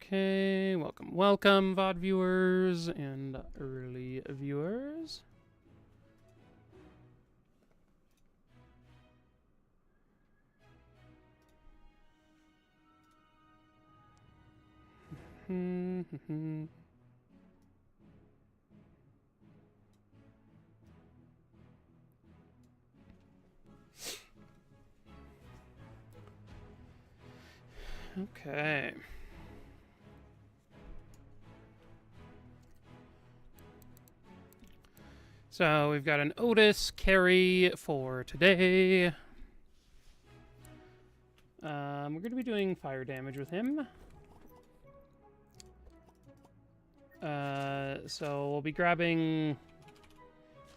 Okay, welcome, VOD viewers and early viewers. Okay. So we've got an Ottis Carry for today. We're going to be doing fire damage with him. So we'll be grabbing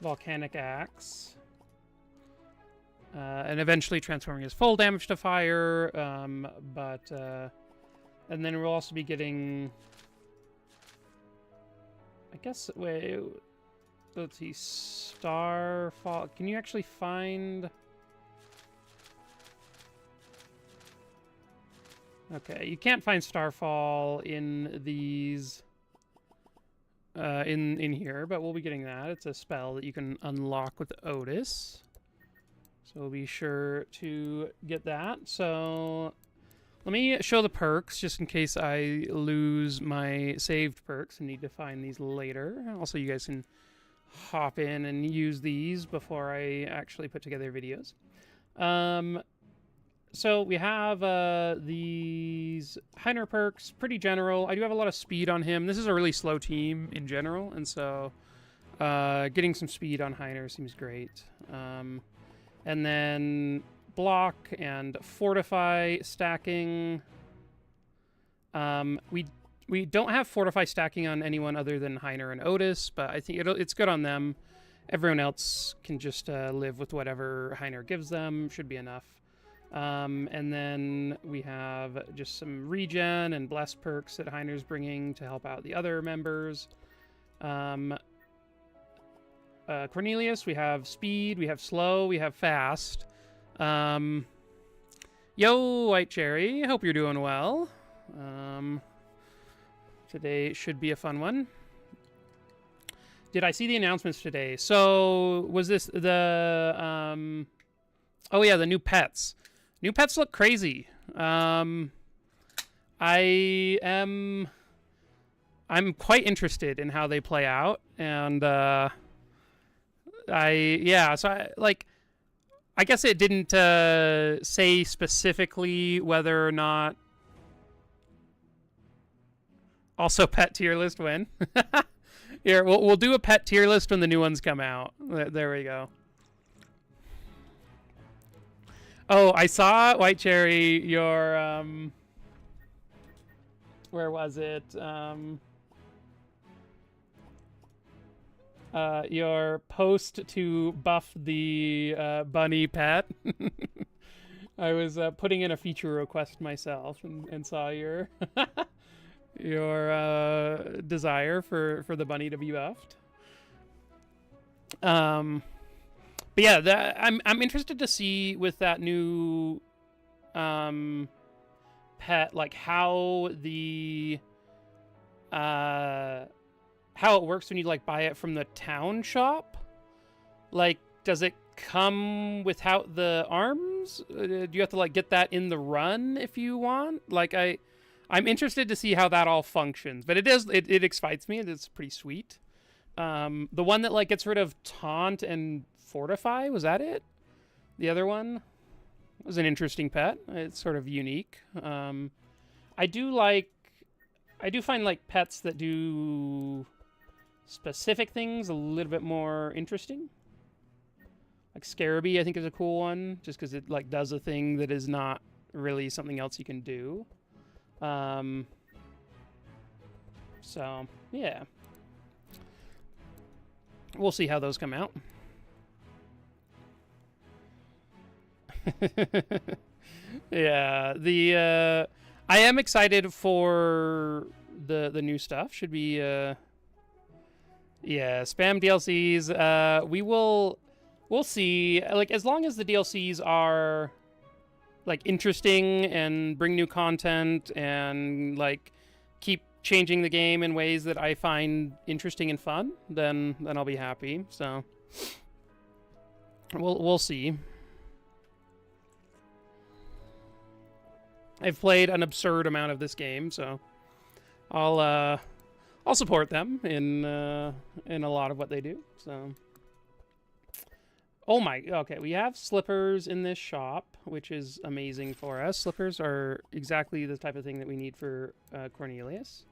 Volcanic Axe. And eventually transforming his full damage to fire. And then we'll also be getting... I guess... Wait... Let's see, Starfall. Can you actually find... Okay, you can't find Starfall in these... in here, but we'll be getting that. It's a spell that you can unlock with Ottis. So be sure to get that. So let me show the perks, just in case I lose my saved perks and need to find these later. Also, you guys can hop in and use these before I actually put together videos. So we have these Heiner perks, pretty general. I do have a lot of speed on him. This is a really slow team in general, and so getting some speed on Heiner seems great. And then block and fortify stacking. We don't have fortify stacking on anyone other than Heiner and Ottis, but I think it's good on them. Everyone else can just live with whatever Heiner gives them. Should be enough. And then we have just some regen and bless perks that Heiner's bringing to help out the other members. Cornelius, we have speed, we have slow, we have fast. Yo, White Cherry, hope you're doing well. Today should be a fun one. Did I see the announcements today? So, was this the, oh yeah, the new pets. New pets look crazy. I'm quite interested in how they play out, and, so I guess it didn't, say specifically whether or not also pet tier list when. Here, we'll do a pet tier list when the new ones come out. There we go. Oh, I saw, White Cherry, your, where was it? Your post to buff the bunny pet. I was putting in a feature request myself and saw your your desire for the bunny to be buffed. But yeah, I'm interested to see with that new pet, like how it works when you like buy it from the town shop. Like, does it come without the arms? Do you have to like get that in the run if you want? Like, I'm interested to see how that all functions. But it excites me. It's pretty sweet. The one that like gets rid of taunt and fortify, was that it? The other one was an interesting pet. It's sort of unique. I do find like pets that do specific things a little bit more interesting. Like Scarabee, I think, is a cool one, just because it like does a thing that is not really something else you can do. So yeah, we'll see how those come out. Yeah, I am excited for the new stuff. Should be yeah, spam DLCs. We'll see. Like, as long as the DLCs are like interesting and bring new content and like keep changing the game in ways that I find interesting and fun, then I'll be happy. So we'll see. I've played an absurd amount of this game, so I'll support them in a lot of what they do. So, oh my, okay, we have slippers in this shop, which is amazing for us. Slippers are exactly the type of thing that we need for Cornelius.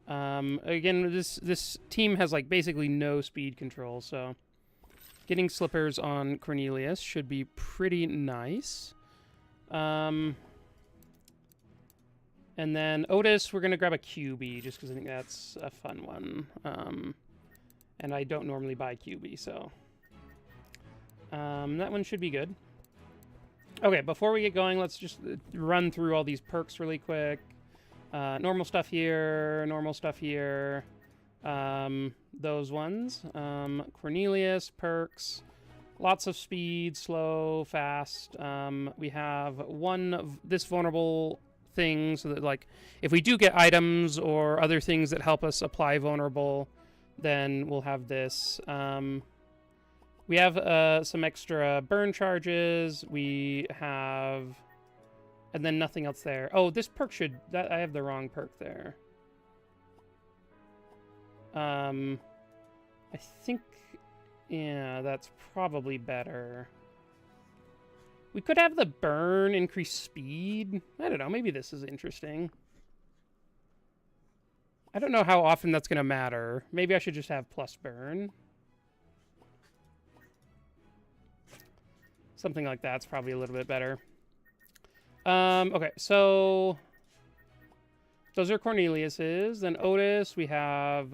Again, this team has like basically no speed control, so getting slippers on Cornelius should be pretty nice. And then Ottis, we're going to grab a QB, just because I think that's a fun one. And I don't normally buy QB, so that one should be good. Okay, before we get going, let's just run through all these perks really quick. Normal stuff here, normal stuff here. Those ones. Cornelius, perks. Lots of speed, slow, fast. We have one of this vulnerable thing, so that like if we do get items or other things that help us apply vulnerable, then we'll have this. We have some extra burn charges. We have, and then nothing else there. Oh, this perk I have the wrong perk there. I think, yeah, that's probably better. We could have the burn increase speed. I don't know. Maybe this is interesting. I don't know how often that's going to matter. Maybe I should just have plus burn. Something like that's probably a little bit better. Okay, so those are Cornelius's. Then Ottis, we have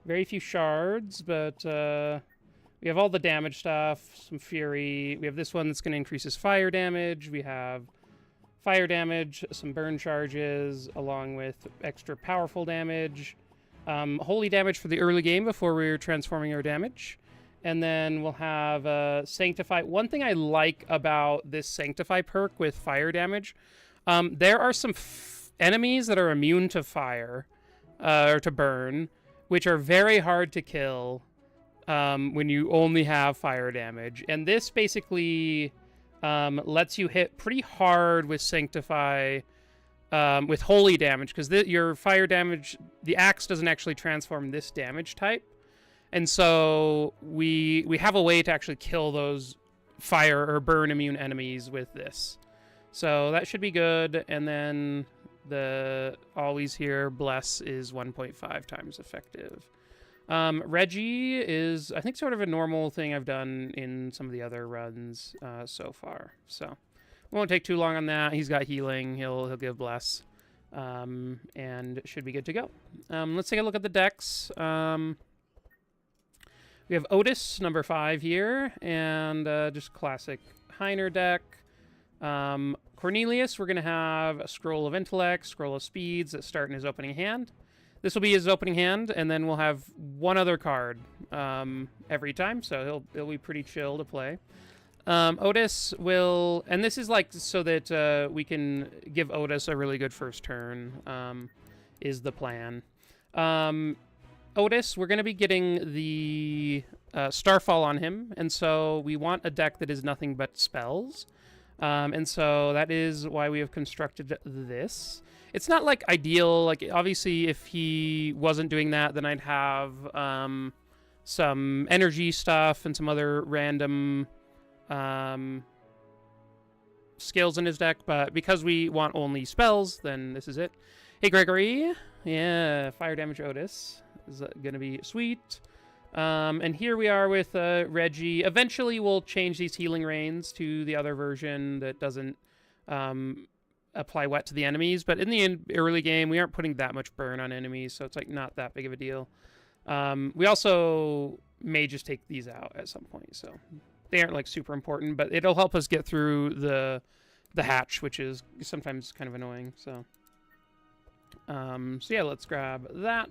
very few shards, but we have all the damage stuff, some fury. We have this one that's going to increase his fire damage. We have fire damage, some burn charges, along with extra powerful damage. Holy damage for the early game before we're transforming our damage. And then we'll have Sanctify. One thing I like about this Sanctify perk with fire damage, there are some enemies that are immune to fire, or to burn, which are very hard to kill when you only have fire damage. And this basically lets you hit pretty hard with Sanctify with holy damage, because your fire damage, the axe doesn't actually transform this damage type. And so we have a way to actually kill those fire or burn immune enemies with this. So that should be good. And then the always here, bless, is 1.5 times effective. Reggie is, I think, sort of a normal thing I've done in some of the other runs so far. So won't take too long on that. He's got healing. He'll give bless. And should be good to go. Let's take a look at the decks. We have Ottis, number 5 here, and just classic Heiner deck. Cornelius, we're going to have a Scroll of Intellect, Scroll of Speeds that start in his opening hand. This will be his opening hand, and then we'll have one other card every time, so he'll be pretty chill to play. Ottis will, and this is like so that we can give Ottis a really good first turn, is the plan. Ottis, we're going to be getting the Starfall on him, and so we want a deck that is nothing but spells. And so that is why we have constructed this. It's not like ideal. Like obviously, if he wasn't doing that, then I'd have some energy stuff and some other random skills in his deck. But because we want only spells, then this is it. Hey, Gregory. Yeah, fire damage Otis is gonna be sweet. And here we are with Reggie. Eventually, we'll change these healing rains to the other version that doesn't apply wet to the enemies. But in the early game, we aren't putting that much burn on enemies, so it's like not that big of a deal. We also may just take these out at some point, so they aren't like super important, but it'll help us get through the hatch, which is sometimes kind of annoying. So yeah, let's grab that.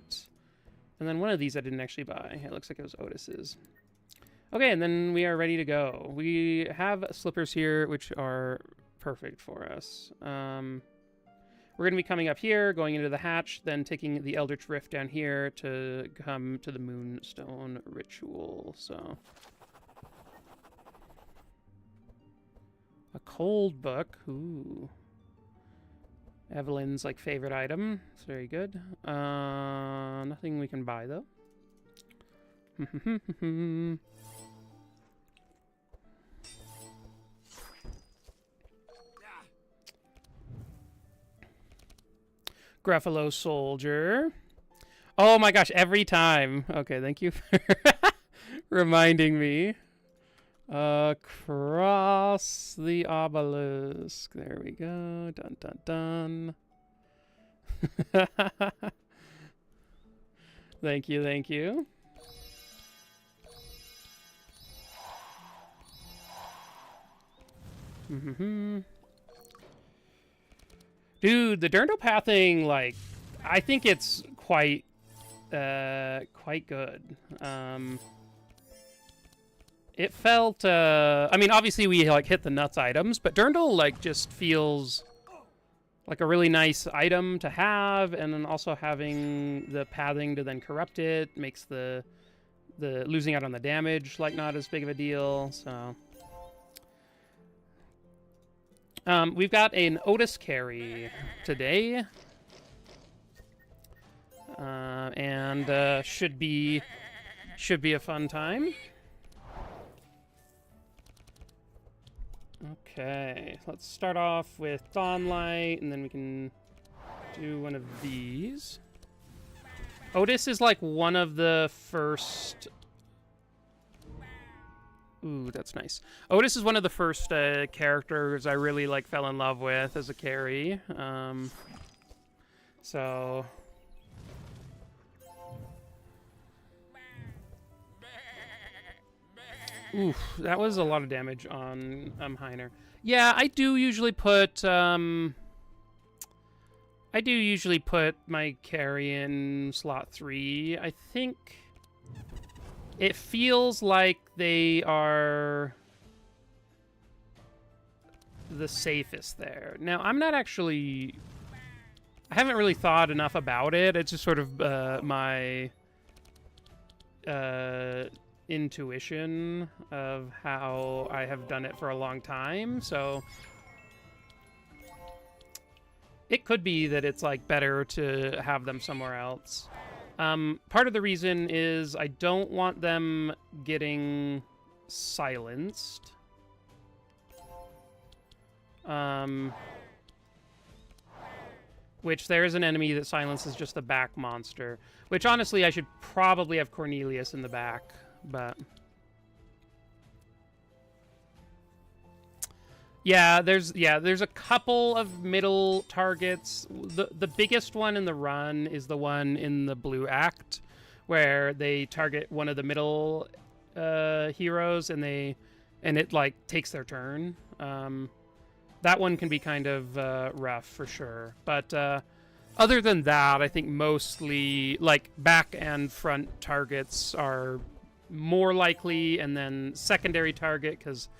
And then one of these I didn't actually buy. It looks like it was Otis's. Okay, and then we are ready to go. We have slippers here, which are perfect for us. We're going to be coming up here, going into the hatch, then taking the Eldritch Rift down here to come to the Moonstone Ritual. So, a cold book. Ooh. Evelyn's like favorite item. It's very good. Nothing we can buy though. Gruffalo Soldier. Oh my gosh, every time. Okay, thank you for reminding me. Across the obelisk. There we go. Dun dun dun. Thank you, thank you. Dude, the Durndopathing, like, I think it's quite good. It felt, I mean, obviously we, like, hit the nuts items, but Durndal, like, just feels like a really nice item to have, and then also having the pathing to then corrupt it makes the losing out on the damage, like, not as big of a deal, so... we've got an Ottis Carry today, and should be a fun time. Okay, let's start off with Dawnlight, and then we can do one of these. Otis is like one of the first... Ooh, that's nice. Otis is one of the first characters I really like fell in love with as a carry. So... Oof, that was a lot of damage on Heiner. Yeah, I do usually put my carry in slot 3. I think it feels like they are the safest there. Now, I'm not actually... I haven't really thought enough about it. It's just sort of my intuition of how I have done it for a long time, so it could be that it's like better to have them somewhere else. Part of the reason is I don't want them getting silenced. Which there is an enemy that silences just the back monster, which honestly I should probably have Cornelius in the back. But yeah, there's a couple of middle targets. The biggest one in the run is the one in the blue act, where they target one of the middle heroes and it like takes their turn. That one can be kind of rough for sure. But other than that, I think mostly like back and front targets are more likely, and then secondary target, because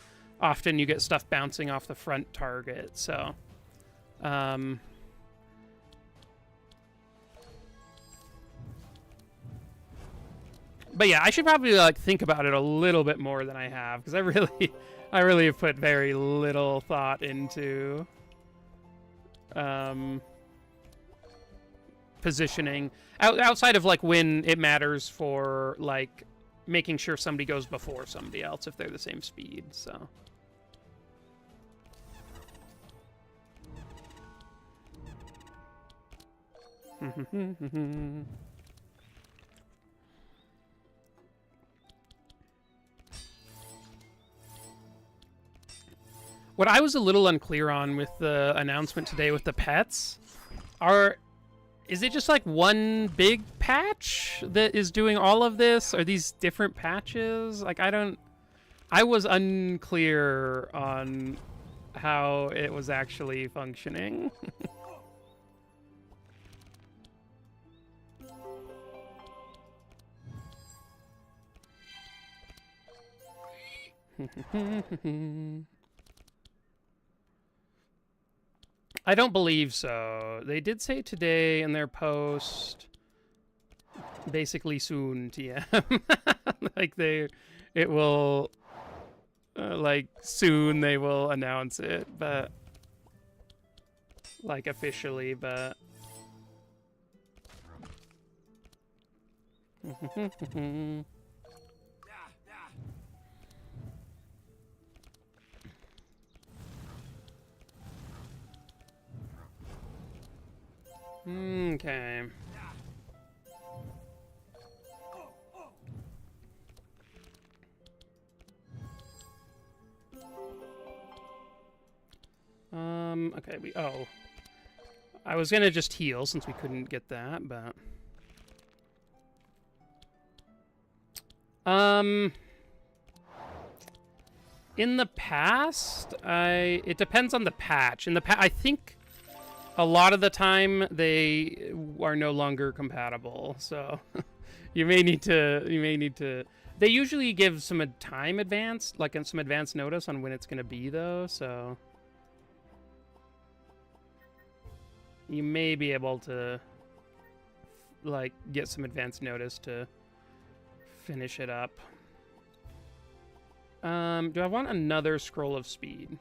often you get stuff bouncing off the front target, so But yeah, I should probably like think about it a little bit more than I have, because I really have put very little thought into positioning outside of like when it matters for like making sure somebody goes before somebody else if they're the same speed. So. What I was a little unclear on with the announcement today with the pets is it just like one big patch that is doing all of this? Are these different patches? Like, I was unclear on how it was actually functioning. I don't believe so. They did say today in their post, basically soon, TM. Like it will, like soon they will announce it, but like officially, but. Okay. Okay, I was gonna just heal since we couldn't get that, but... In the past, it depends on the patch. In the I think a lot of the time they are no longer compatible, so you may need to. They usually give some time advance, like some advance notice on when it's gonna be, though. So you may be able to like get some advance notice to finish it up. Do I want another scroll of speed?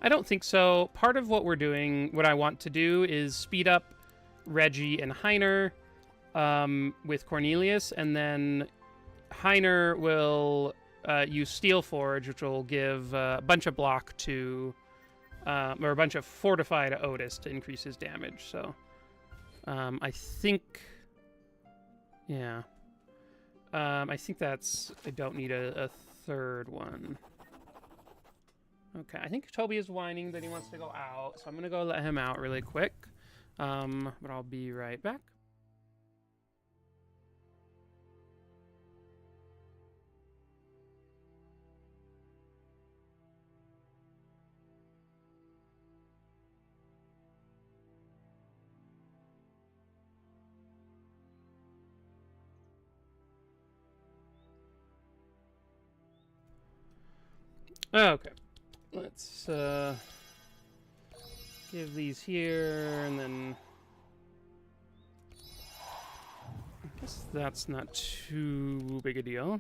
I don't think so. Part of what I want to do is speed up Reggie and Heiner with Cornelius, and then Heiner will use Steel Forge, which will give a bunch of block to, or a bunch of fortify to Ottis to increase his damage. So I think, yeah. I think that's, I don't need a third one. Okay, I think Toby is whining that he wants to go out, so I'm going to go let him out really quick. But I'll be right back. Okay. Let's give these here, and then I guess that's not too big a deal.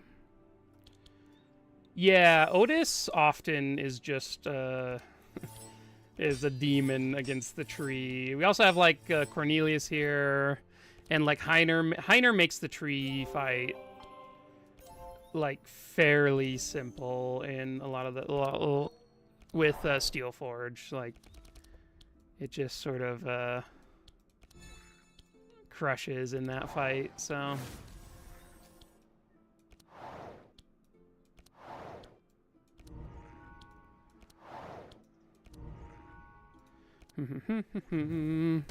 Yeah, Ottis often is just is a demon against the tree. We also have like Cornelius here, and like Heiner makes the tree fight like fairly simple in a lot of the with Steel Forge. Like it just sort of crushes in that fight. So and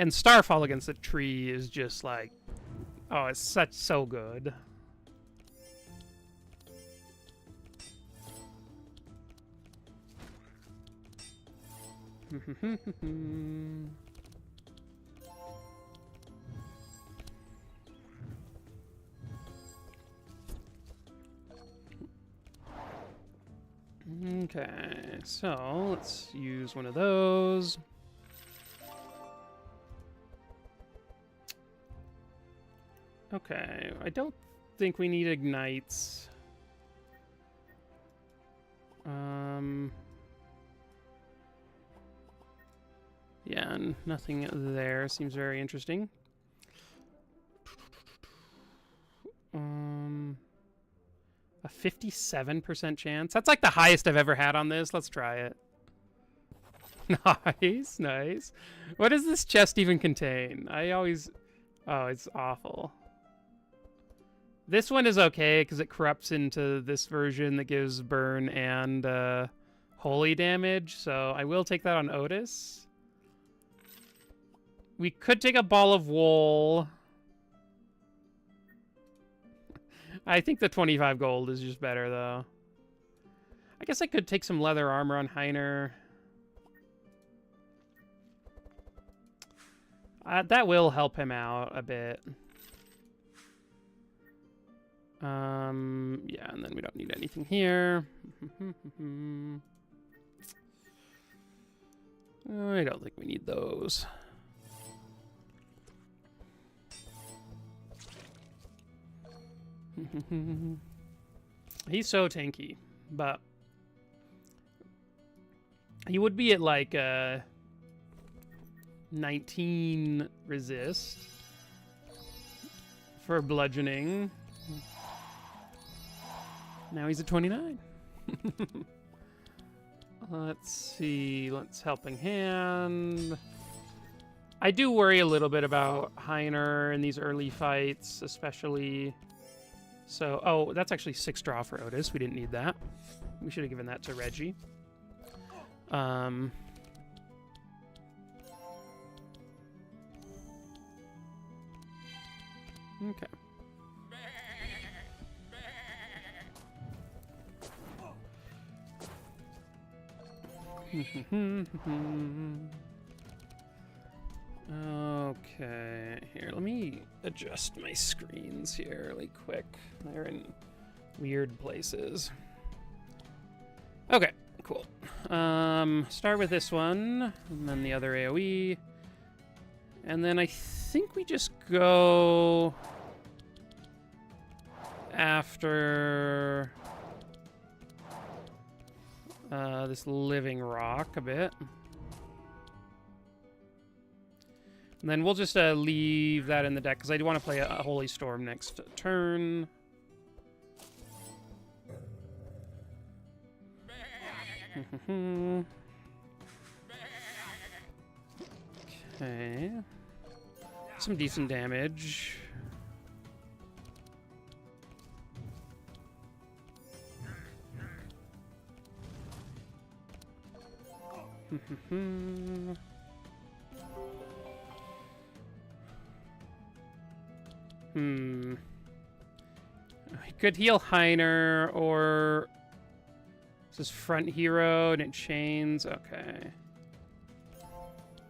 Starfall against the tree is just like, oh, it's so good. Okay, so let's use one of those. Okay, I don't think we need ignites. Yeah, and nothing there. Seems very interesting. A 57% chance. That's like the highest I've ever had on this. Let's try it. Nice, nice. What does this chest even contain? I always... Oh, it's awful. This one is okay because it corrupts into this version that gives burn and holy damage. So I will take that on Ottis. We could take a ball of wool. I think the 25 gold is just better, though. I guess I could take some leather armor on Heiner. That will help him out a bit. Yeah, and then we don't need anything here. I don't think we need those. He's so tanky, but he would be at like 19 resist for bludgeoning. Now he's at 29. Let's see. Let's helping hand. I do worry a little bit about Heiner in these early fights, especially. So, oh, that's actually 6 draw for Ottis. We didn't need that. We should have given that to Reggie. Okay. Okay, here, let me adjust my screens here really quick. They're in weird places. Okay, cool. Start with this one, and then the other AoE. And then I think we just go after this living rock a bit. And then we'll just leave that in the deck, because I do want to play a Holy Storm next turn. Okay. Some decent damage. I could heal Heiner, or is this front hero and it chains? Okay.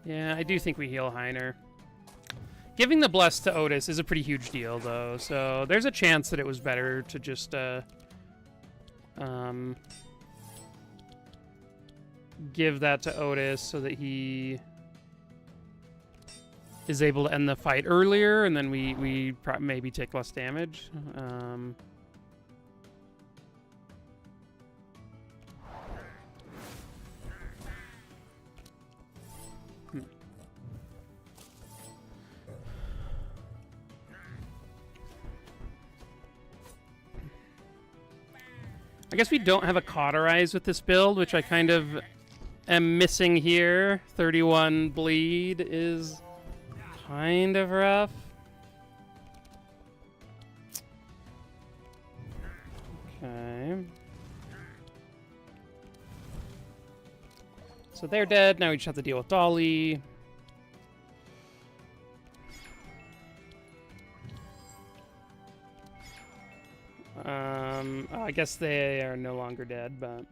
Yeah, I do think we heal Heiner. Giving the bless to Ottis is a pretty huge deal, though, so there's a chance that it was better to just give that to Ottis so that he is able to end the fight earlier, and then we maybe take less damage. I guess we don't have a cauterize with this build, which I kind of am missing here. 31 bleed is kind of rough. Okay. So they're dead. Now we just have to deal with Dolly. I guess they are no longer dead, but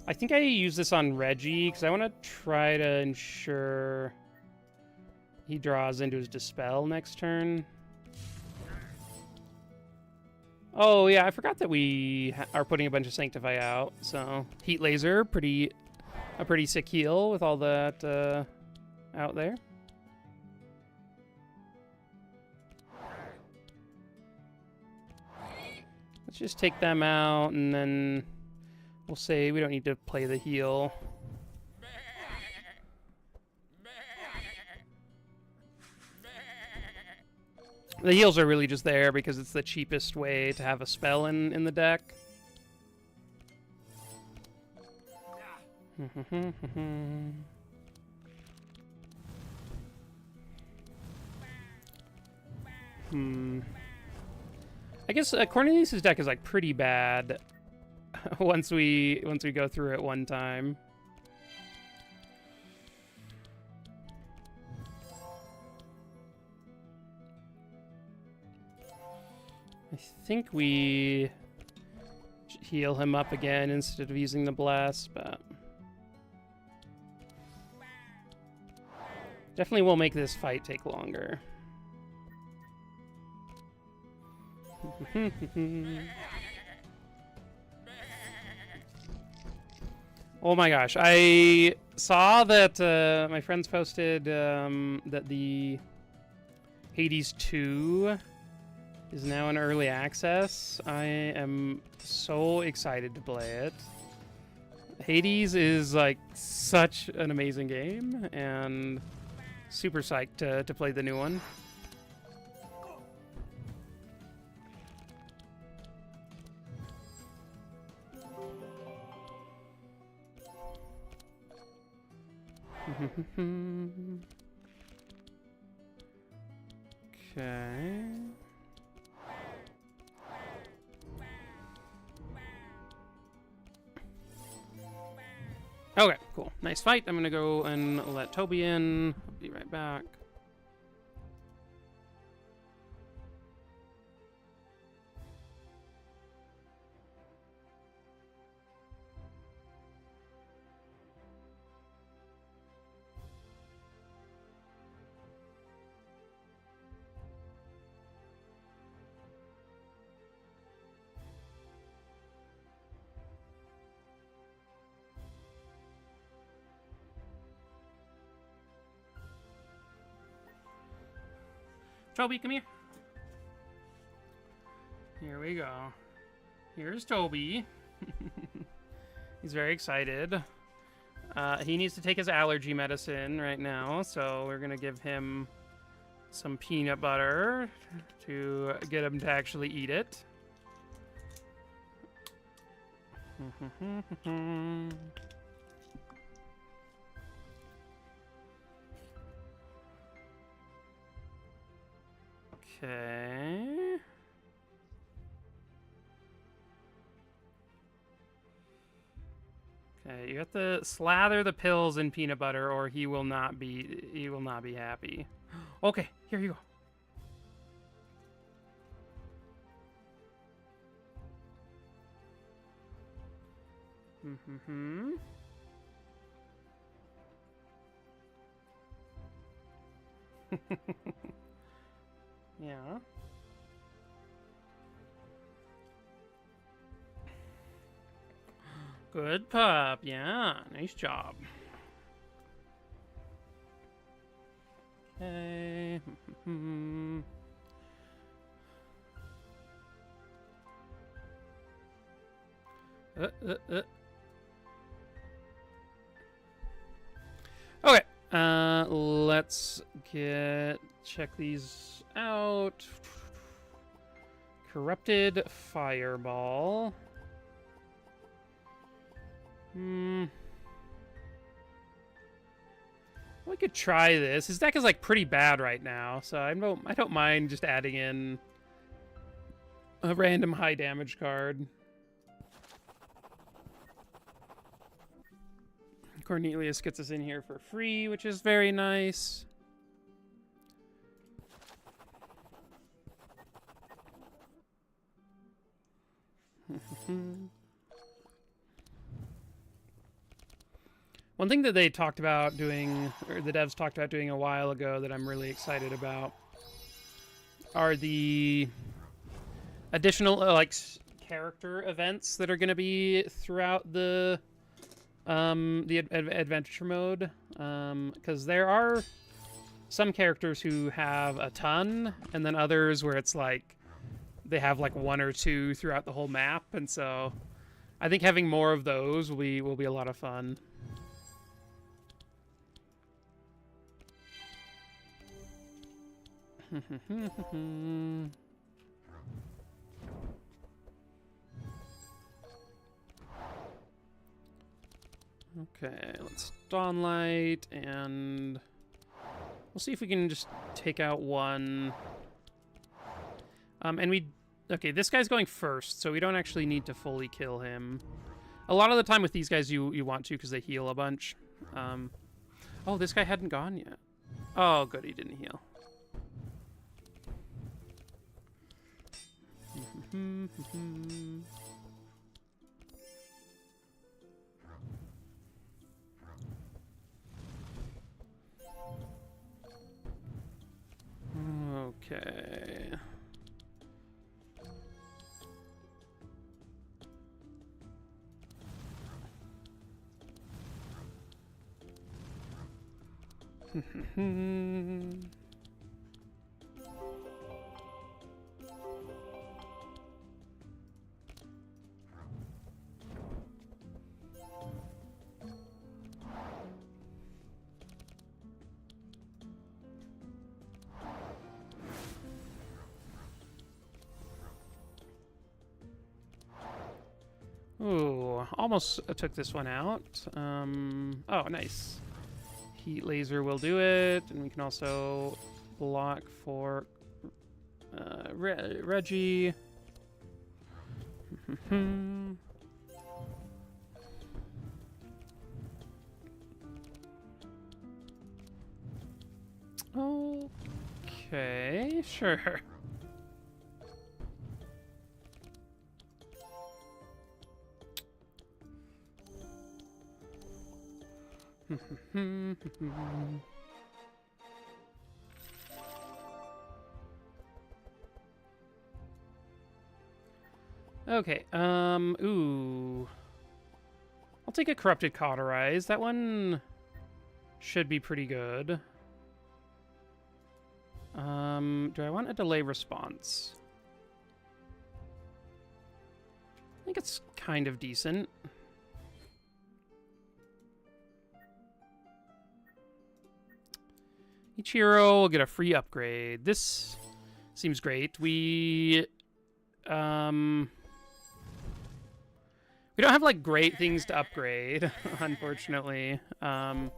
I think I use this on Reggie because I want to try to ensure he draws into his Dispel next turn. Oh yeah, I forgot that we are putting a bunch of Sanctify out. So Heat Laser, a pretty sick heal with all that out there. Let's just take them out, and then we'll say we don't need to play the heal. The heals are really just there because it's the cheapest way to have a spell in the deck. I guess Cornelius' deck is like pretty bad once we go through it one time. I think we heal him up again instead of using the blast, but definitely will make this fight take longer. Oh my gosh, I saw that my friends posted that the Hades 2 is now in early access. I am so excited to play it. Hades is like such an amazing game, and super psyched to play the new one. Okay. Okay, cool. Nice fight. I'm gonna go and let Toby in. I'll be right back. Toby, come here. Here we go. Here's Toby. He's very excited. He needs to take his allergy medicine right now, so we're gonna give him some peanut butter to get him to actually eat it. Okay. Okay, you have to slather the pills in peanut butter, or he will not be happy. Okay, here you go. Yeah. Good pup. Yeah, nice job. Okay. Okay. Let's check these out. Corrupted Fireball. We could try this. His deck is like pretty bad right now, so I don't mind just adding in a random high damage card. Cornelius gets us in here for free, which is very nice. One thing that they talked about doing, or the devs talked about doing a while ago that I'm really excited about, are the additional like character events that are going to be throughout the adventure mode, because there are some characters who have a ton, and then others where it's like they have like one or two throughout the whole map, and so I think having more of those will be a lot of fun. Okay, let's Dawnlight, and we'll see if we can just take out one. Okay, this guy's going first, so we don't actually need to fully kill him. A lot of the time with these guys, you want to because they heal a bunch. Oh, this guy hadn't gone yet. Oh, good, he didn't heal. Okay. Ooh, almost took this one out. Oh, nice. Heat laser will do it, and we can also block for Reggie. Okay, sure. Okay, ooh. I'll take a Corrupted Cauterize. That one should be pretty good. Do I want a delay response? I think it's kind of decent. Each hero will get a free upgrade. This seems great. We don't have like great things to upgrade, unfortunately. I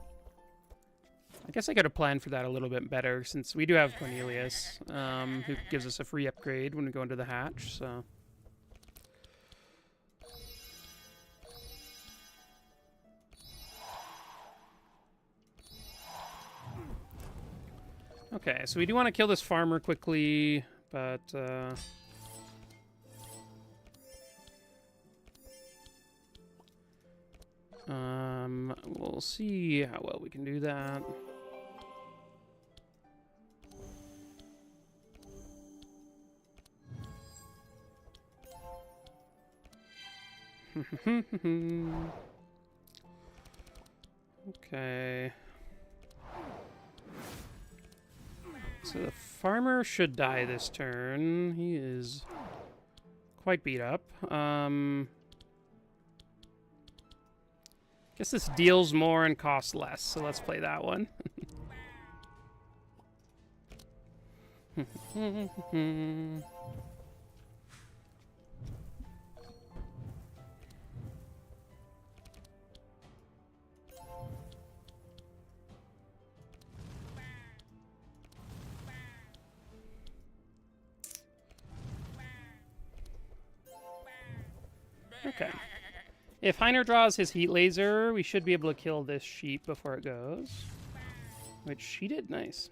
guess I got to plan for that a little bit better since we do have Cornelius, who gives us a free upgrade when we go into the hatch. So. Okay, so we do want to kill this farmer quickly, but we'll see how well we can do that. Okay. So the farmer should die this turn. He is quite beat up. Guess this deals more and costs less, so let's play that one. Okay. If Heiner draws his heat laser, we should be able to kill this sheep before it goes. Which she did. Nice.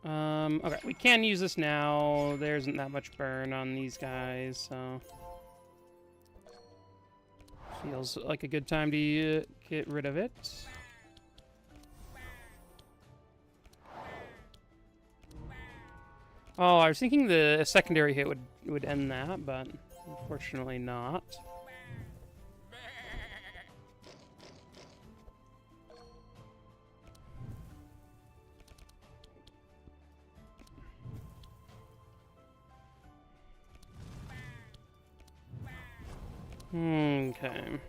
Okay, we can use this now. There isn't that much burn on these guys, so... Feels like a good time to get rid of it. Oh, I was thinking the secondary hit would end that, but unfortunately not. Okay.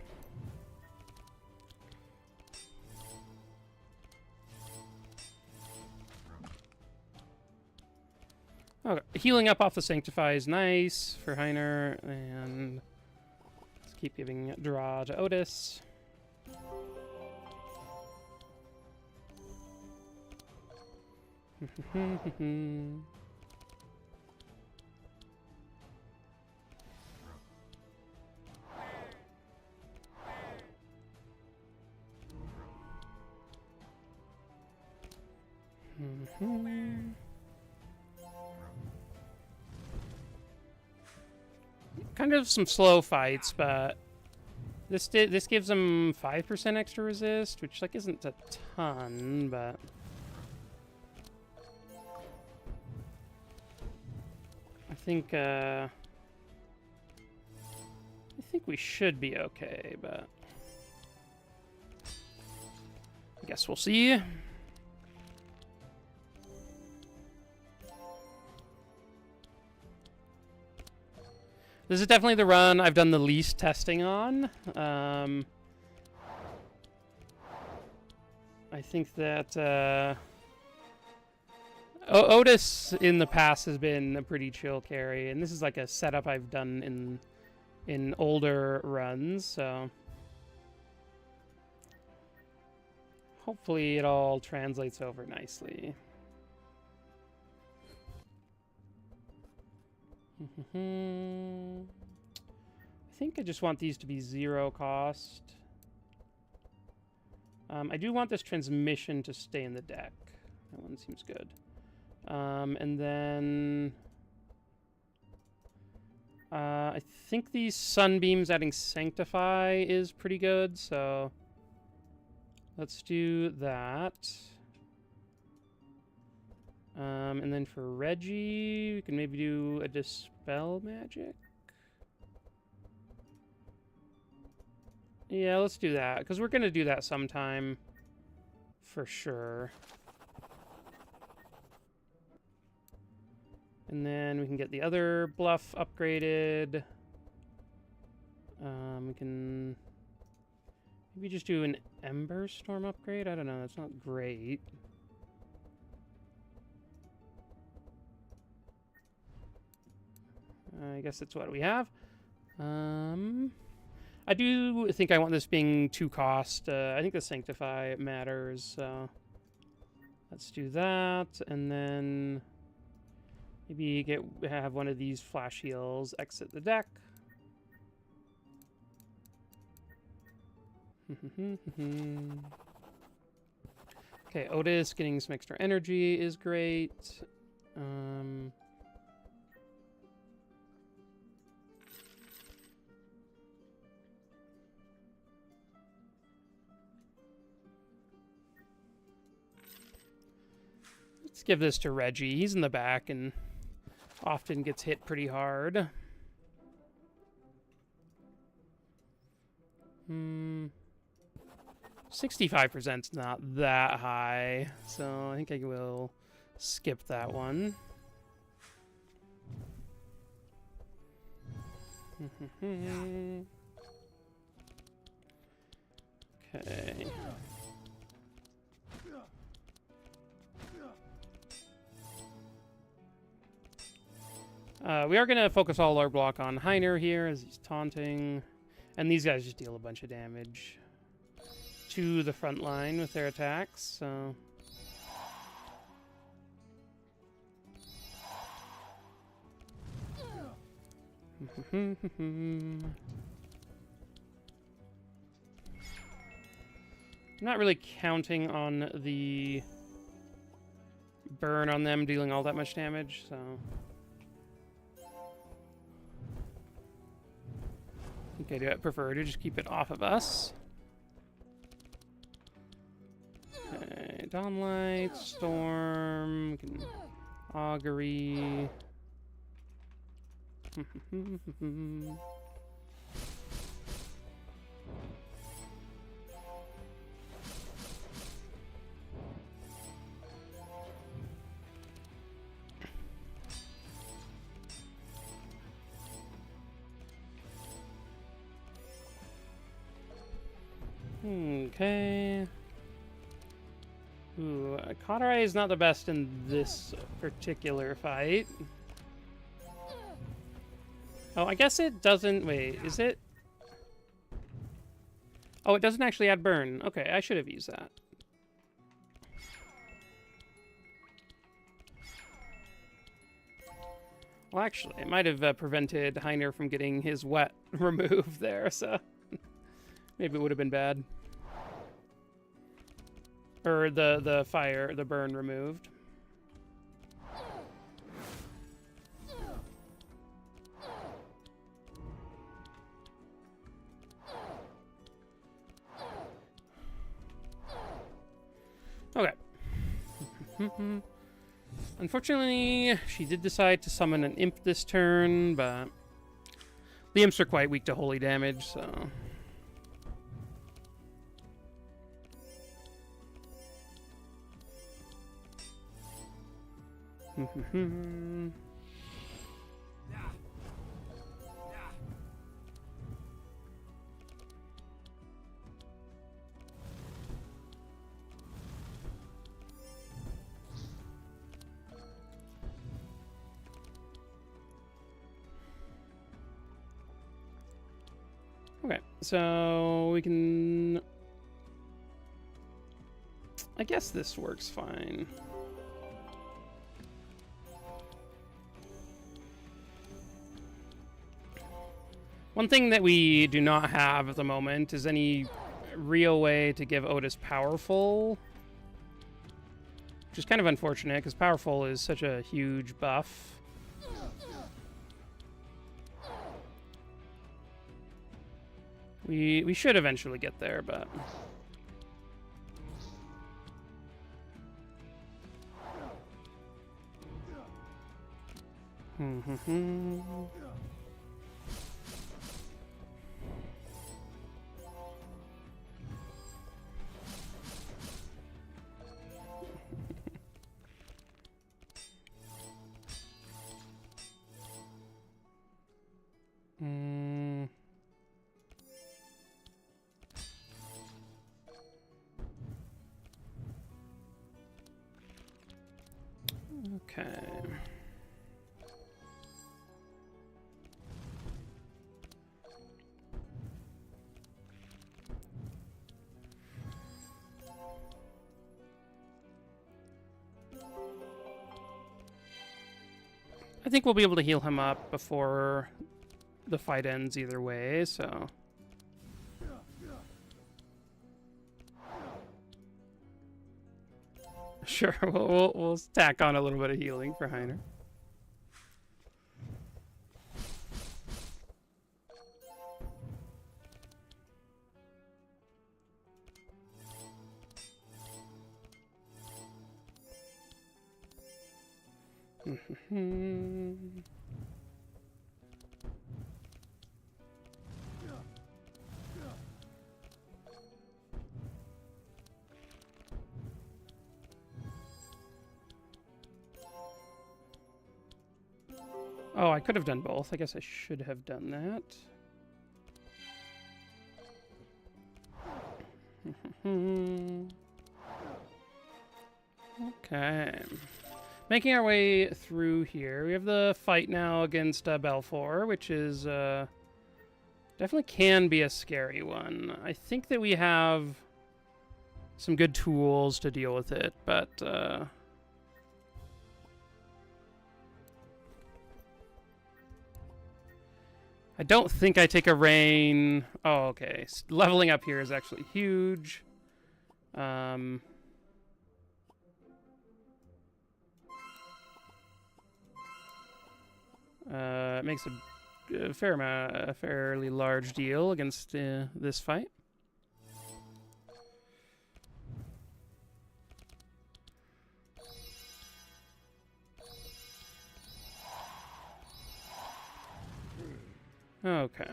Okay, healing up off the Sanctify is nice for Heiner, and let's keep giving draw to Ottis. Kind of some slow fights, but this gives them 5% extra resist, which like isn't a ton, but I think we should be okay, but I guess we'll see. This is definitely the run I've done the least testing on. I think that Ottis in the past has been a pretty chill carry, and this is like a setup I've done in older runs, so hopefully it all translates over nicely. I think I just want these to be 0 cost. I do want this transmission to stay in the deck. That one seems good. And then I think these sunbeams adding Sanctify is pretty good, so let's do that. And then for Reggie, we can maybe do a Dispel Magic. Yeah, let's do that, because we're going to do that sometime for sure. And then we can get the other bluff upgraded. We can maybe just do an Ember Storm upgrade. I don't know, that's not great. I guess that's what we have. I do think I want this being 2 cost. I think the Sanctify matters, so let's do that. And then maybe have one of these flash heals exit the deck. Okay, Ottis getting some extra energy is great. Let's give this to Reggie. He's in the back and often gets hit pretty hard. 65%'s not that high, so I think I will skip that one. Okay. We are going to focus all our block on Heiner here as he's taunting. And these guys just deal a bunch of damage to the front line with their attacks, so... I'm not really counting on the burn on them dealing all that much damage, so... I think I'd prefer to just keep it off of us. Okay, Dawnlight, Storm, Augury. Okay. Ooh, Cauterai is not the best in this particular fight. Oh, I guess it doesn't... Wait, is it? Oh, it doesn't actually add burn. Okay, I should have used that. Well, actually, it might have prevented Heiner from getting his wet removed there, so... Maybe it would have been bad. Or the fire, the burn removed. Okay. Unfortunately, she did decide to summon an imp this turn, but the imps are quite weak to holy damage, so... Okay, so we can... I guess this works fine. One thing that we do not have at the moment is any real way to give Ottis Powerful. Which is kind of unfortunate, because Powerful is such a huge buff. We should eventually get there, but... Okay. I think we'll be able to heal him up before the fight ends either way, so... Sure, we'll tack on a little bit of healing for Heiner. Oh, I could have done both. I guess I should have done that. Okay. Making our way through here. We have the fight now against Belfour, which is definitely can be a scary one. I think that we have some good tools to deal with it, but... I don't think I take a rain. Oh, okay. Leveling up here is actually huge. It makes a fairly large deal against this fight. Okay.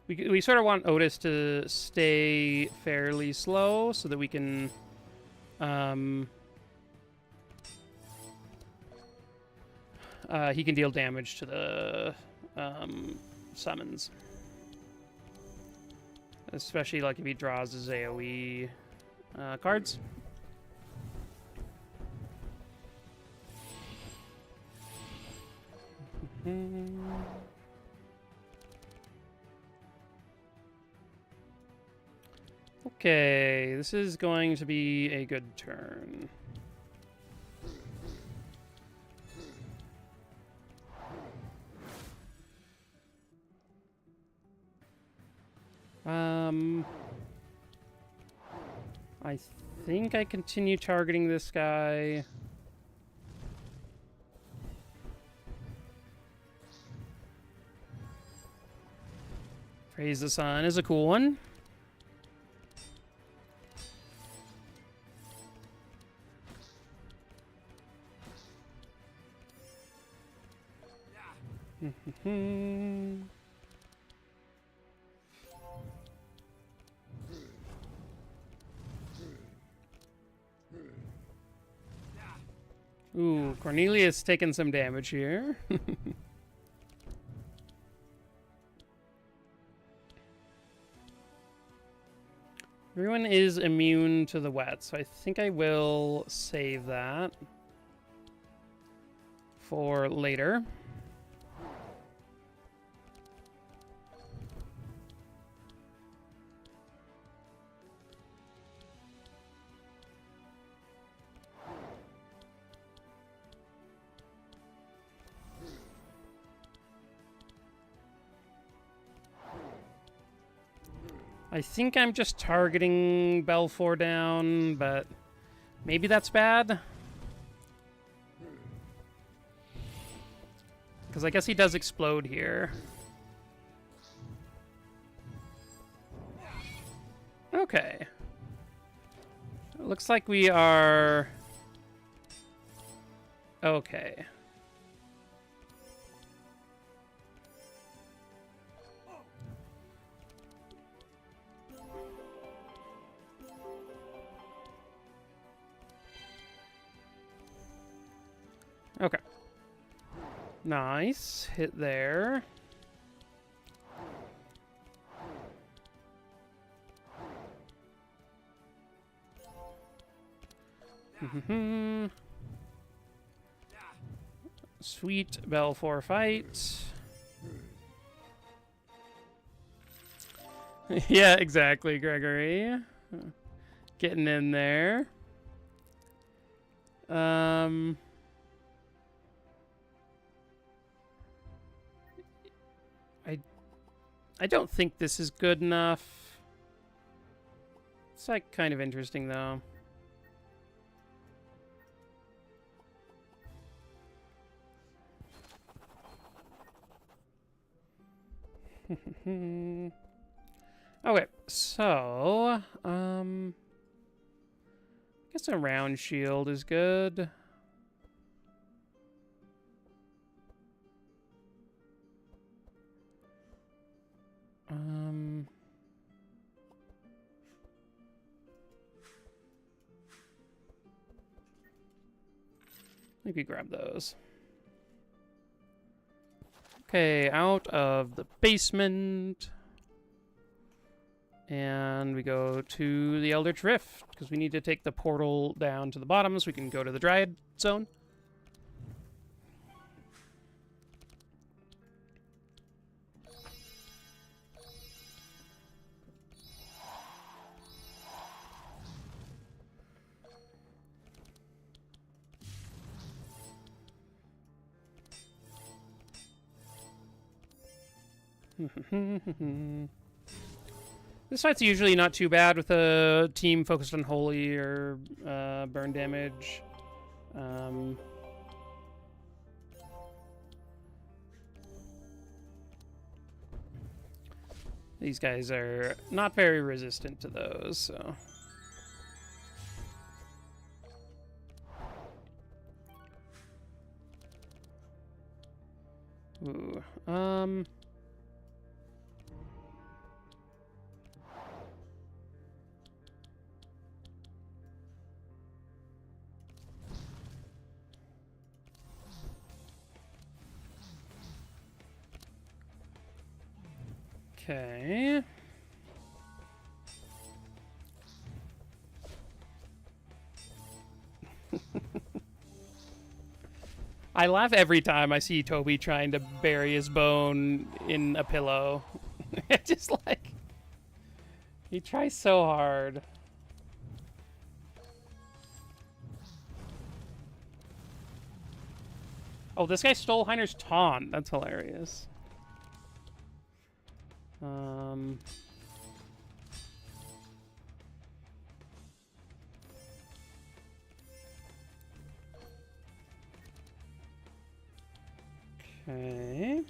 We sort of want Ottis to stay fairly slow so that we can he can deal damage to the summons. especially like if he draws his AoE cards. Okay, this is going to be a good turn. I think I continue targeting this guy. Praise the Sun is a cool one. Ooh, Cornelius taking some damage here. Everyone is immune to the wet, so I think I will save that for later. I think I'm just targeting Belfour down, but maybe that's bad. Because I guess he does explode here. Okay. It looks like we are... Okay. Okay. Nice. Hit there. Sweet Belfour fight. Yeah, exactly, Gregory. Getting in there. I don't think this is good enough. It's like kind of interesting though. Okay, so I guess a round shield is good. Maybe grab those. Okay, out of the basement. And we go to the Eldritch Rift, because we need to take the portal down to the bottom so we can go to the Dryad Zone. This fight's usually not too bad with a team focused on holy or burn damage. These guys are not very resistant to those, so... Ooh, okay. I laugh every time I see Toby trying to bury his bone in a pillow. It's just like... He tries so hard. Oh, this guy stole Heiner's taunt. That's hilarious. Okay.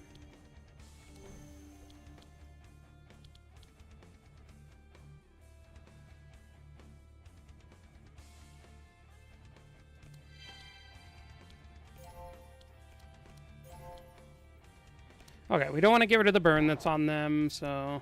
Okay, we don't want to get rid of the burn that's on them, so...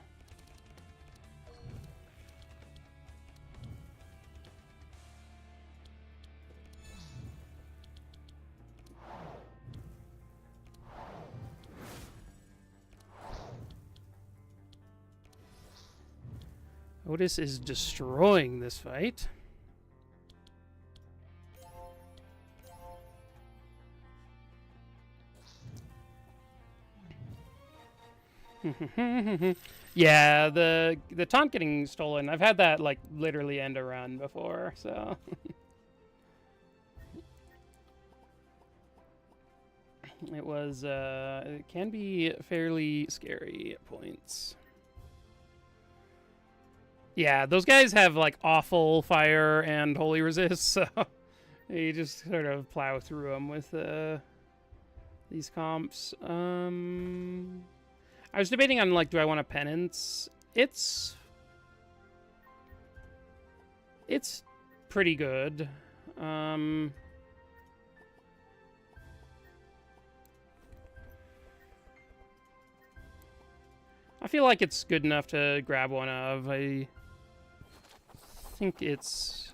Ottis is destroying this fight. Yeah, the taunt getting stolen. I've had that like literally end a run before, so it was it can be fairly scary at points. Yeah, those guys have like awful fire and holy resist, so you just sort of plow through them with these comps. I was debating on, like, do I want a penance? It's pretty good. I feel like it's good enough to grab one of. I think it's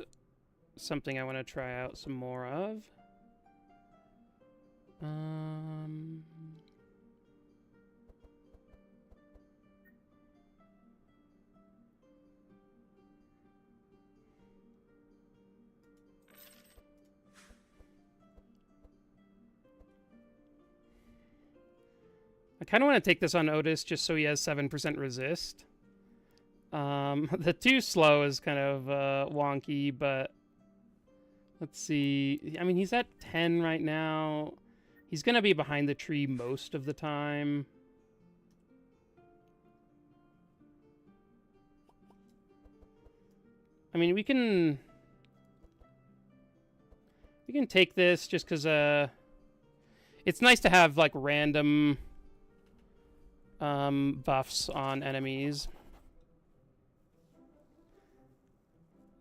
something I want to try out some more of. I kind of want to take this on Ottis just so he has 7% resist. The too slow is kind of wonky, but let's see. I mean, he's at 10 right now. He's going to be behind the tree most of the time. I mean, we can take this just because it's nice to have like random buffs on enemies.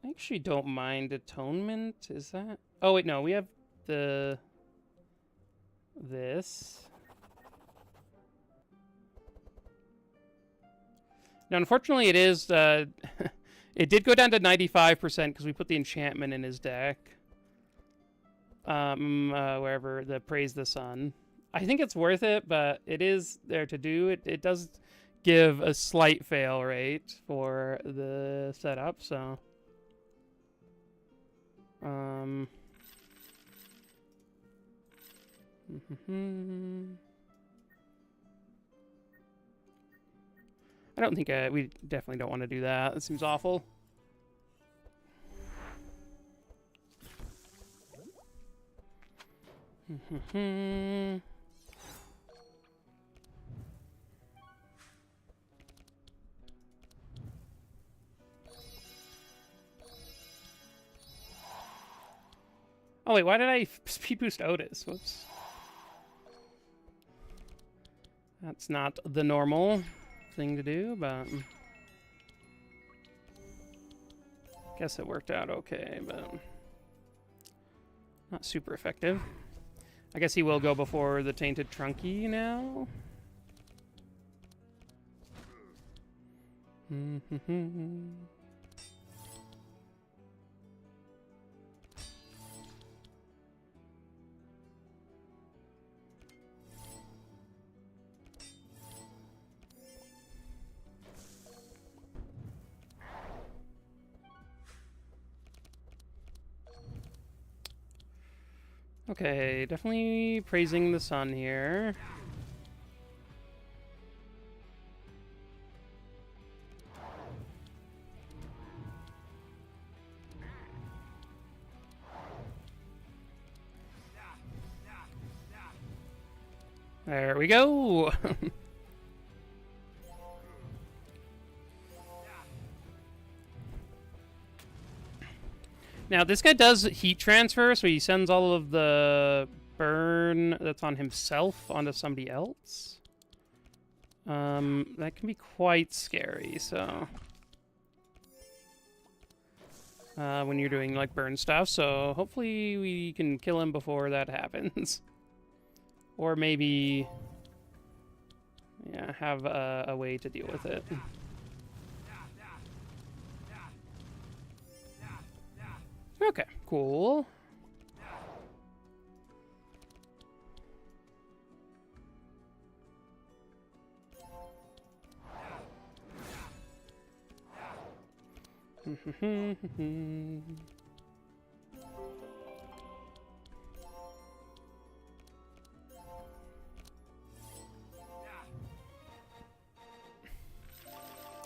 I actually don't mind atonement. Is that? Oh wait, no, we have this. Now, unfortunately, it is it did go down to 95% because we put the enchantment in his deck. Wherever the Praise the Sun. I think it's worth it, but it is there to do. It does give a slight fail rate for the setup, so... I don't think we definitely don't want to do that. It seems awful. Oh wait, why did I speed boost Ottis? Whoops. That's not the normal thing to do, but... guess it worked out okay, but... not super effective. I guess he will go before the Tainted Trunky now. Okay, definitely praising the sun here. There we go. Now, this guy does heat transfer, so he sends all of the burn that's on himself onto somebody else. That can be quite scary, so... when you're doing, like, burn stuff, so hopefully we can kill him before that happens. Or maybe... yeah, have a way to deal with it. Okay, cool. That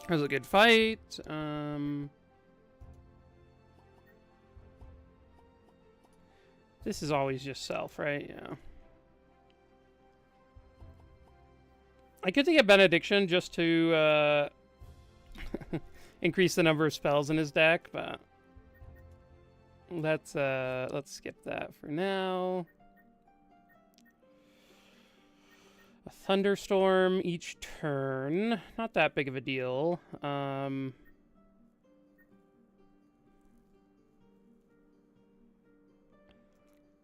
was a good fight. This is always just self, right? Yeah. I could take a benediction just to increase the number of spells in his deck, but let's skip that for now. A thunderstorm each turn. Not that big of a deal.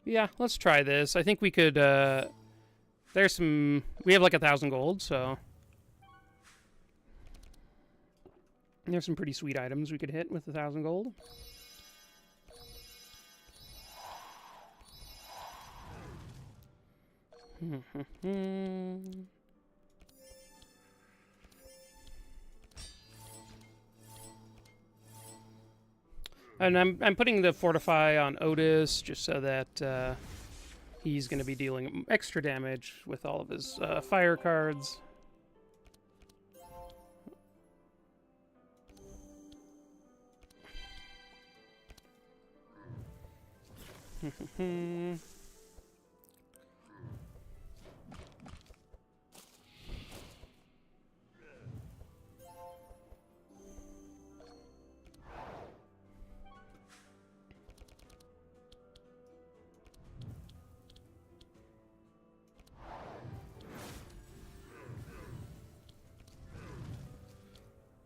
Yeah, let's try this. I think we could, there's some... we have like 1,000 gold, so... there's some pretty sweet items we could hit with 1,000 gold. And I'm putting the Fortify on Ottis just so that he's going to be dealing extra damage with all of his fire cards.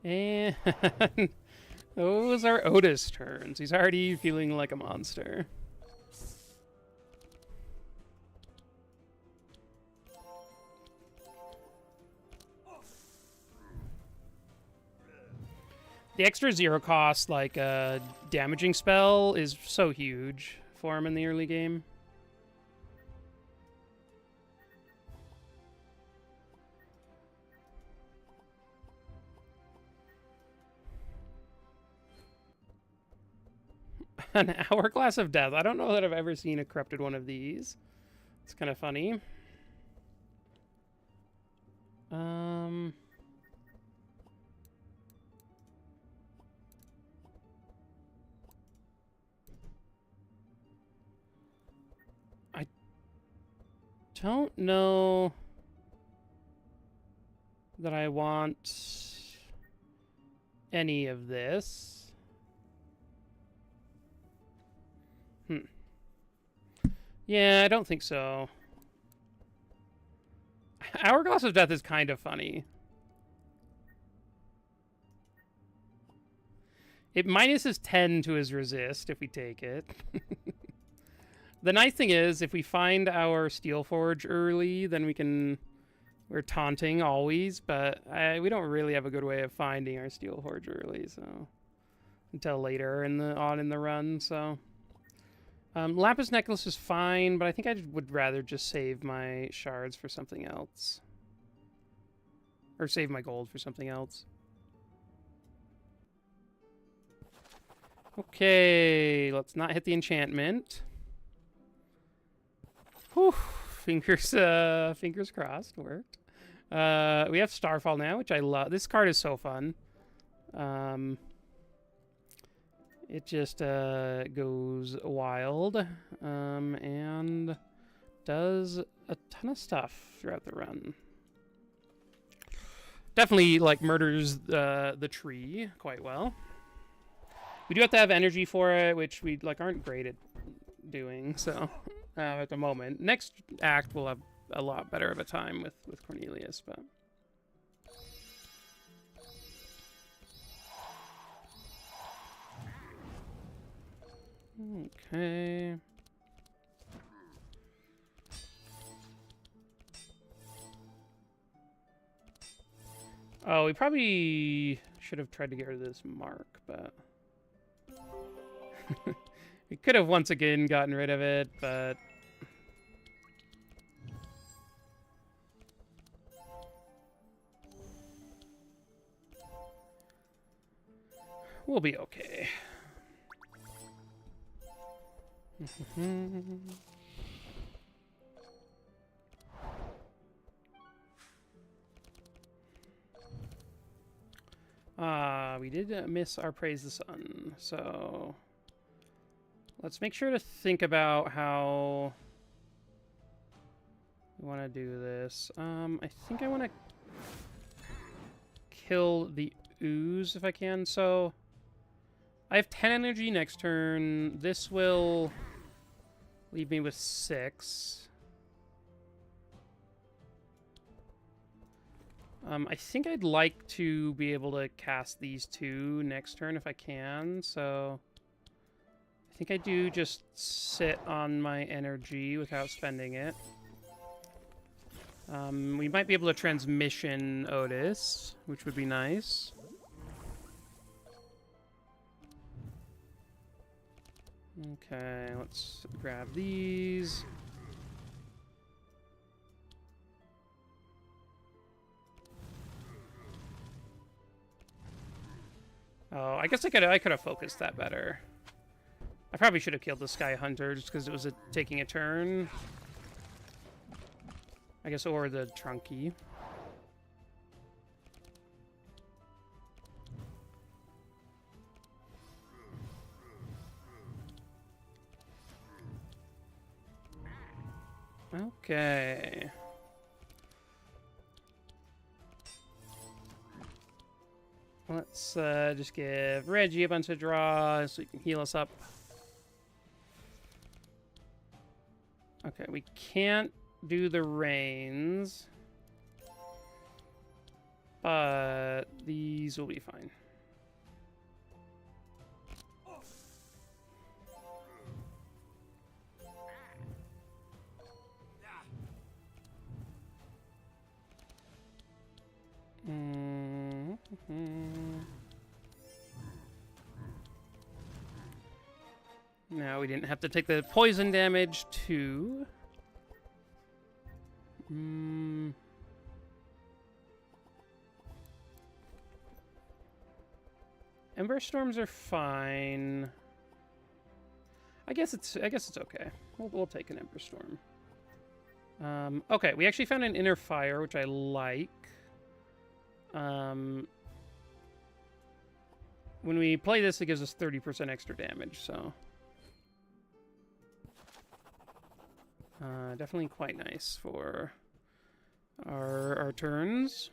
And those are Ottis turns. He's already feeling like a monster. The extra 0 cost, like, damaging spell is so huge for him in the early game. An Hourglass of Death. I don't know that I've ever seen a corrupted one of these. It's kind of funny. I don't know that I want any of this. Yeah, I don't think so. Hourglass of Death is kind of funny. It minuses 10 to his resist if we take it. The nice thing is, if we find our Steel Forge early, then we can... we're taunting always, but we don't really have a good way of finding our Steel Forge early, so... until later in the run, so... Lapis Necklace is fine, but I think I would rather just save my shards for something else. Or save my gold for something else. Okay, let's not hit the enchantment. Whew, fingers crossed, worked. We have Starfall now, which I love. This card is so fun. It just goes wild and does a ton of stuff throughout the run. Definitely like murders the tree quite well. We do have to have energy for it, which we like aren't great at doing. So at the moment, next act we'll have a lot better of a time with Cornelius, but. Okay. Oh, we probably should have tried to get rid of this mark, but we could have once again gotten rid of it, but we'll be okay. We did miss our Praise the Sun, so let's make sure to think about how we want to do this. I think I want to kill the ooze if I can, so I have 10 energy next turn. This will leave me with 6. I think I'd like to be able to cast these 2 next turn if I can, so I think I do just sit on my energy without spending it. We might be able to transmission Ottis, which would be nice. Okay, let's grab these. Oh, I guess I could have focused that better. I probably should have killed the Sky Hunter just because it was taking a turn. I guess, or the Trunky. Okay. Let's just give Reggie a bunch of draws so he can heal us up. Okay, we can't do the rains, but these will be fine. Now we didn't have to take the poison damage too. Ember storms are fine. I guess it's okay. We'll take an Ember storm. Okay, we actually found an inner fire, which I like. When we play this, it gives us 30% extra damage, so definitely quite nice for our turns.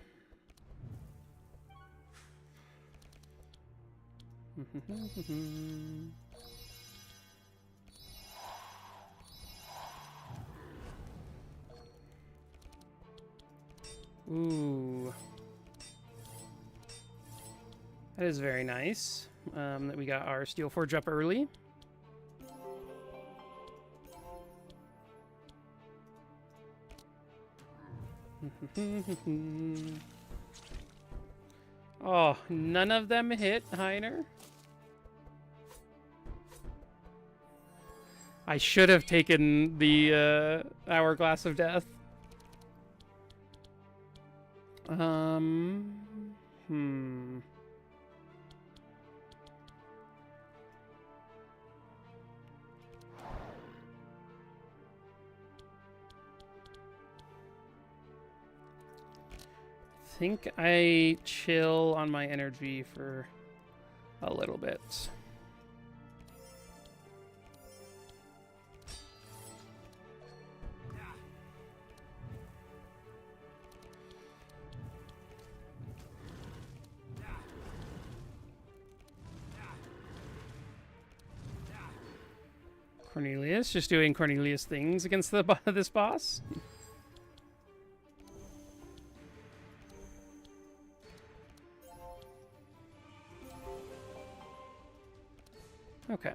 Ooh. That is very nice that we got our Steel Forge up early. Oh, none of them hit Heiner. I should have taken the Hourglass of Death. think I chill on my energy for a little bit. Cornelius, just doing Cornelius things against this boss. Okay.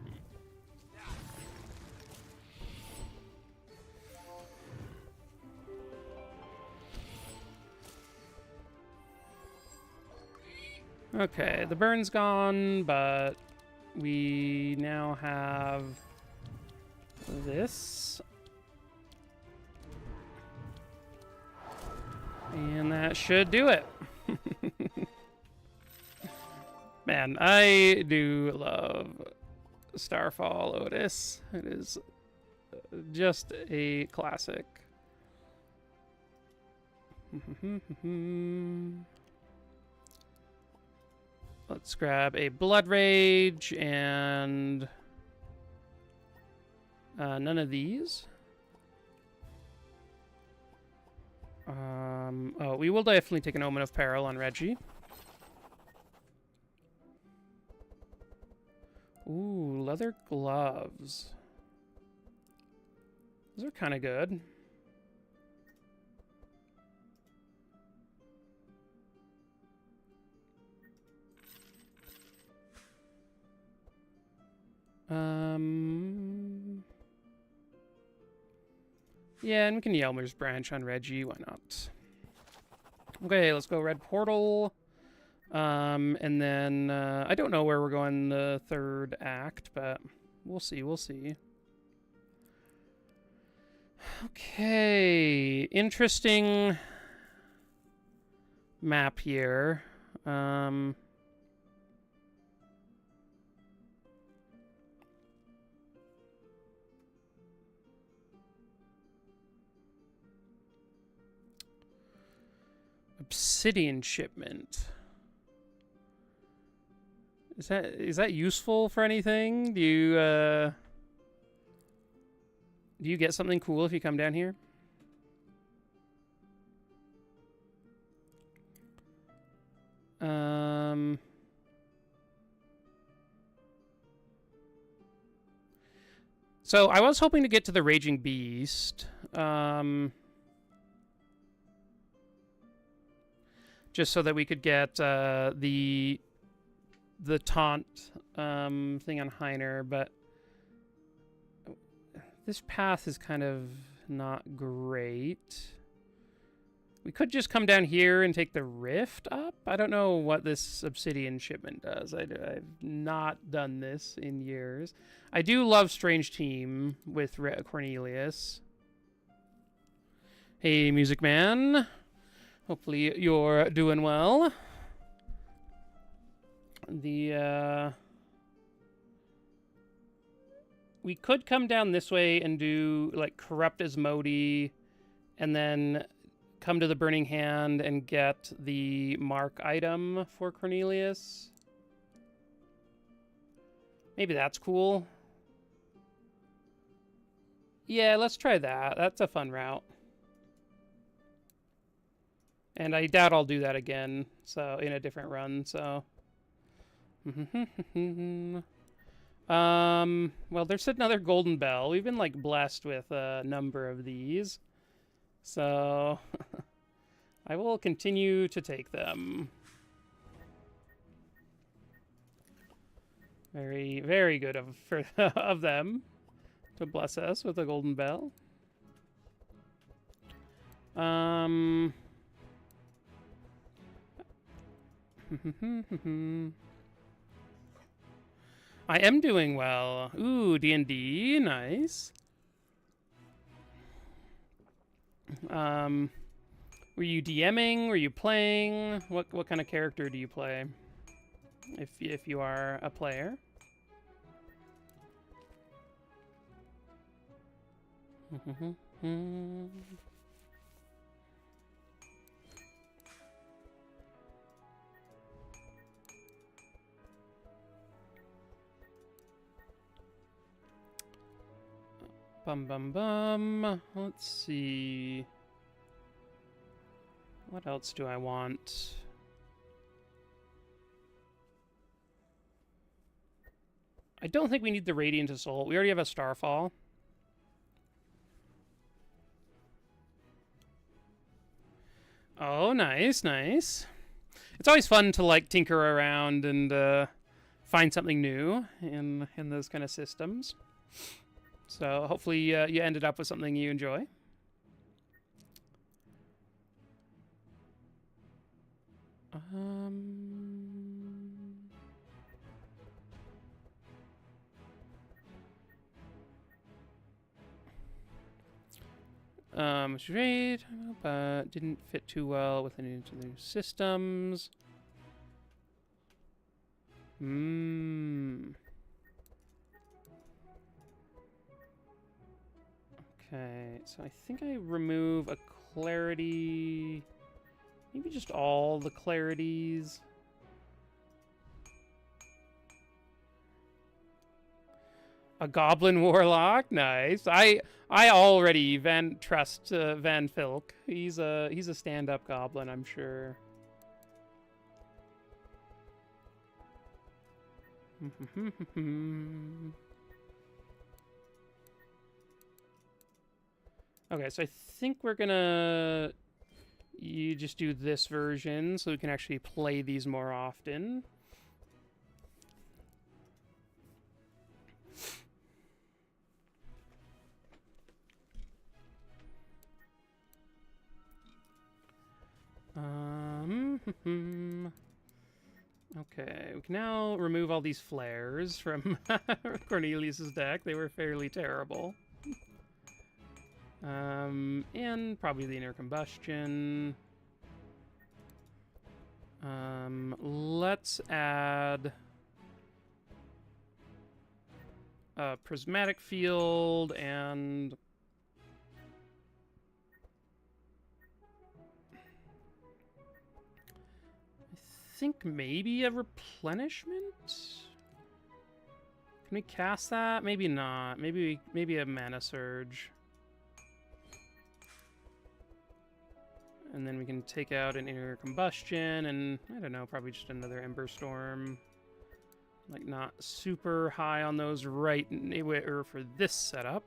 Okay, the burn's gone, but we now have this. And that should do it. Man, I do love Starfall Otis. It is just a classic. Let's grab a Blood Rage and none of these. Oh, we will definitely take an Omen of Peril on Reggie. Ooh, leather gloves. Those are kind of good. Yeah, and we can Yelmer's Branch on Reggie. Why not? Okay, let's go Red Portal. And then I don't know where we're going the third act, but we'll see. We'll see. Okay, interesting map here. Obsidian shipment. Is that useful for anything? Do you get something cool if you come down here? So I was hoping to get to the Raging Beast. Just so that we could get the taunt thing on Heiner, but this path is kind of not great. We could just come down here and take the rift up. I don't know what this obsidian shipment does. I've not done this in years. I do love Strange Team with Cornelius. Hey, Music Man. Hopefully you're doing well. We could come down this way and do, like, Corrupt Asmodee, and then come to the Burning Hand and get the mark item for Cornelius. Maybe that's cool. Yeah, let's try that. That's a fun route. And I doubt I'll do that again, so in a different run, so. Well, there's another golden bell. We've been, like, blessed with a number of these. So, I will continue to take them. Very, very good of them to bless us with a golden bell. I am doing well. Ooh, D&D, nice. Were you DMing? Were you playing? What kind of character do you play? If you are a player. Bum bum bum. Let's see. What else do I want? I don't think we need the Radiant Assault. We already have a Starfall. Oh, nice, nice. It's always fun to like tinker around and find something new in those kind of systems. So hopefully you ended up with something you enjoy. Great, but didn't fit too well with any of the new systems. Okay, so I think I remove a clarity. Maybe just all the clarities. A goblin warlock, nice. I already trust Van Filk. He's a stand-up goblin, I'm sure. Okay, so I think we're gonna you just do this version so we can actually play these more often. Okay, we can now remove all these flares from Cornelius's deck. They were fairly terrible. And probably the inner combustion. Let's add a prismatic field and I think maybe a replenishment? Can we cast that? Maybe not. Maybe a mana surge. And then we can take out an inner combustion and, I don't know, probably just another Ember Storm. Like, not super high on those right for this setup.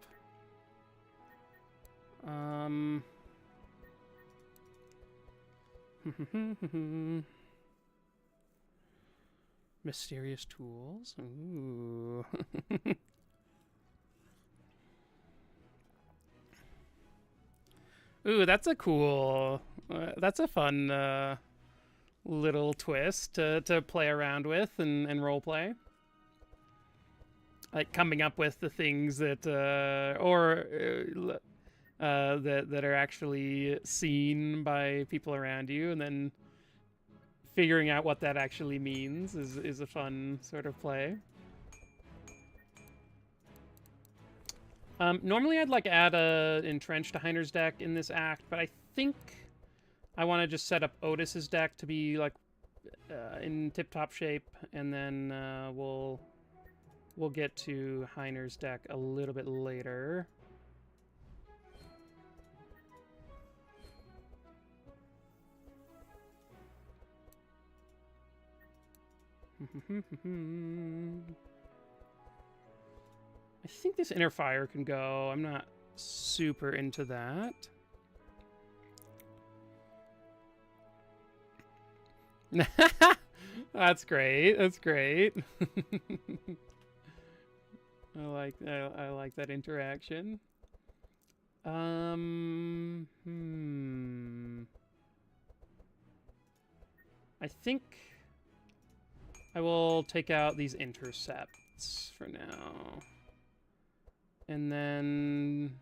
Mysterious tools. Ooh. Ooh, that's a cool... that's a fun little twist to play around with and roleplay. Like coming up with the things that that are actually seen by people around you, and then figuring out what that actually means is a fun sort of play. Normally I'd like add a Entrench to Heiner's deck in this act, but I think I want to just set up Ottis's deck to be like in tip-top shape, and then we'll get to Heiner's deck a little bit later. I think this inner fire can go. I'm not super into that. That's great. That's great. I like that interaction. I think I will take out these intercepts for now. And then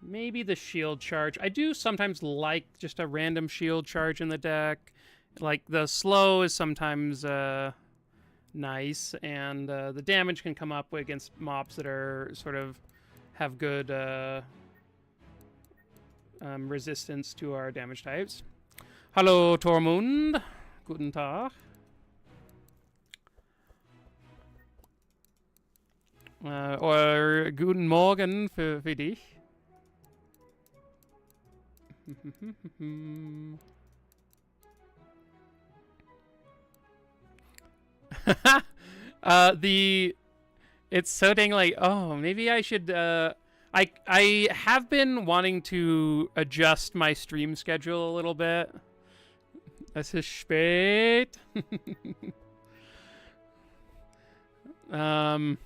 maybe the shield charge. I do sometimes like just a random shield charge in the deck. Like the slow is sometimes nice, and the damage can come up against mobs that are sort of have good resistance to our damage types. Hallo Tormund. Guten Tag. Or guten Morgen für dich. It's so dang like, oh, maybe I should I have been wanting to adjust my stream schedule a little bit. Es ist spät. Man,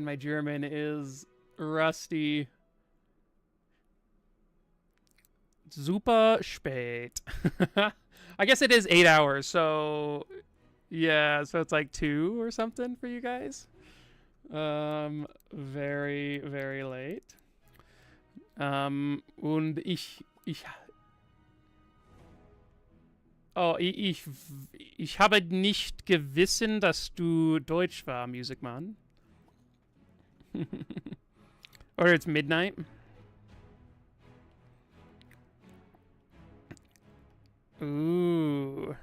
my German is rusty. Super spät. I guess it is 8 hours, so yeah, so it's like 2 or something for you guys. Very, very late. Und ich habe nicht gewissen, dass du Deutsch war, Music Man. Or it's midnight. Ooh.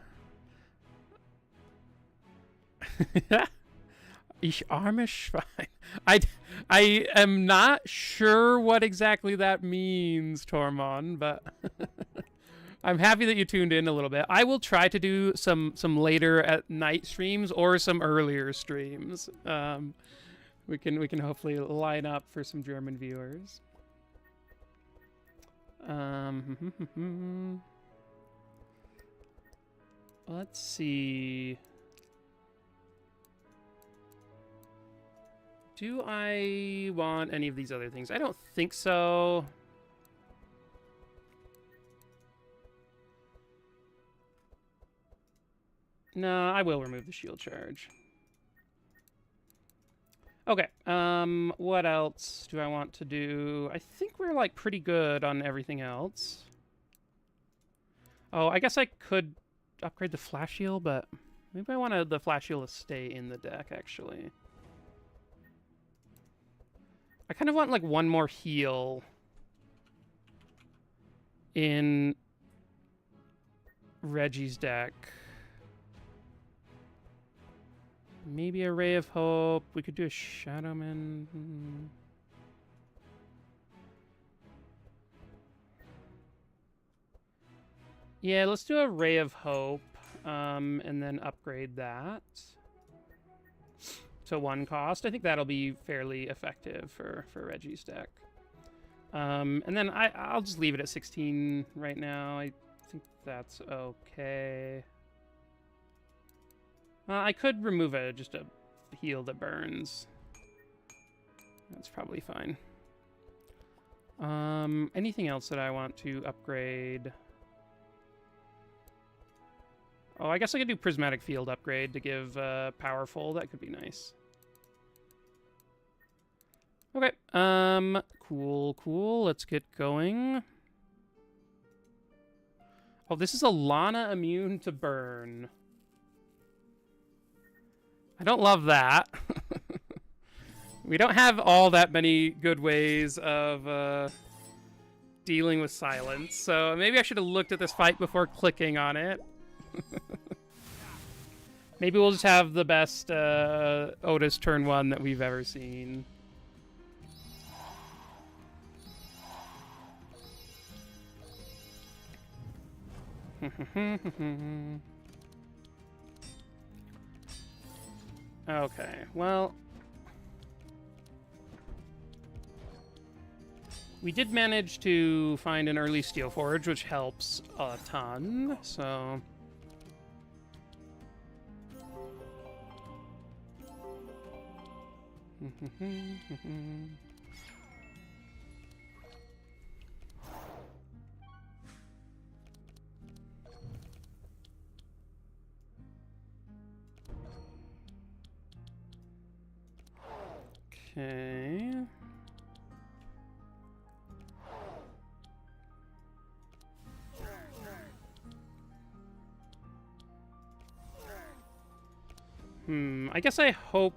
Ich arme Schwein. I am not sure what exactly that means, Tormon, but I'm happy that you tuned in a little bit. I will try to do some later at night streams or some earlier streams. We can hopefully line up for some German viewers. Let's see. Do I want any of these other things? I don't think so. No, I will remove the shield charge. Okay, what else do I want to do? I think we're, like, pretty good on everything else. Oh, I guess I could upgrade the flash shield, but maybe I wanted the flash shield to stay in the deck, actually. I kind of want, like, one more heal in Reggie's deck. Maybe a Ray of Hope. We could do a Shadowman. Yeah, let's do a Ray of Hope, and then upgrade that to 1 cost. I think that'll be fairly effective for Reggie's deck. And then I'll just leave it at 16 right now. I think that's okay. I could remove just a heal that burns. That's probably fine. Anything else that I want to upgrade? Oh, I guess I could do Prismatic Field upgrade to give Powerful. That could be nice. Okay. Cool. Let's get going. Oh, this is a Lana immune to burn. I don't love that. We don't have all that many good ways of dealing with silence, so maybe I should have looked at this fight before clicking on it. Maybe we'll just have the best Ottis turn 1 that we've ever seen. Okay, well, we did manage to find an early Steel Forge, which helps a ton, so... Okay. I guess I hope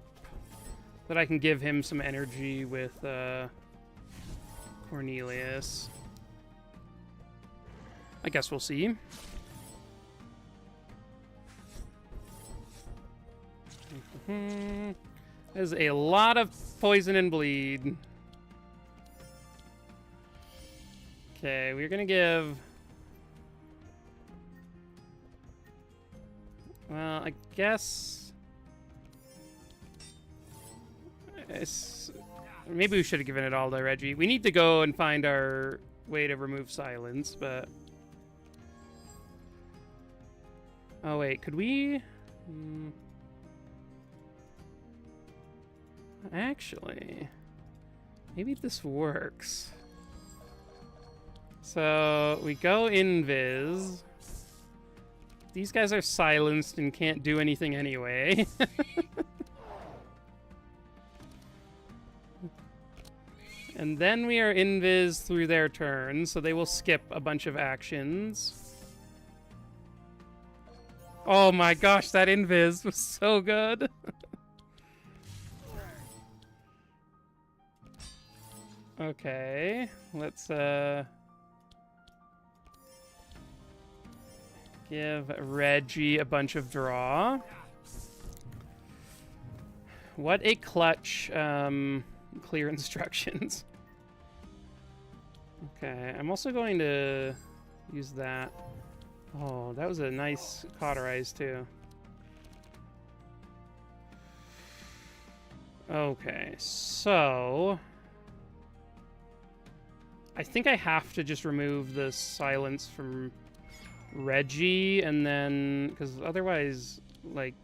that I can give him some energy with Cornelius. I guess we'll see. There's a lot of poison and bleed. Okay, we're gonna give... Well, I guess... Maybe we should have given it all to Reggie. We need to go and find our way to remove silence, but... Oh, wait, could we... Actually... Maybe this works. So, we go invis. These guys are silenced and can't do anything anyway. And then we are invis through their turn, so they will skip a bunch of actions. Oh my gosh, that invis was so good. Okay, let's give Reggie a bunch of draw. What a clutch clear instructions. Okay, I'm also going to use that. Oh, that was a nice cauterize too. Okay, so I think I have to just remove the silence from Reggie, and then because otherwise, like,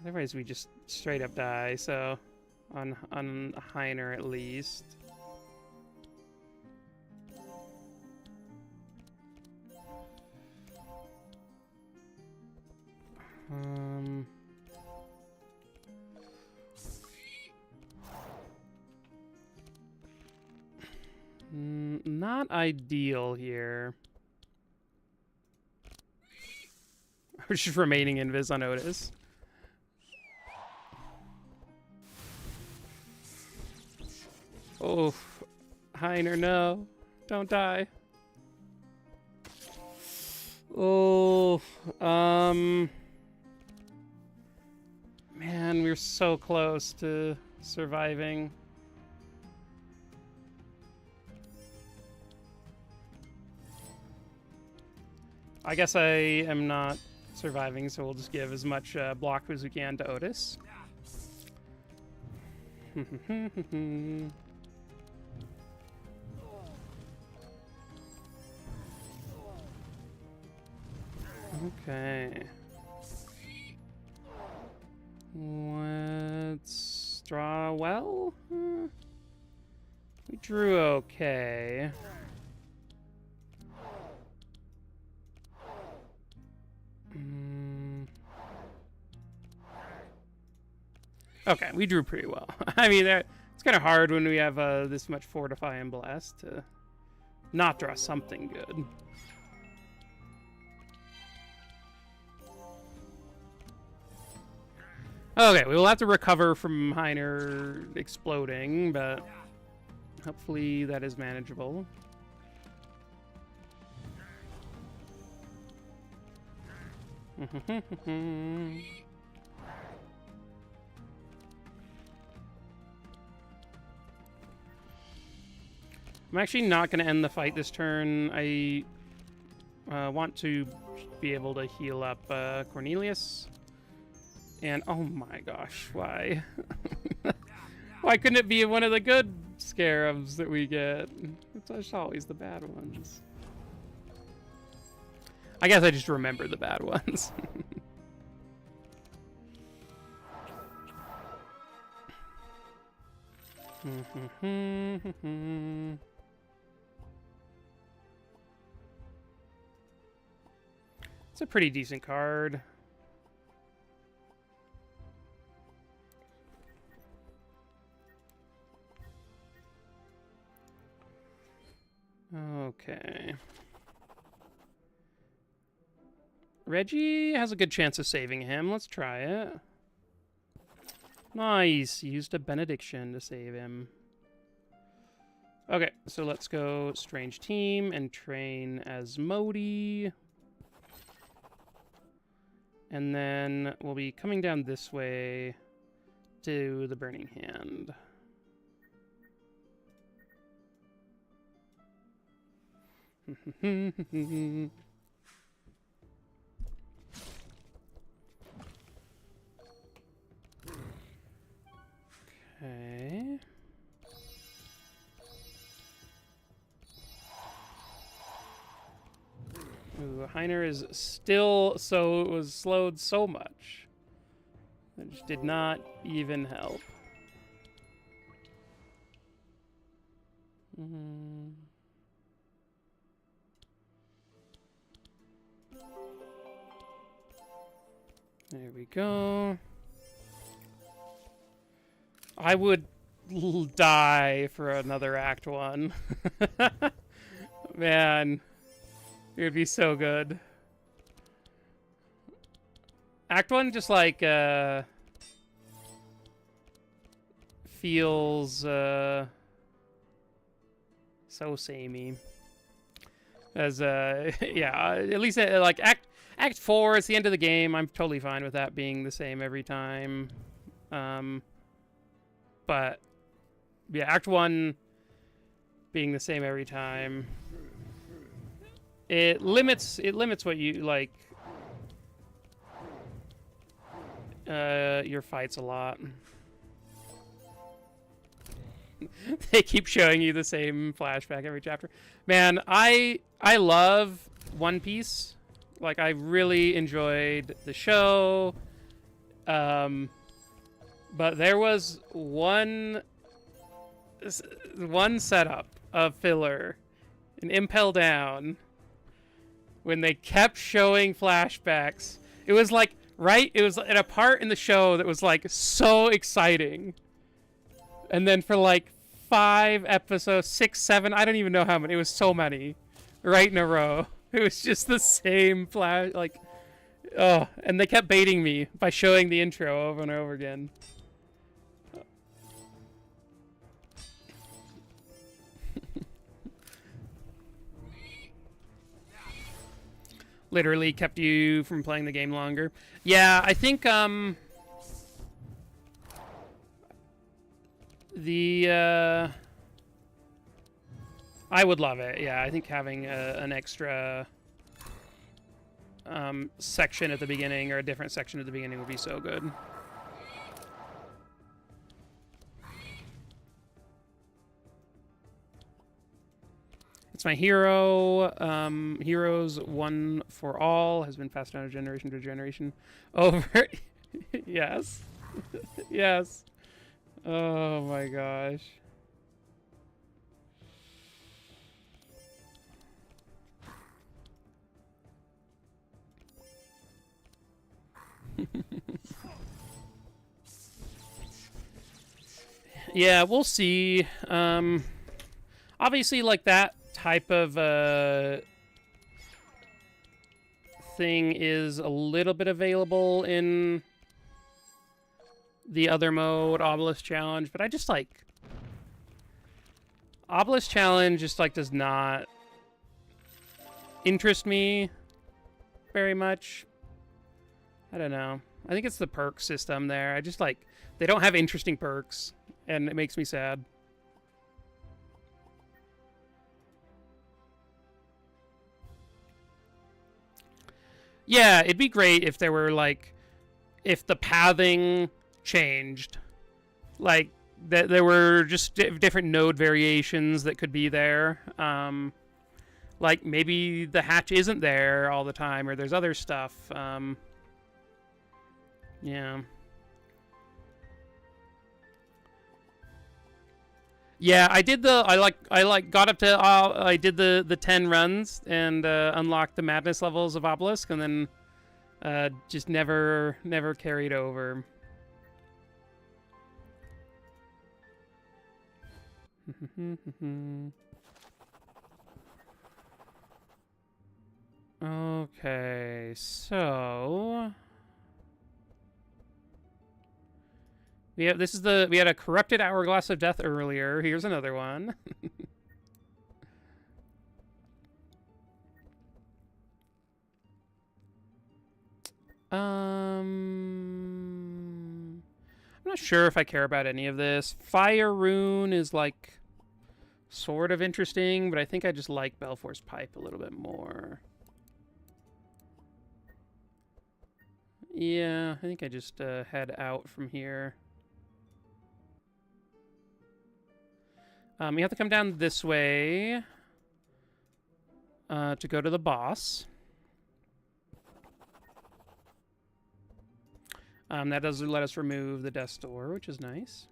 otherwise we just straight up die. So on Heiner at least. Not ideal here. We're just remaining invis on Ottis. Oh, Heiner, no. Don't die. Oh, man, we're so close to surviving. I guess I am not surviving, so we'll just give as much block as we can to Ottis. Okay. Let's draw well. We drew okay. Okay, we drew pretty well. I mean, it's kind of hard when we have this much Fortify and Blast to not draw something good. Okay, we will have to recover from Heiner exploding, but hopefully that is manageable. I'm actually not going to end the fight this turn. I want to be able to heal up Cornelius. And oh my gosh, why? Why couldn't it be one of the good scarabs that we get? It's just always the bad ones. I guess I just remember the bad ones. It's a pretty decent card. Okay. Reggie has a good chance of saving him. Let's try it. Nice. He used a benediction to save him. Okay, so let's go Strange Team and train as Modi. And then we'll be coming down this way to the Burning Hand. Okay. Ooh, Heiner is still it was slowed so much. It just did not even help. There we go. I would die for another Act 1. Man. It would be so good. Act 1 just like feels so samey. As yeah, at least like Act 4 is the end of the game. I'm totally fine with that being the same every time. But yeah, Act 1 being the same every time. It limits what you like your fights a lot. They keep showing you the same flashback every chapter. Man, I love One Piece. Like, I really enjoyed the show. But there was one setup of filler in Impel Down when they kept showing flashbacks. It was like, right? It was at a part in the show that was like so exciting. And then for like 5 episodes, 6, 7, I don't even know how many. It was so many right in a row. It was just the same flash, like, oh, and they kept baiting me by showing the intro over and over again. Literally kept you from playing the game longer. Yeah, I think, I would love it. Yeah, I think having an extra section at the beginning, or a different section at the beginning, would be so good. It's my hero. Heroes one for all has been passed down generation to generation. Over. Yes. Yes. Oh my gosh. Yeah, we'll see. Obviously, like, that type of thing is a little bit available in the other mode, Obelisk Challenge, but I just, like, Obelisk Challenge just, like, does not interest me very much. I don't know. I think it's the perk system there. I just, like, they don't have interesting perks, and it makes me sad. Yeah, it'd be great if there were, like, if the pathing changed. Like, that there were just different node variations that could be there. Like, maybe the hatch isn't there all the time, or there's other stuff. Yeah. Yeah, I did got up to, I did the 10 runs and unlocked the madness levels of Obelisk, and then just never carried over. Okay, so we had a corrupted hourglass of death earlier. Here's another one. I'm not sure if I care about any of this. Fire Rune is like sort of interesting, but I think I just like Balfour's Pipe a little bit more. Yeah, I think I just head out from here. You have to come down this way to go to the boss. That does let us remove the death's door, which is nice.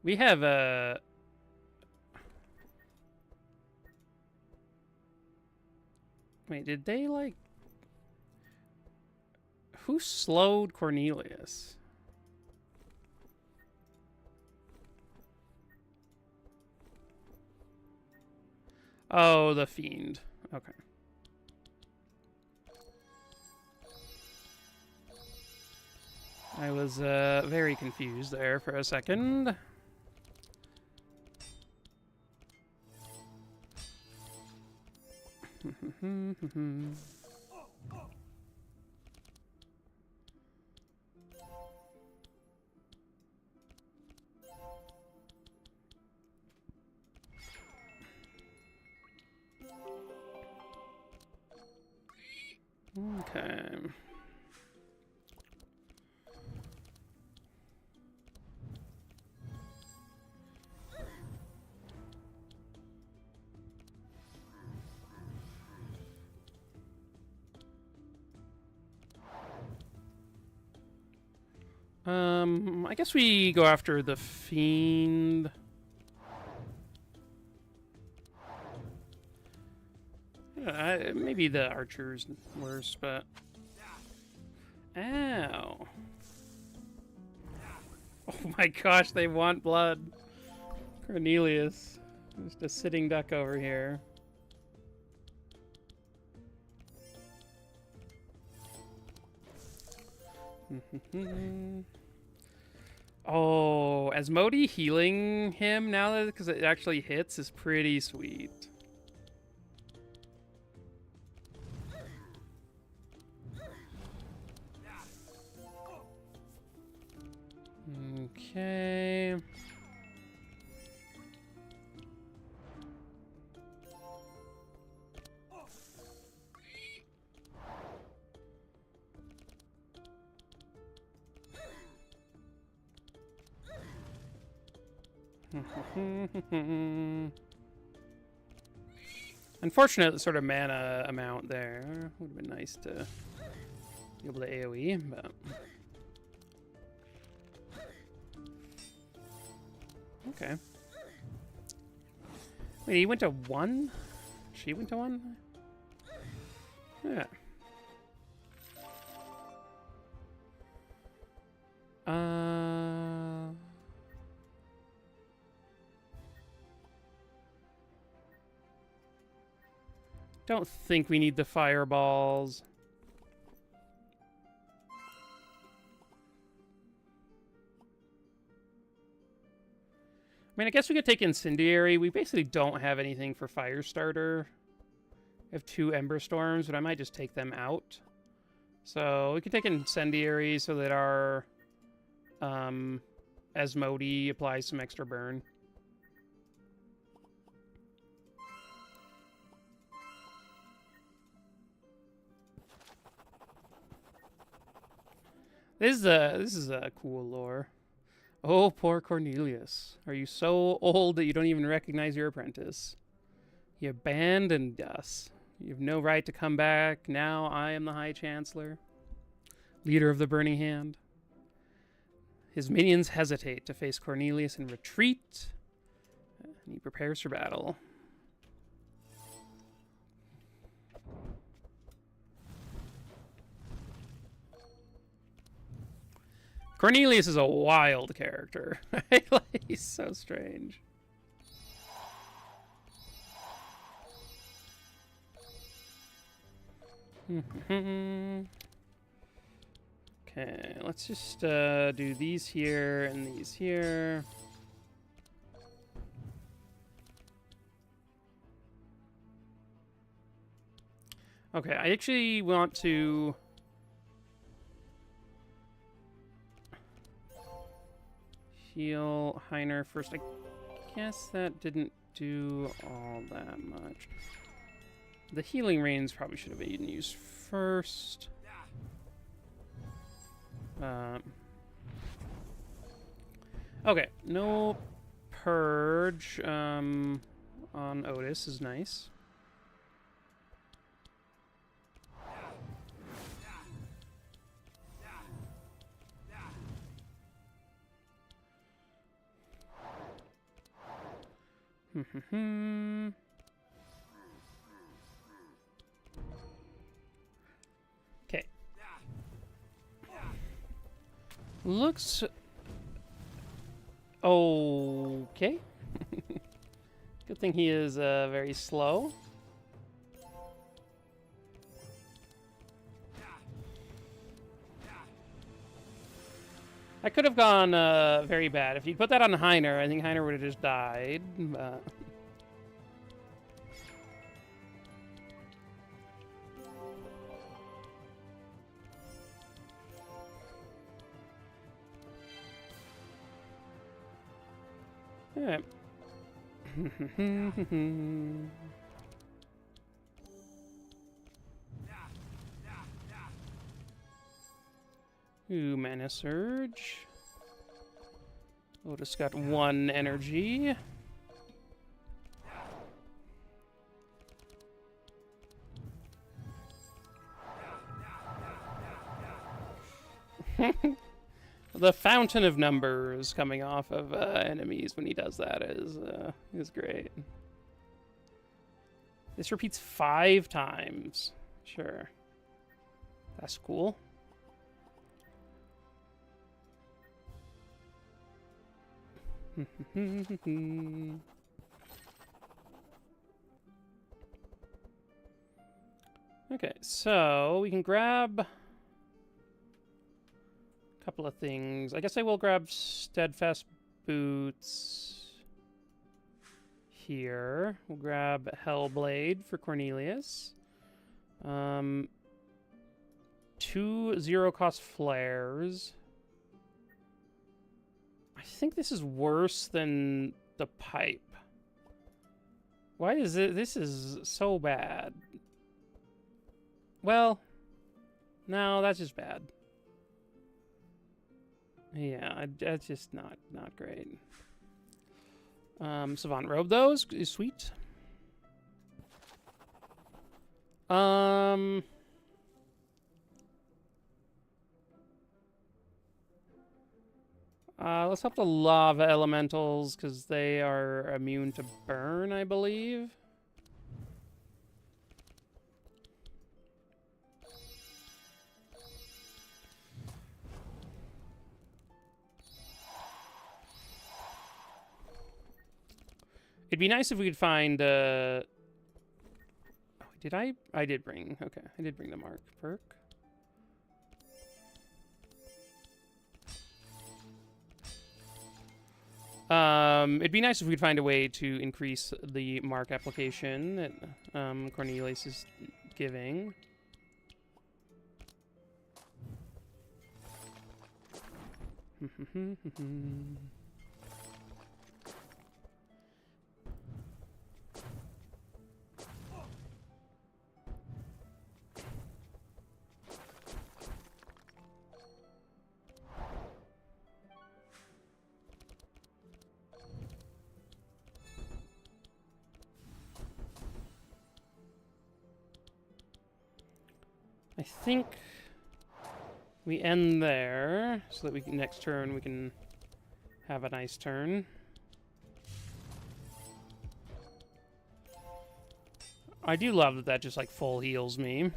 We have a... Wait, did they, like... Who slowed Cornelius? Oh, the Fiend. Okay. I was very confused there for a second. Okay. I guess we go after the Fiend. Maybe the Archer's worse, but... Ow. Oh my gosh, they want blood. Cornelius. Just a sitting duck over here. Oh, Asmodee healing him now that because it actually hits is pretty sweet. Okay. Unfortunate sort of mana amount there. Would have been nice to be able to AoE, but... Okay. Wait, he went to 1? She went to 1? Yeah. Don't think we need the fireballs. I mean, I guess we could take Incendiary. We basically don't have anything for Firestarter. We have 2 Ember Storms, but I might just take them out. So we could take Incendiary so that our Asmodee applies some extra burn. This is a cool lore. Oh, poor Cornelius. Are you so old that you don't even recognize your apprentice? You abandoned us. You have no right to come back. Now I am the High Chancellor, leader of the Burning Hand. His minions hesitate to face Cornelius and retreat, and he prepares for battle. Cornelius is a wild character. Right? Like, he's so strange. Okay, let's just do these here and these here. Okay, I actually want to heal Heiner first. I guess that didn't do all that much. The healing reins probably should have been used first. Okay, no purge on Ottis is nice. Okay. Looks okay. Good thing he is very slow. I could have gone very bad. If you put that on Heiner, I think Heiner would have just died. But... Alright. Ooh, Mana Surge. Otis got 1 energy. The fountain of numbers coming off of enemies when he does that is great. This repeats 5 times. Sure. That's cool. Okay, so we can grab a couple of things. I guess I will grab Steadfast Boots here. We'll grab Hellblade for Cornelius. 2 0-cost flares. I think this is worse than the pipe. Why is it? This is so bad. Well, no, that's just bad. Yeah, that's just not great. Savant Robe, though, is sweet. Let's help the lava elementals, because they are immune to burn, I believe. It'd be nice if we could find, oh, did I? I did bring, okay, I did bring the Mark perk. It'd be nice if we could find a way to increase the mark application that Cornelius is giving. I think we end there so that we can, next turn we can have a nice turn. I do love that just like full heals me.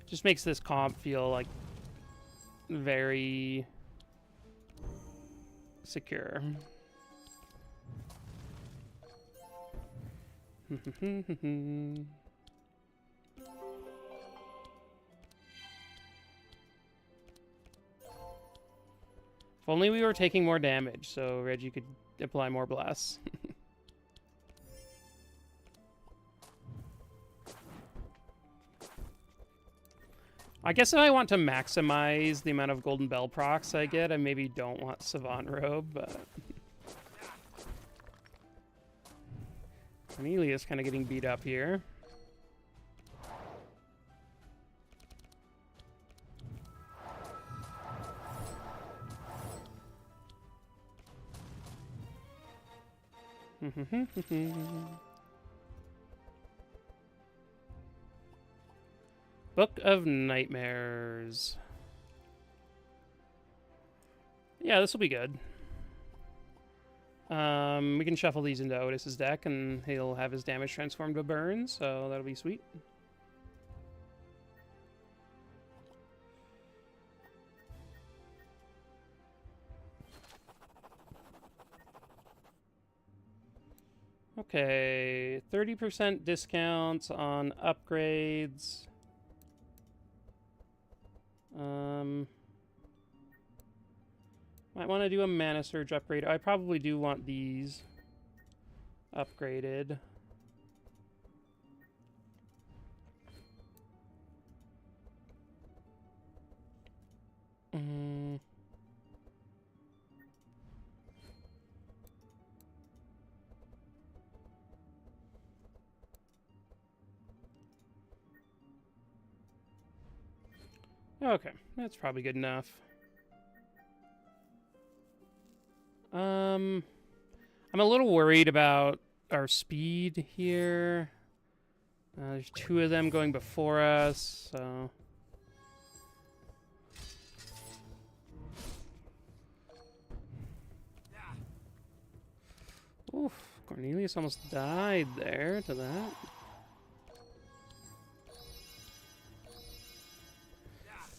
Just makes this comp feel like very secure. If only we were taking more damage, so Reggie could apply more blasts. I guess if I want to maximize the amount of Golden Bell procs I get, I maybe don't want Savant Robe, but... Cornelius kind of getting beat up here. Book of Nightmares. Yeah, this will be good. We can shuffle these into Otis's deck, and he'll have his damage transformed to burn, so that'll be sweet. Okay, 30% discounts on upgrades. Might want to do a Mana Surge upgrade. I probably do want these upgraded. Okay, that's probably good enough. I'm a little worried about our speed here. There's two of them going before us, so... Oof, Cornelius almost died there to that.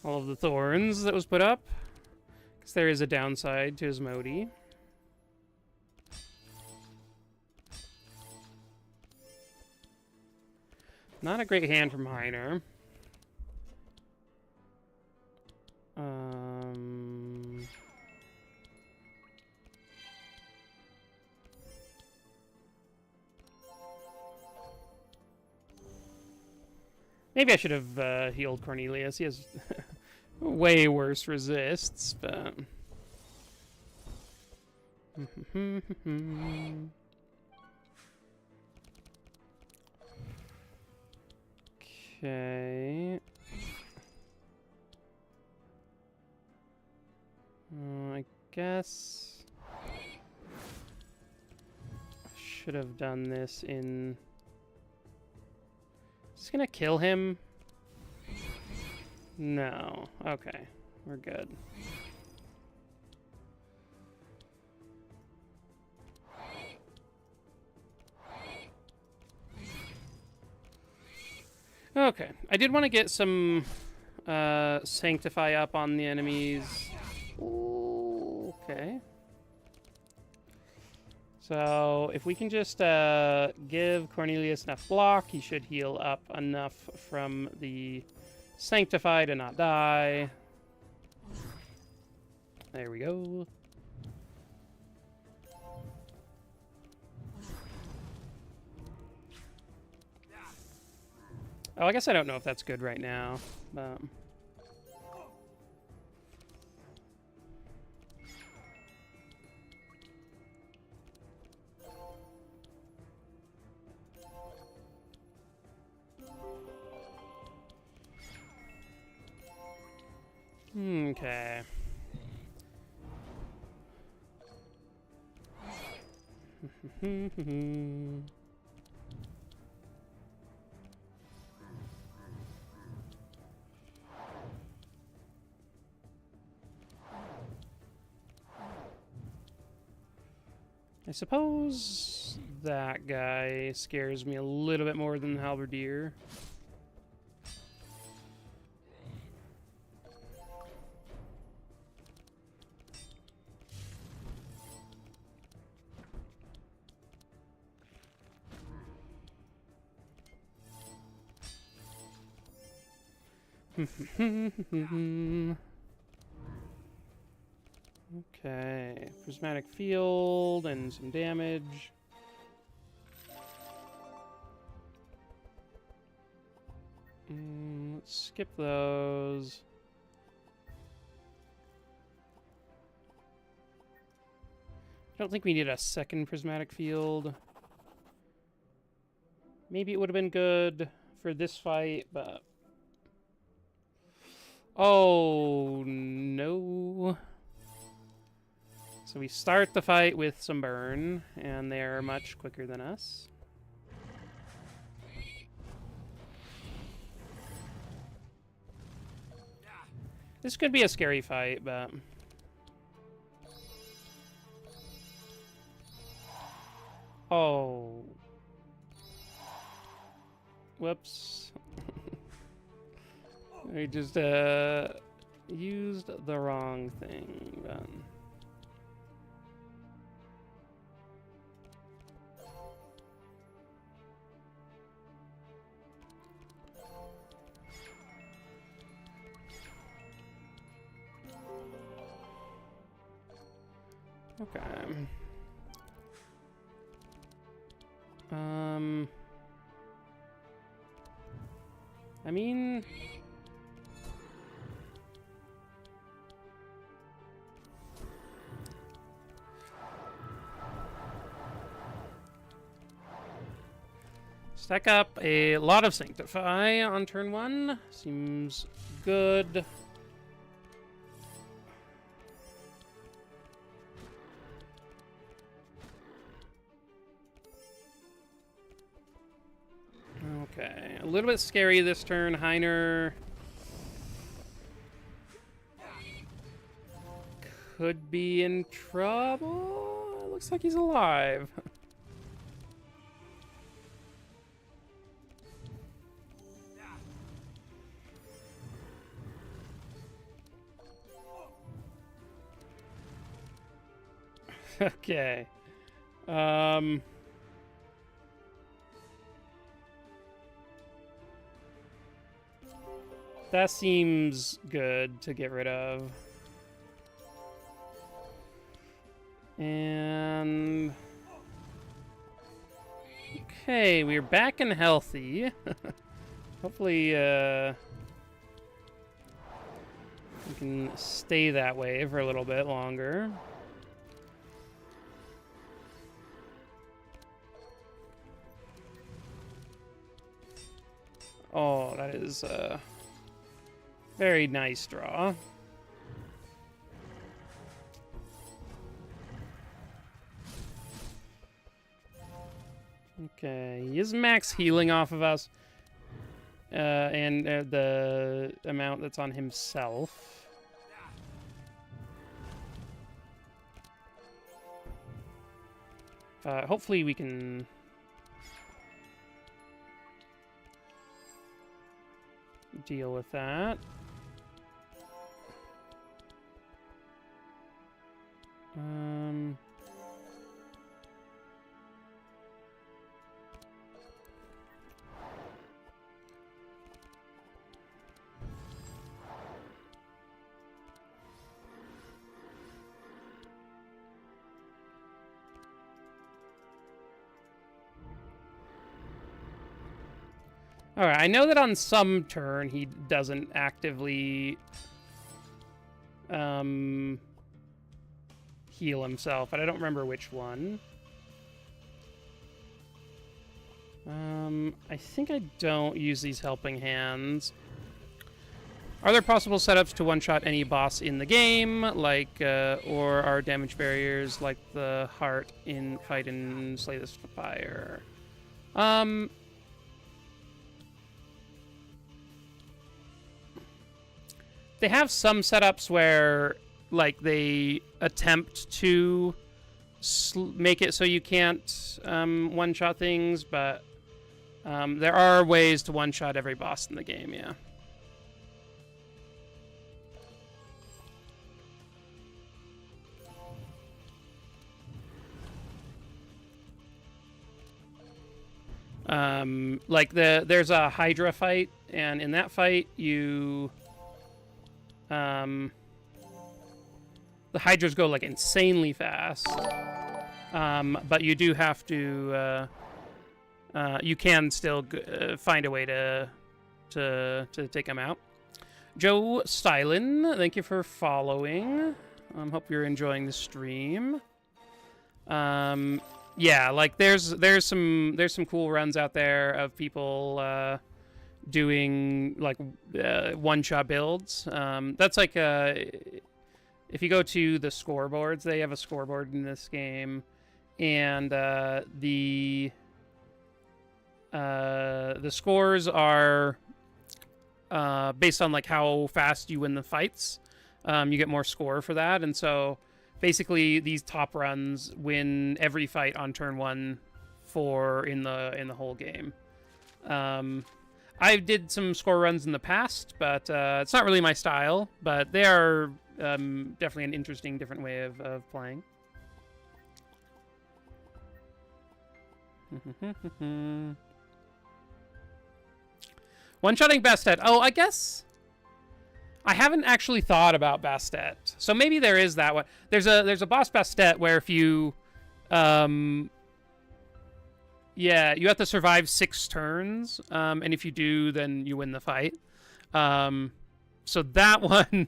All of the thorns that was put up. Because there is a downside to his Modi. Not a great hand from Heiner. Maybe I should have healed Cornelius. He has way worse resists, but... Okay. I guess I should have done this in... Is this gonna kill him? No. Okay. We're good. Okay. I did want to get some Sanctify up on the enemies. Ooh, okay. So, if we can just give Cornelius enough block, he should heal up enough from the Sanctify to not die. There we go. Oh, I guess I don't know if that's good right now, but... Okay. I suppose that guy scares me a little bit more than the Halberdier. Okay, prismatic field and some damage. Let's skip those. I don't think we need a second prismatic field. Maybe it would have been good for this fight, but... Oh, no. So we start the fight with some burn, and they're much quicker than us. This could be a scary fight, but... Oh. Whoops. We just, used the wrong thing, but... Okay. I mean... Stack up a lot of Sanctify on turn 1. Seems good. Okay, a little bit scary this turn. Heiner could be in trouble. It looks like he's alive. Okay. That seems good to get rid of. And... Okay, we're back and healthy. Hopefully, we can stay that way for a little bit longer. Oh, that is a very nice draw. Okay, he is max healing off of us. And the amount that's on himself. Hopefully we can... deal with that. Alright, I know that on some turn he doesn't actively heal himself, but I don't remember which one. I think I don't use these helping hands. Are there possible setups to one-shot any boss in the game, like, or are damage barriers like the heart in Fight and Slay the Spire? They have some setups where, like, they attempt to make it so you can't one-shot things, but there are ways to one-shot every boss in the game, yeah. Like there's a Hydra fight, and in that fight you the Hydras go like insanely fast. But you do have to you can still find a way to take them out. Joe Stylin, thank you for following. Hope you're enjoying the stream. Yeah, like there's some cool runs out there of people doing like one-shot builds. That's like if you go to the scoreboards, they have a scoreboard in this game, and the scores are based on like how fast you win the fights. You get more score for that, and so basically these top runs win every fight on turn 1 in the whole game. I did some score runs in the past, but it's not really my style. But they are definitely an interesting, different way of playing. One-shotting Bastet. Oh, I guess I haven't actually thought about Bastet. So maybe there is that one. There's a boss Bastet where if you yeah, you have to survive 6 turns, and if you do, then you win the fight. So that one,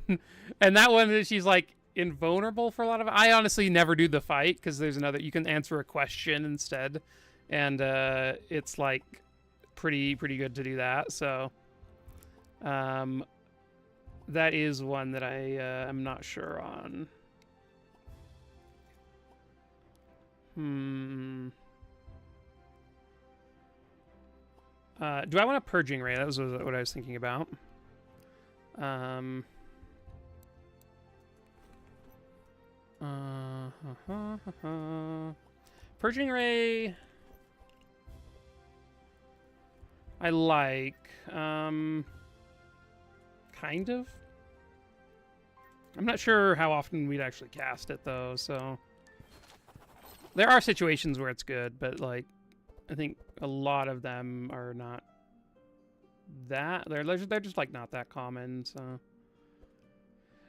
and that one, she's like invulnerable for a lot of. I honestly never do the fight because there's another. You can answer a question instead, and it's like pretty good to do that. So, that is one that I am not sure on. Do I want a Purging Ray? That was what I was thinking about. Purging Ray I like. Kind of. I'm not sure how often we'd actually cast it, though, so... There are situations where it's good, but, like, I think a lot of them are not that... They're just, like, not that common, so...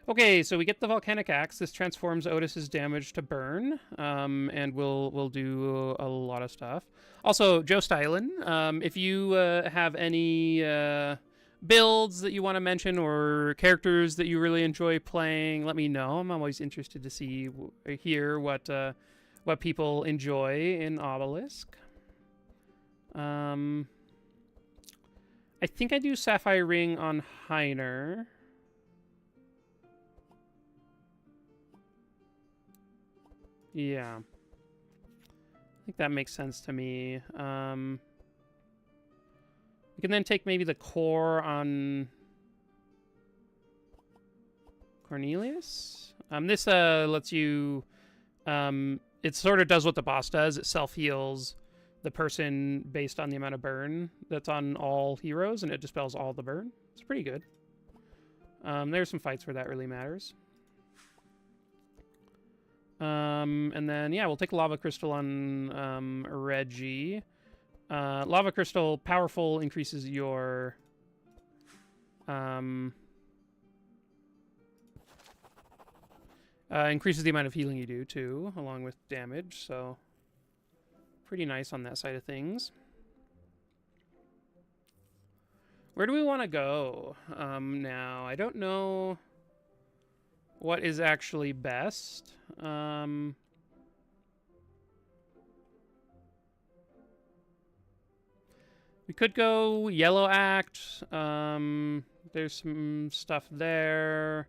Okay, so we get the Volcanic Axe. This transforms Ottis's damage to burn, and we'll do a lot of stuff. Also, Joe Stylin, if you have any builds that you want to mention or characters that you really enjoy playing, let me know. I'm always interested to hear what people enjoy in Obelisk. I think I do Sapphire Ring on Heiner. Yeah. I think that makes sense to me. We can then take maybe the core on Cornelius. This lets you... it sort of does what the boss does. It self-heals the person based on the amount of burn that's on all heroes, and it dispels all the burn. It's pretty good. There's some fights where that really matters. And then, yeah, we'll take Lava Crystal on Reggie. Lava Crystal, powerful, increases your... increases the amount of healing you do, too, along with damage, so... Pretty nice on that side of things. Where do we want to go now? I don't know what is actually best. We could go Yellow Act. There's some stuff there.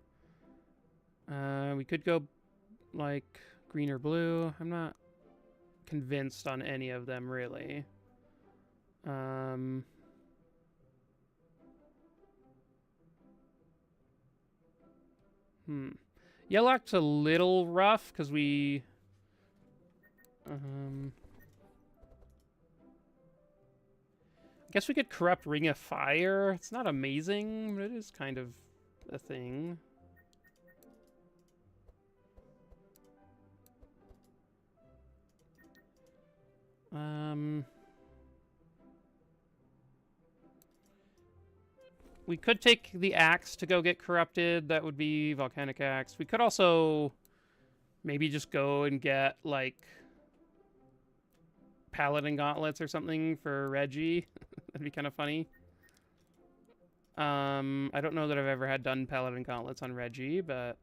We could go, like, green or blue. I'm not convinced on any of them, really. Yellow Act's a little rough, because we... I guess we could Corrupt Ring of Fire. It's not amazing, but it is kind of a thing. We could take the axe to go get corrupted. That would be volcanic axe. We could also maybe just go and get, like, paladin gauntlets or something for Reggie. That'd be kind of funny. I don't know that I've ever had done paladin gauntlets on Reggie, but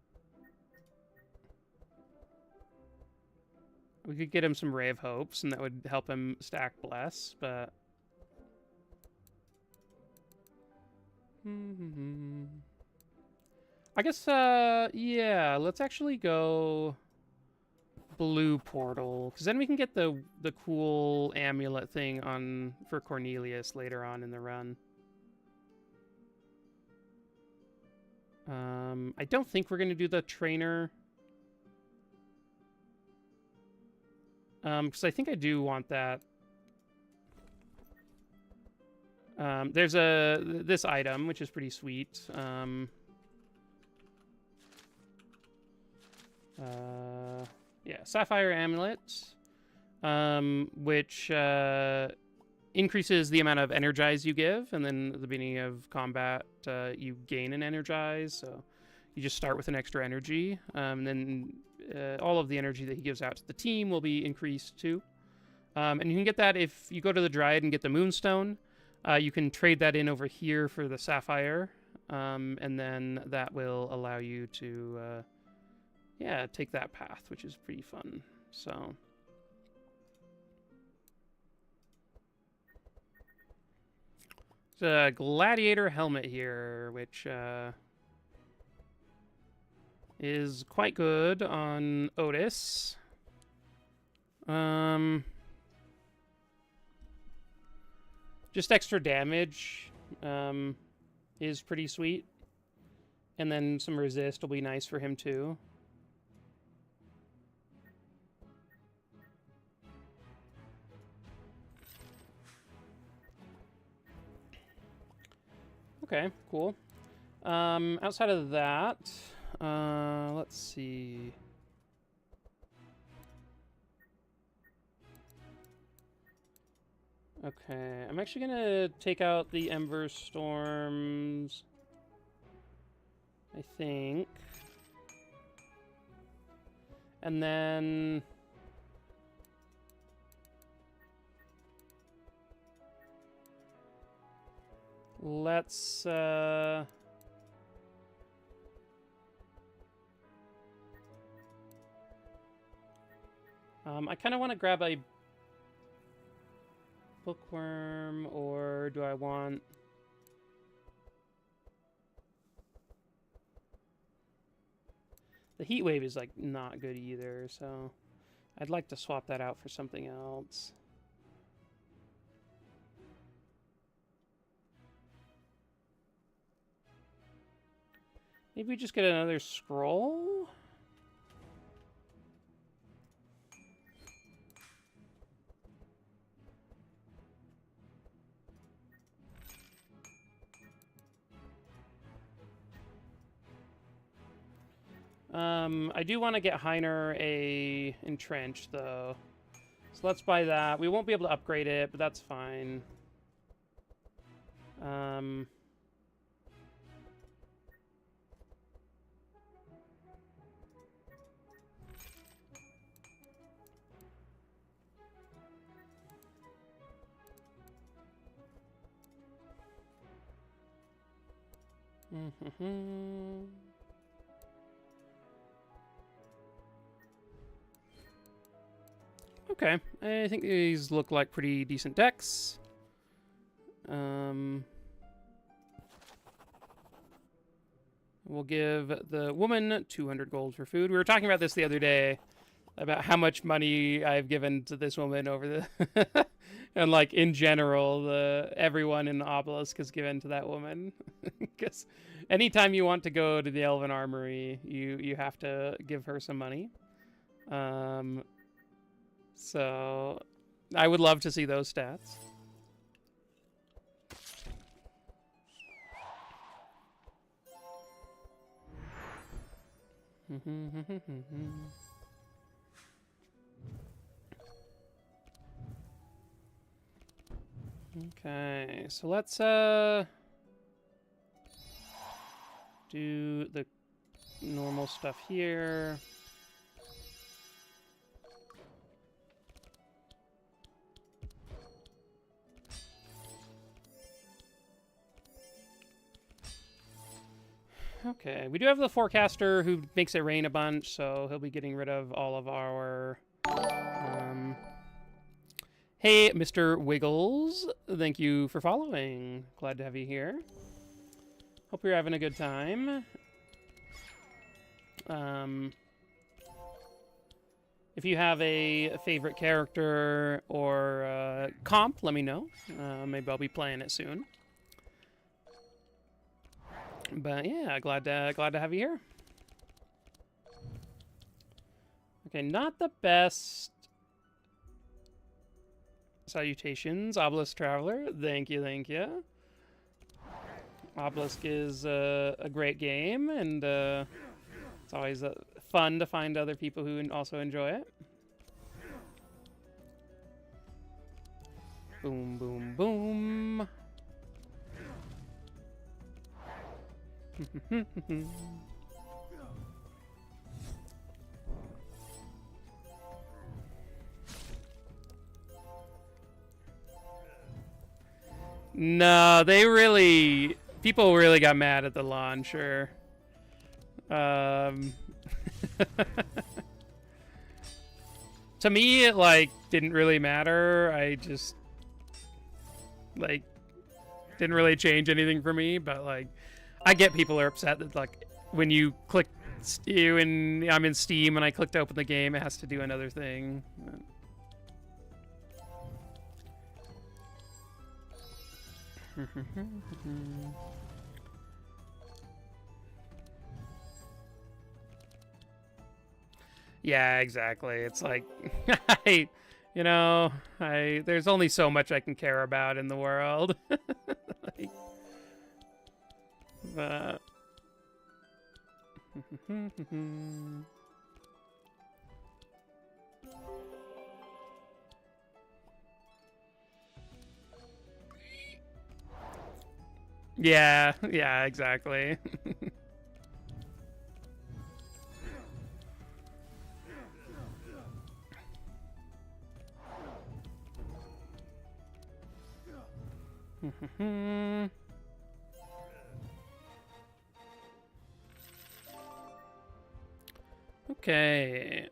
we could get him some Ray of Hopes, and that would help him stack Bless, but... I guess, yeah, let's actually go blue portal, because then we can get the cool amulet thing on for Cornelius later on in the run. I don't think we're going to do the trainer. Because I think I do want that. There's this item, which is pretty sweet. Yeah, Sapphire Amulet, which increases the amount of energize you give, and then at the beginning of combat, you gain an energize, so you just start with an extra energy, and then all of the energy that he gives out to the team will be increased too. And you can get that if you go to the Dryad and get the Moonstone. You can trade that in over here for the Sapphire, and then that will allow you to, yeah, take that path, which is pretty fun. So, there's a Gladiator helmet here, which is quite good on Ottis. Just extra damage is pretty sweet. And then some resist will be nice for him too. Okay, cool. Outside of that, let's see. Okay, I'm actually gonna take out the Ember Storms, I think. And then... let's, I kind of want to grab a Bookworm, or do I want... the Heat Wave is, like, not good either, so I'd like to swap that out for something else. Maybe we just get another scroll? I do want to get Heiner a Entrench, though. So let's buy that. We won't be able to upgrade it, but that's fine. Okay, I think these look like pretty decent decks. We'll give the woman 200 gold for food. We were talking about this the other day, about how much money I've given to this woman over the... and, like, in general, everyone in the Obelisk has given to that woman. Because anytime you want to go to the Elven Armory, you have to give her some money. So, I would love to see those stats. Okay, so let's do the normal stuff here. Okay, we do have the forecaster who makes it rain a bunch, so he'll be getting rid of all of our... Hey, Mr. Wiggles, thank you for following. Glad to have you here. Hope you're having a good time. If you have a favorite character or comp, let me know. Maybe I'll be playing it soon. But yeah, glad to have you here. Okay, not the best salutations, Obelisk Traveler. Thank you, thank you. Obelisk is a great game, and it's always fun to find other people who also enjoy it. Boom, boom, boom. No, people really got mad at the launcher. To me, it, like, didn't really matter. I just, like, didn't really change anything for me, but, like, I get people are upset that, like, when you click, when I'm in Steam and I click to open the game, it has to do another thing. Yeah, exactly. It's like, there's only so much I can care about in the world. Like, but... yeah, exactly. Okay,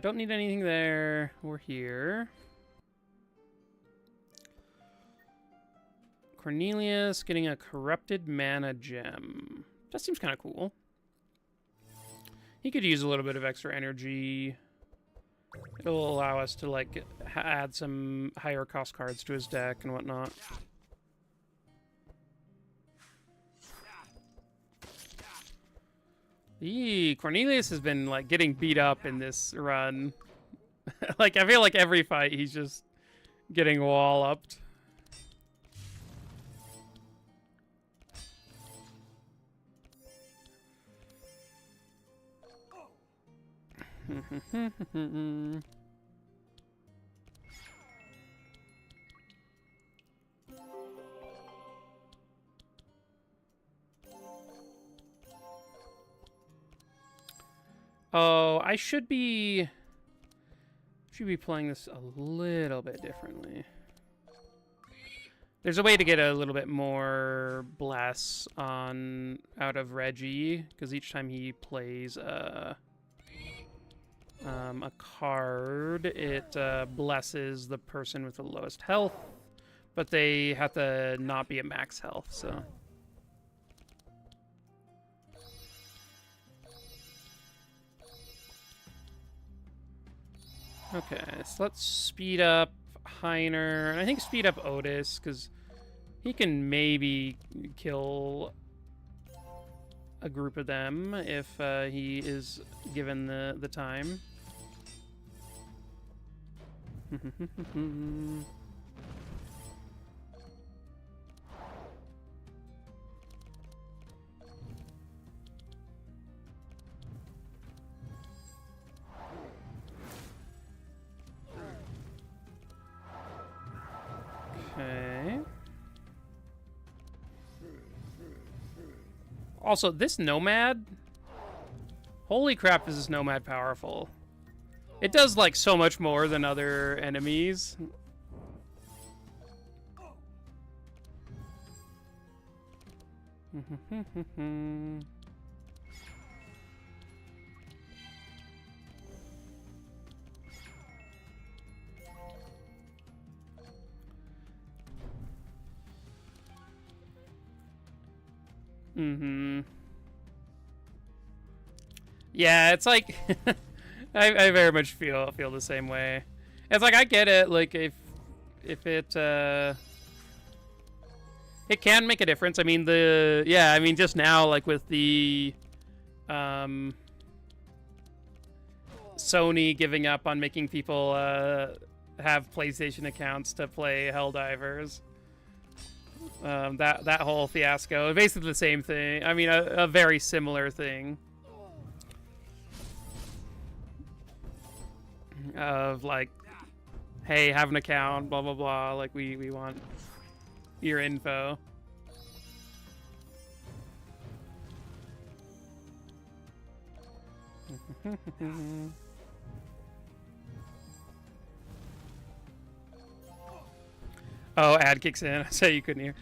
don't need anything there. We're here. Cornelius getting a corrupted mana gem. That seems kind of cool. He could use a little bit of extra energy. It'll allow us to, like, add some higher cost cards to his deck and whatnot. Cornelius has been, like, getting beat up in this run. Like, I feel like every fight he's just getting wall-upped. Oh, I should be playing this a little bit differently. There's a way to get a little bit more bless out of Reggie, because each time he plays a card, it blesses the person with the lowest health, but they have to not be at max health, so... Okay, so let's speed up Heiner, and I think speed up Ottis, because he can maybe kill a group of them if he is given the time. Also, this Nomad... Holy crap, is this Nomad powerful. It does, like, so much more than other enemies. Yeah, it's like I very much feel the same way. It's like I get it, like if it it can make a difference. I mean I mean just now, like with the Sony giving up on making people have PlayStation accounts to play Helldivers. That whole fiasco, basically the same thing. I mean, a very similar thing. Of like, hey, have an account, blah blah blah. Like we want your info. Oh, ad kicks in, so you couldn't hear.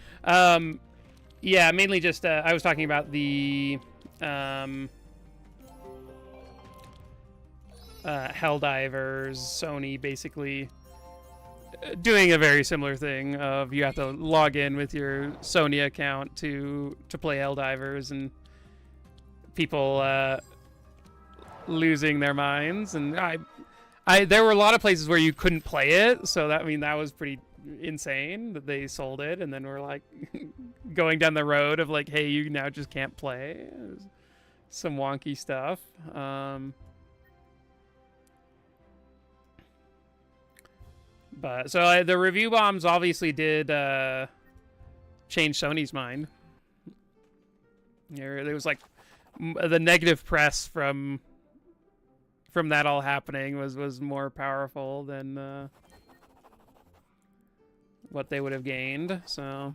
Yeah, mainly just I was talking about the Helldivers, Sony basically doing a very similar thing of you have to log in with your Sony account to play Helldivers, and people losing their minds. And there were a lot of places where you couldn't play it, so that that was pretty insane that they sold it, and then we're like going down the road of like, hey, you now just can't play. It was some wonky stuff. But so the review bombs obviously did change Sony's mind. There was like the negative press from that all happening was more powerful than what they would have gained. So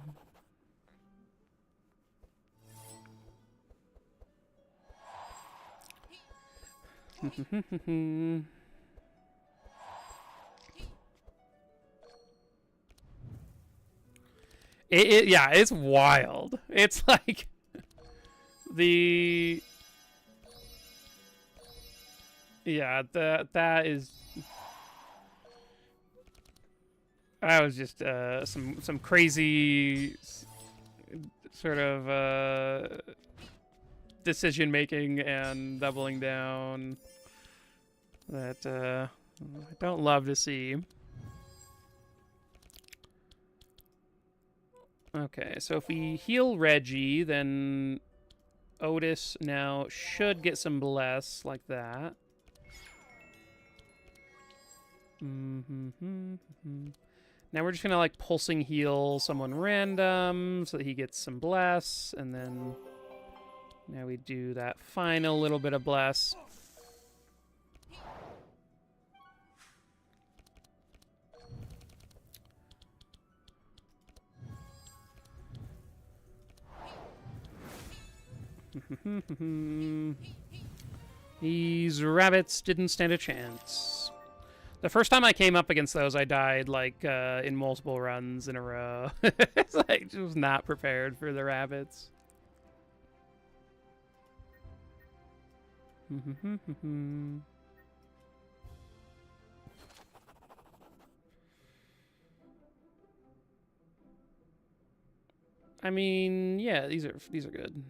yeah, it's wild. It's like that is. That was just some crazy sort of decision making and doubling down that I don't love to see. Okay, so if we heal Reggie, then Ottis now should get some bless like that. Now we're just gonna like pulsing heal someone random so that he gets some bless, and then now we do that final little bit of bless. These rabbits didn't stand a chance. The first time I came up against those, I died like in multiple runs in a row. It's like just was not prepared for the rabbits. I mean, yeah, these are good.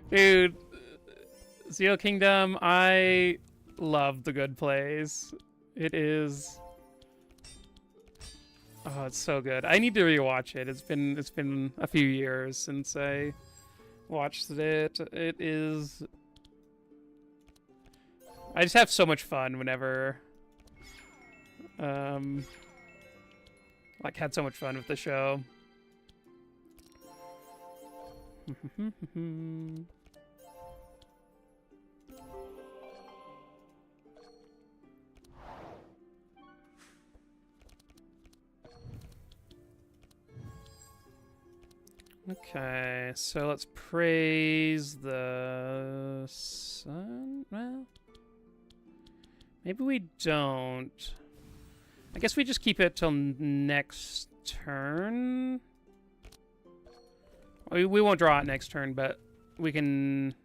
Dude, Zeal Kingdom, I love the good plays. It is... Oh, it's so good. I need to rewatch it. It's been a few years since I watched it. It is... I just have so much fun whenever, like, had so much fun with the show. Okay, so let's praise the sun. Well, maybe we don't. I guess we just keep it till next turn. We won't draw it next turn, but we can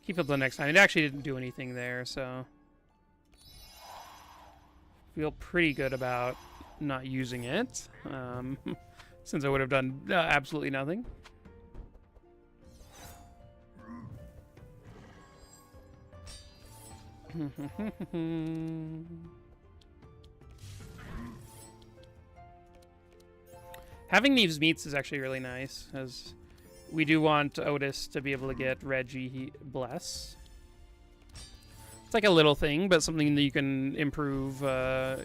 keep it till next time. It actually didn't do anything there, so feel pretty good about not using it. Since I would have done absolutely nothing. Having these meats is actually really nice, as we do want Ottis to be able to get Reggie Bless. It's like a little thing, but something that you can improve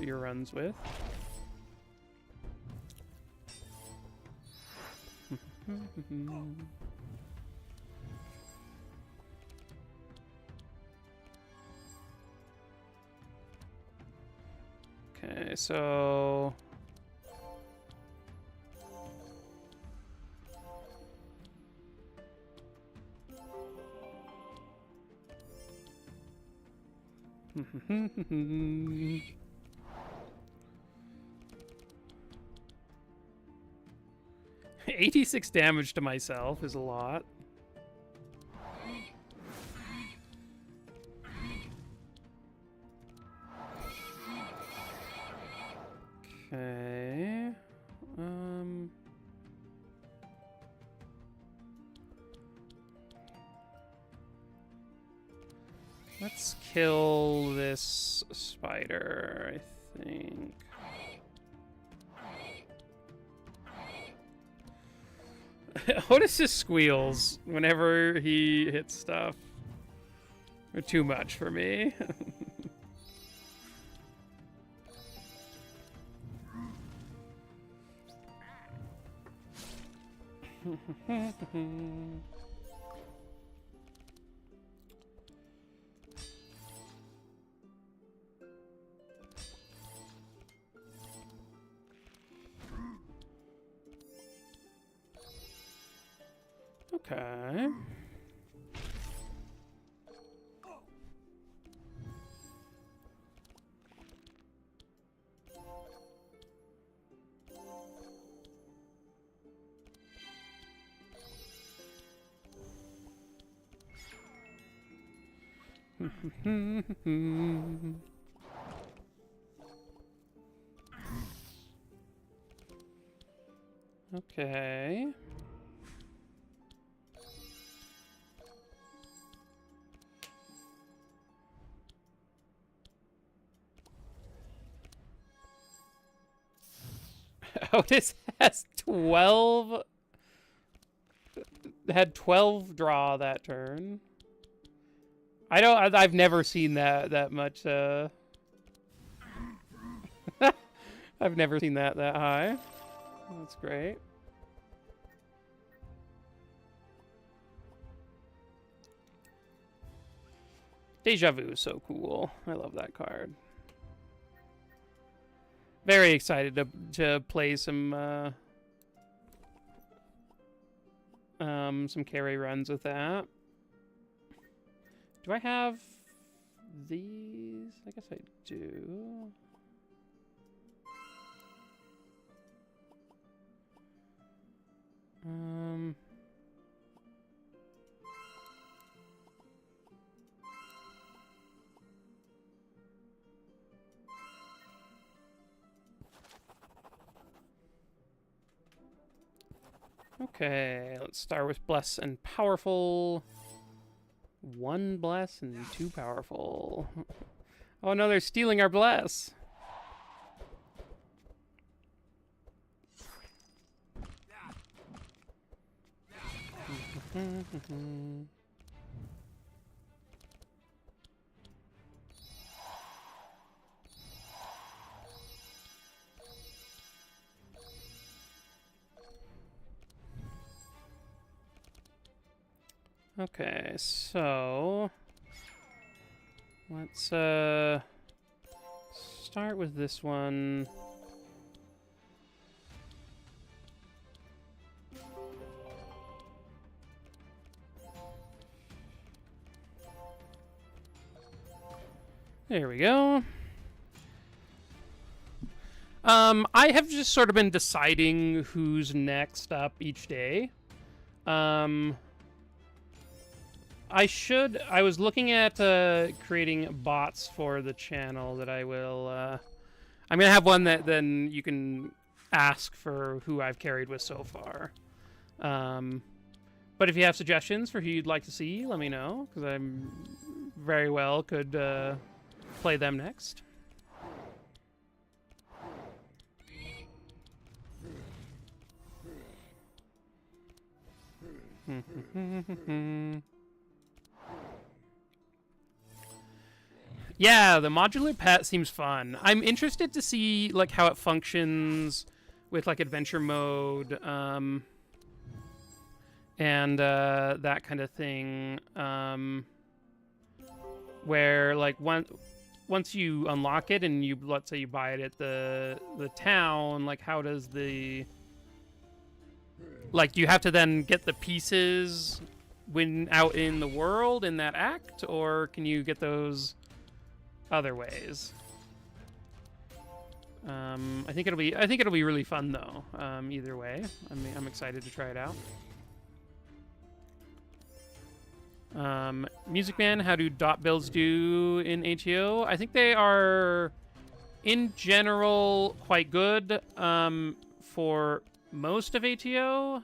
your runs with. Okay, so $86 damage to myself is a lot. Okay. Let's kill this spider, I think. Otis' squeals whenever he hits stuff are too much for me. Okay. Okay. Otis has 12. Had 12 draw that turn. I've never seen that much. I've never seen that high. That's great. Deja Vu is so cool. I love that card. Very excited to play some carry runs with that. Do I have these? I guess I do. Okay, let's start with Bless and Powerful. 1 Bless and 2 Powerful. Oh no, they're stealing our Bless. Okay, so let's start with this one. There we go. I have just sort of been deciding who's next up each day. I was looking at creating bots for the channel that I will, I'm going to have one that then you can ask for who I've carried with so far. But if you have suggestions for who you'd like to see, let me know, because I'm very well could play them next. Yeah, the modular pet seems fun. I'm interested to see like how it functions with like adventure mode and that kind of thing. Where like once you unlock it and you, let's say you buy it at the town, like how does the, like, do you have to then get the pieces when out in the world in that act, or can you get those other ways? I think it'll be really fun though. Either way, I'm excited to try it out. Music Man, how do dot builds do in ATO? I think they are, in general, quite good for most of ATO.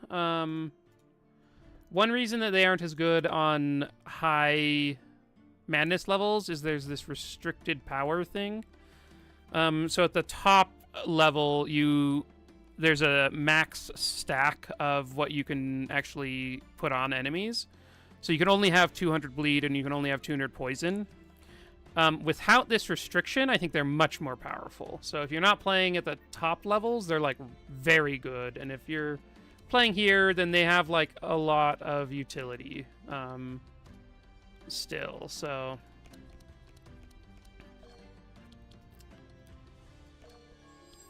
One reason that they aren't as good on high madness levels is there's this restricted power thing. So at the top level, there's a max stack of what you can actually put on enemies. So you can only have 200 bleed and you can only have 200 poison. Without this restriction, I think they're much more powerful. So if you're not playing at the top levels, they're like very good. And if you're playing here, then they have like a lot of utility still. So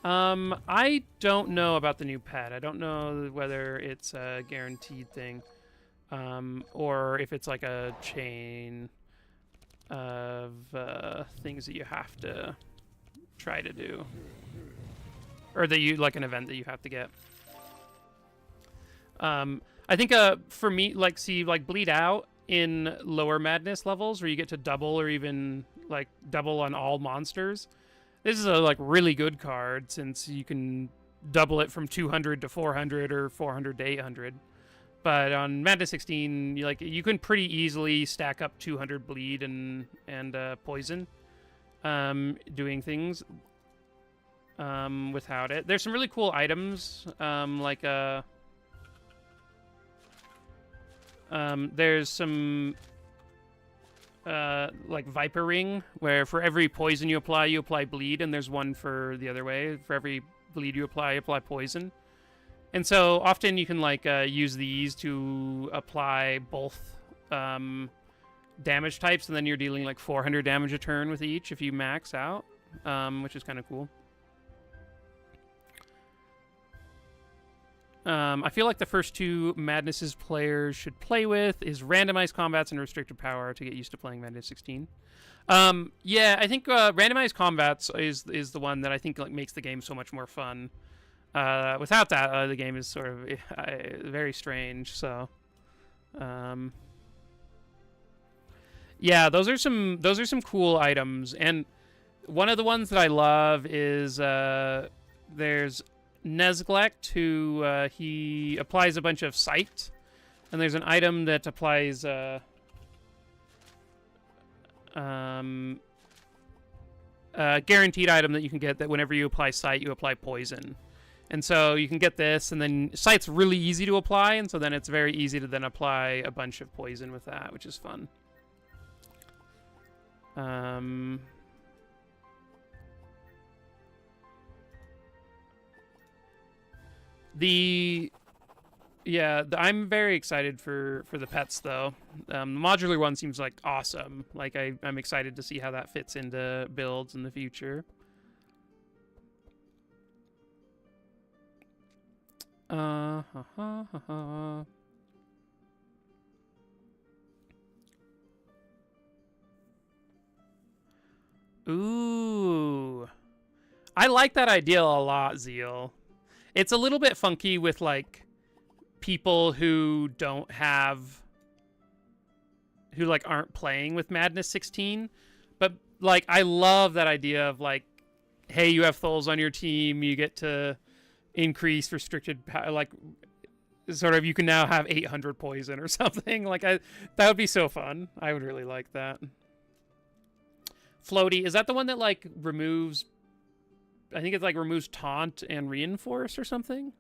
I don't know about the new pet. I don't know whether it's a guaranteed thing or if it's like a chain of things that you have to try to do, or that you like an event that you have to get. I think for me, like, see, like bleed out in lower madness levels where you get to double or even like double on all monsters. This is a like really good card since you can double it from 200 to 400 or 400 to 800. But on Madness 16, you can pretty easily stack up 200 bleed and poison, doing things without it. There's some really cool items, there's some like Viper Ring, where for every poison you apply bleed, and there's one for the other way. For every bleed you apply poison. And so often you can like use these to apply both damage types, and then you're dealing like 400 damage a turn with each if you max out, which is kind of cool. I feel like the first two Madnesses players should play with is randomized combats and restricted power to get used to playing Madness 16. Yeah, I think randomized combats is the one that I think like makes the game so much more fun. Without that, the game is sort of very strange. So, yeah, those are some cool items, and one of the ones that I love is there's Nezglect, who he applies a bunch of sight, and there's an item that applies a guaranteed item that you can get that whenever you apply sight, you apply poison. And so you can get this, and then sight's really easy to apply, and so then it's very easy to then apply a bunch of poison with that, which is fun. Yeah, I'm very excited for the pets though. The modular one seems like awesome. Like I'm excited to see how that fits into builds in the future. Ha ha ha ha. Ooh. I like that idea a lot, Zeal. It's a little bit funky with, like, people who don't have... who, like, aren't playing with Madness 16. But, like, I love that idea of, like, hey, you have Tholes on your team, you get to increase restricted... like, sort of, you can now have 800 poison or something. Like, that would be so fun. I would really like that. Floaty, is that the one that, like, removes... I think it's, like, removes taunt and reinforce or something?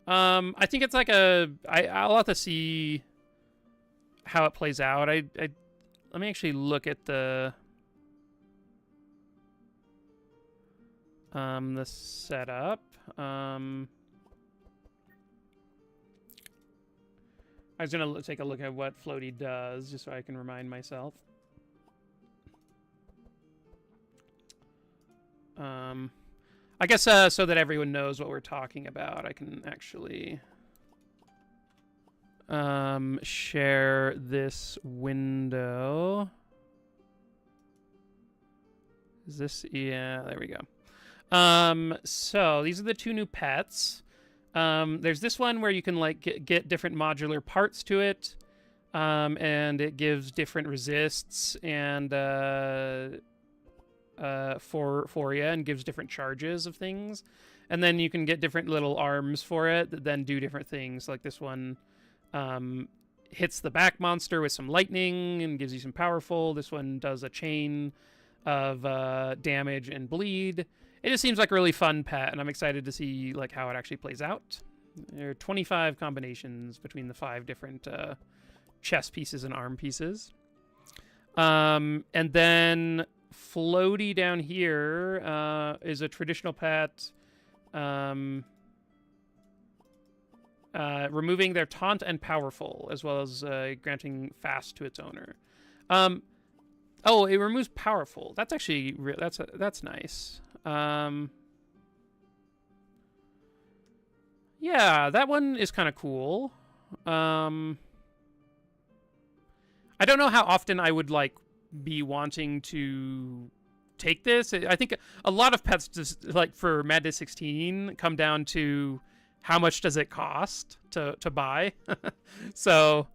I think it's like I'll have to see how it plays out. Let me actually look at the setup. I was gonna take a look at what Floaty does, just so I can remind myself. I guess so that everyone knows what we're talking about, I can actually share this window. Is this... yeah, there we go. So these are the two new pets. There's this one where you can, like, get different modular parts to it, and it gives different resists and for you, and gives different charges of things. And then you can get different little arms for it that then do different things. Like this one hits the back monster with some lightning and gives you some powerful. This one does a chain of damage and bleed. It just seems like a really fun pet, and I'm excited to see, like, how it actually plays out. There are 25 combinations between the 5 different chest pieces and arm pieces. And then Floaty down here is a traditional pet, removing their taunt and powerful, as well as granting fast to its owner. Oh, it removes powerful. That's actually that's nice. Yeah, that one is kind of cool. I don't know how often I would, like, be wanting to take this. I think a lot of pets, just, like, for Madness 16 come down to how much does it cost to buy. So,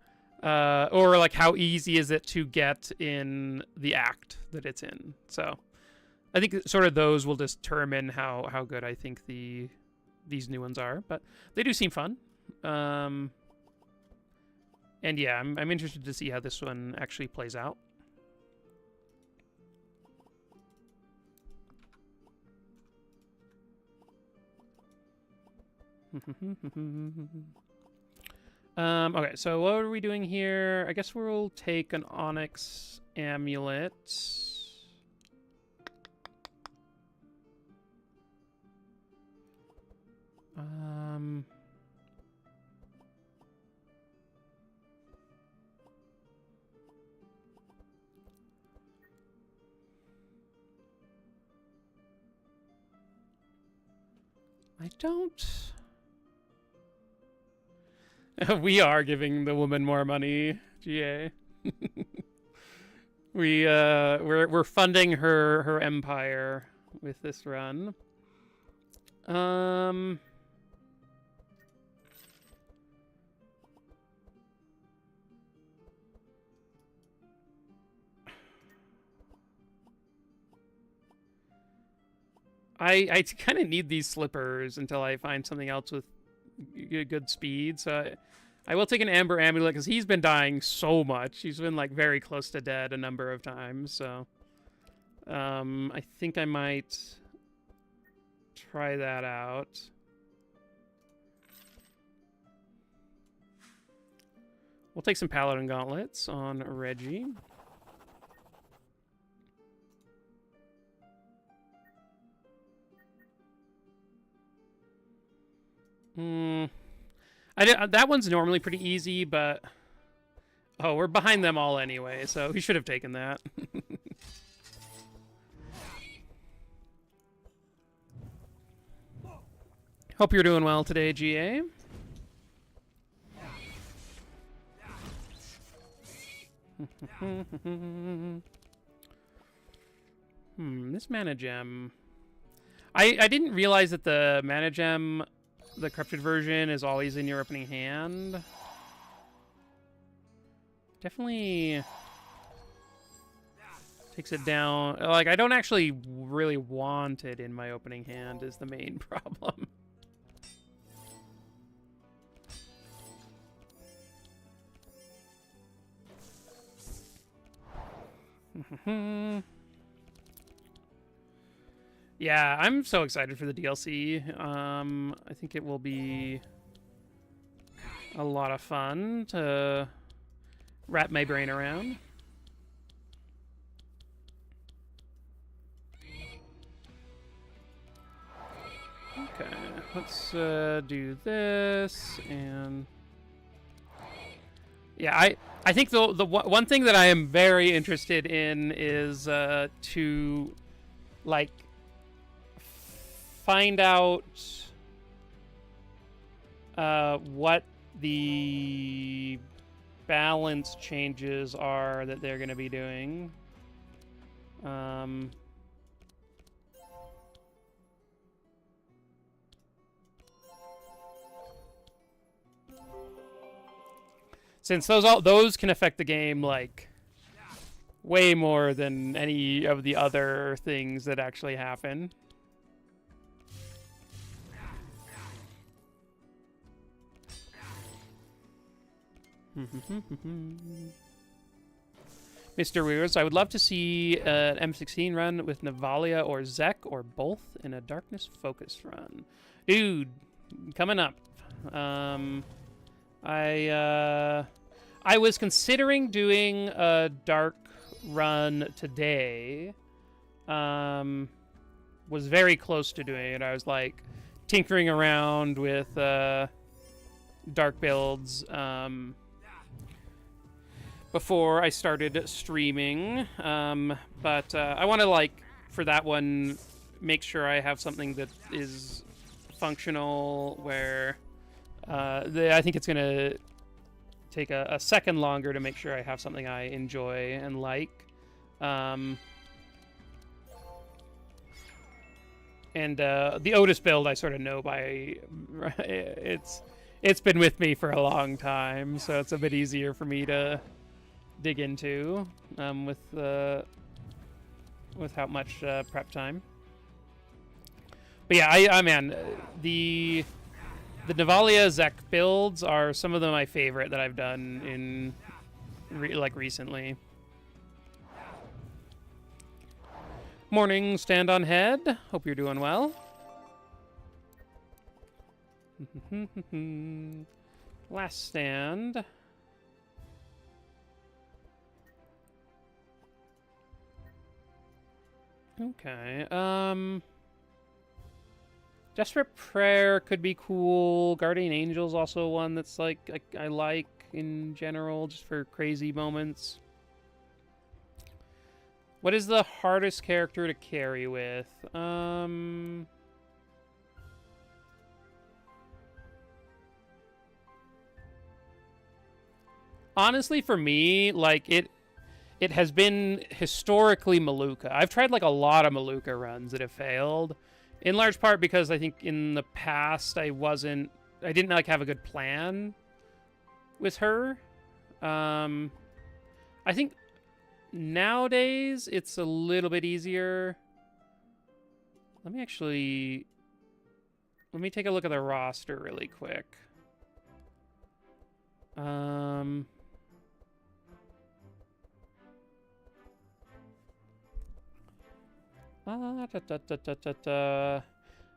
or, like, how easy is it to get in the act that it's in. So I think sort of those will determine how good I think these new ones are, but they do seem fun. And yeah, I'm interested to see how this one actually plays out. Okay, so what are we doing here? I guess we'll take an Onyx Amulet. I don't... We are giving the woman more money, GA. We're funding her empire with this run. I kind of need these slippers until I find something else with good speed, so I will take an Amber Amulet, because he's been dying so much. He's been, like, very close to dead a number of times, so I think I might try that out. We'll take some Paladin Gauntlets on Reggie. That one's normally pretty easy, but... Oh, we're behind them all anyway, so we should have taken that. Hope you're doing well today, GA. This mana gem. I didn't realize that the mana gem, the corrupted version, is always in your opening hand. Definitely takes it down. Like, I don't actually really want it in my opening hand is the main problem. Yeah, I'm so excited for the DLC. I think it will be a lot of fun to wrap my brain around. Okay, let's do this, and yeah, I think the one thing that I am very interested in is to like find out what the balance changes are that they're going to be doing. Since those can affect the game like way more than any of the other things that actually happen. Mr. Weirs, I would love to see an M16 run with Navalia or Zek or both in a darkness focused run. Dude, coming up. I was considering doing a dark run today. Was very close to doing it. I was like tinkering around with dark builds before I started streaming. But I want to, like, for that one, make sure I have something that is functional where I think it's going to take a second longer to make sure I have something I enjoy and like. And the Ottis build I sort of know by... It's been with me for a long time, so it's a bit easier for me to dig into with how much prep time. But yeah, man, the Navalia Zek builds are some of them my favorite that I've done in recently. Morning, stand on head. Hope you're doing well. Last stand. Okay. Desperate Prayer could be cool. Guardian Angel's also one that's like I like in general, just for crazy moments. What is the hardest character to carry with? Honestly, for me, like it has been historically Maluka. I've tried like a lot of Maluka runs that have failed, in large part because I think in the past I didn't like have a good plan with her. I think nowadays it's a little bit easier. Let me take a look at the roster really quick.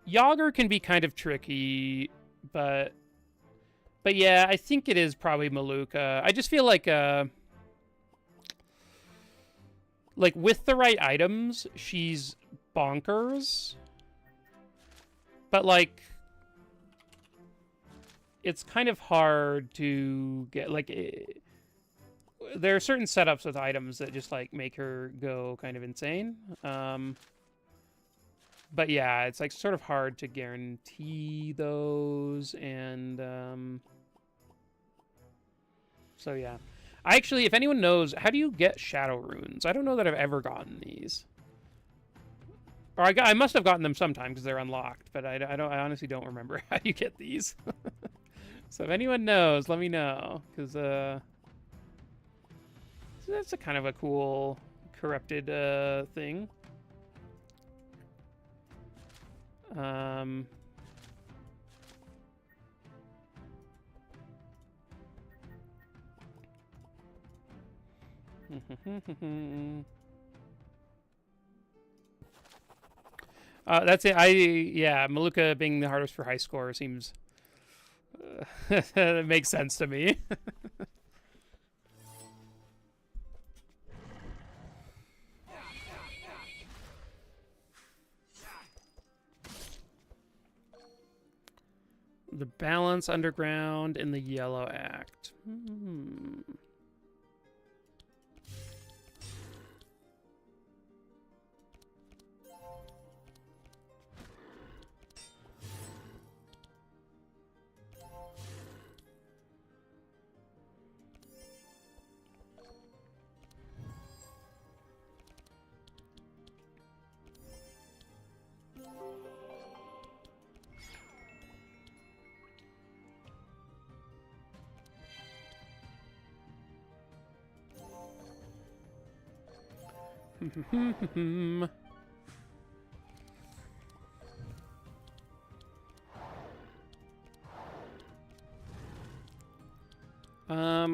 Yager can be kind of tricky, but yeah, I think it is probably Maluka. I just feel like with the right items, she's bonkers. But like it's kind of hard to get, like, there are certain setups with items that just, like, make her go kind of insane. But yeah, it's, like, sort of hard to guarantee those, and, so yeah. I actually, if anyone knows, how do you get shadow runes? I don't know that I've ever gotten these. Or I must have gotten them sometime because they're unlocked, but I honestly don't remember how you get these. So if anyone knows, let me know, because that's a kind of a cool corrupted thing. That's it. Yeah, Maluka being the hardest for high score seems it makes sense to me. The balance underground in the yellow act.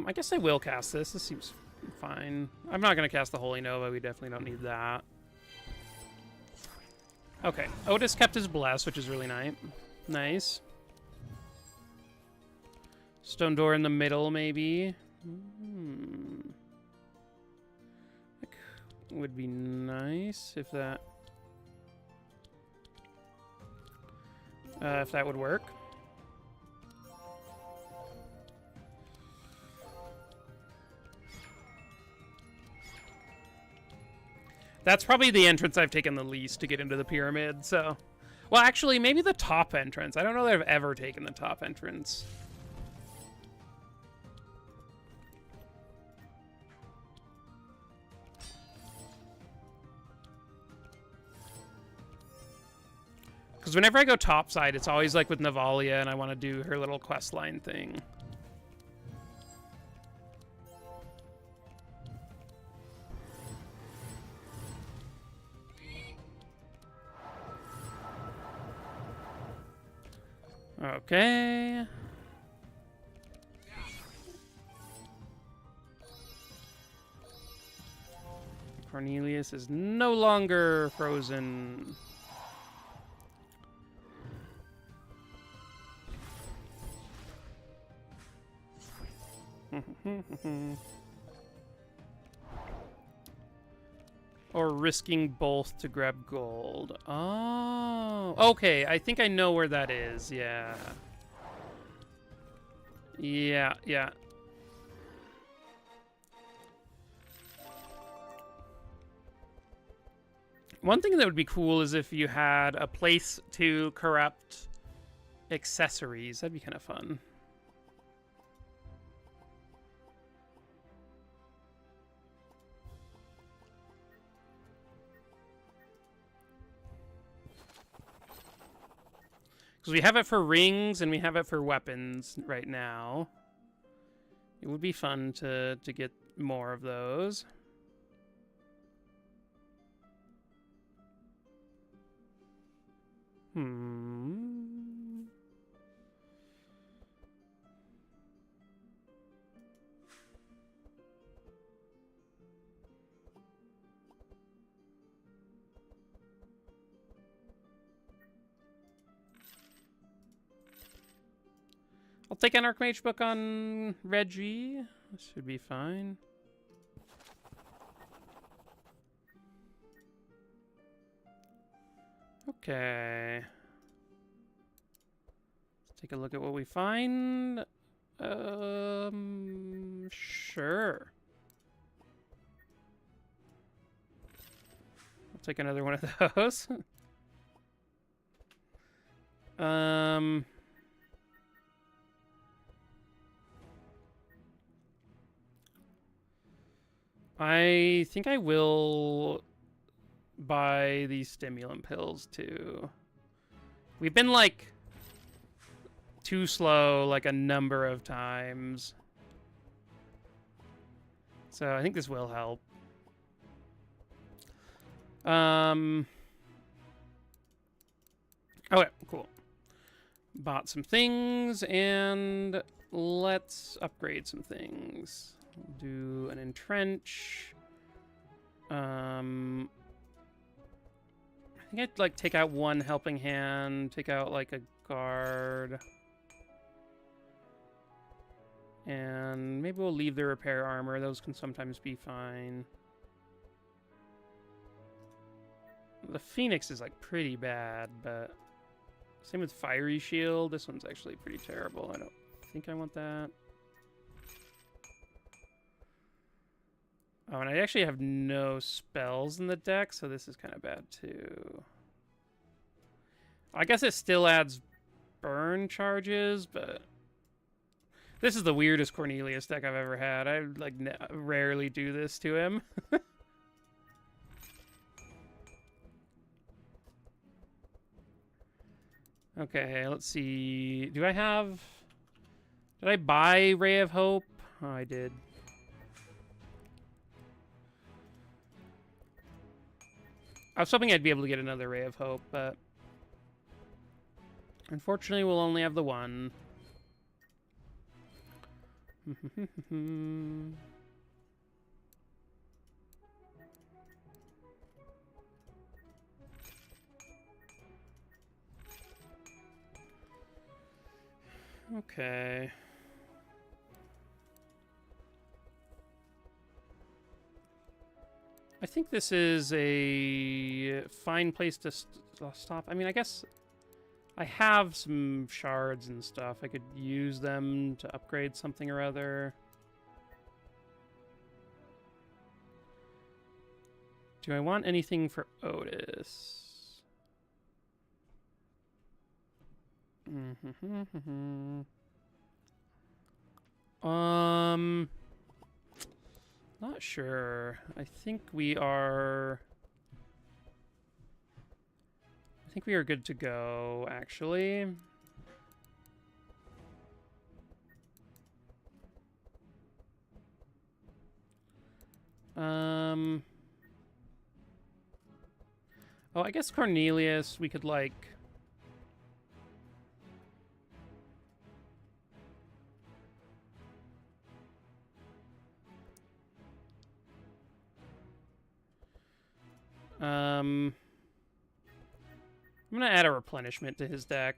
I guess I will cast this. This seems fine. I'm not going to cast the Holy Nova. We definitely don't need that. Okay. Ottis kept his bless, which is really nice. Stone door in the middle, maybe. That would be nice if that would work. That's probably the entrance I've taken the least to get into the pyramid, so... Well, actually, maybe the top entrance. I don't know that I've ever taken the top entrance. Because whenever I go topside, it's always like with Navalia, and I want to do her little questline thing. Okay. Cornelius is no longer frozen. Or risking both to grab gold. Oh, okay. I think I know where that is. Yeah. Yeah. One thing that would be cool is if you had a place to corrupt accessories. That'd be kind of fun. Because we have it for rings and we have it for weapons right now. It would be fun to get more of those. I'll take an Archmage book on Reggie. This should be fine. Okay. Let's take a look at what we find. Sure. I'll take another one of those. I think I will buy these stimulant pills too. We've been like too slow like a number of times. So I think this will help. Okay, cool. Bought some things, and let's upgrade some things. Do an entrench. I think I'd like take out one helping hand, take out like a guard. And maybe we'll leave the repair armor. Those can sometimes be fine. The Phoenix is like pretty bad, but same with Fiery Shield. This one's actually pretty terrible. I don't think I want that. Oh, and I actually have no spells in the deck, so this is kind of bad too. I guess it still adds burn charges, but this is the weirdest Cornelius deck I've ever had. I like rarely do this to him. Okay, let's see. Did I buy Ray of Hope? Oh, I did. I was hoping I'd be able to get another Ray of Hope, but unfortunately we'll only have the one. Okay. I think this is a fine place to stop. I mean, I guess I have some shards and stuff. I could use them to upgrade something or other. Do I want anything for Ottis? Not sure. I think we are good to go, actually. Oh, I guess Cornelius, we could like I'm gonna add a replenishment to his deck.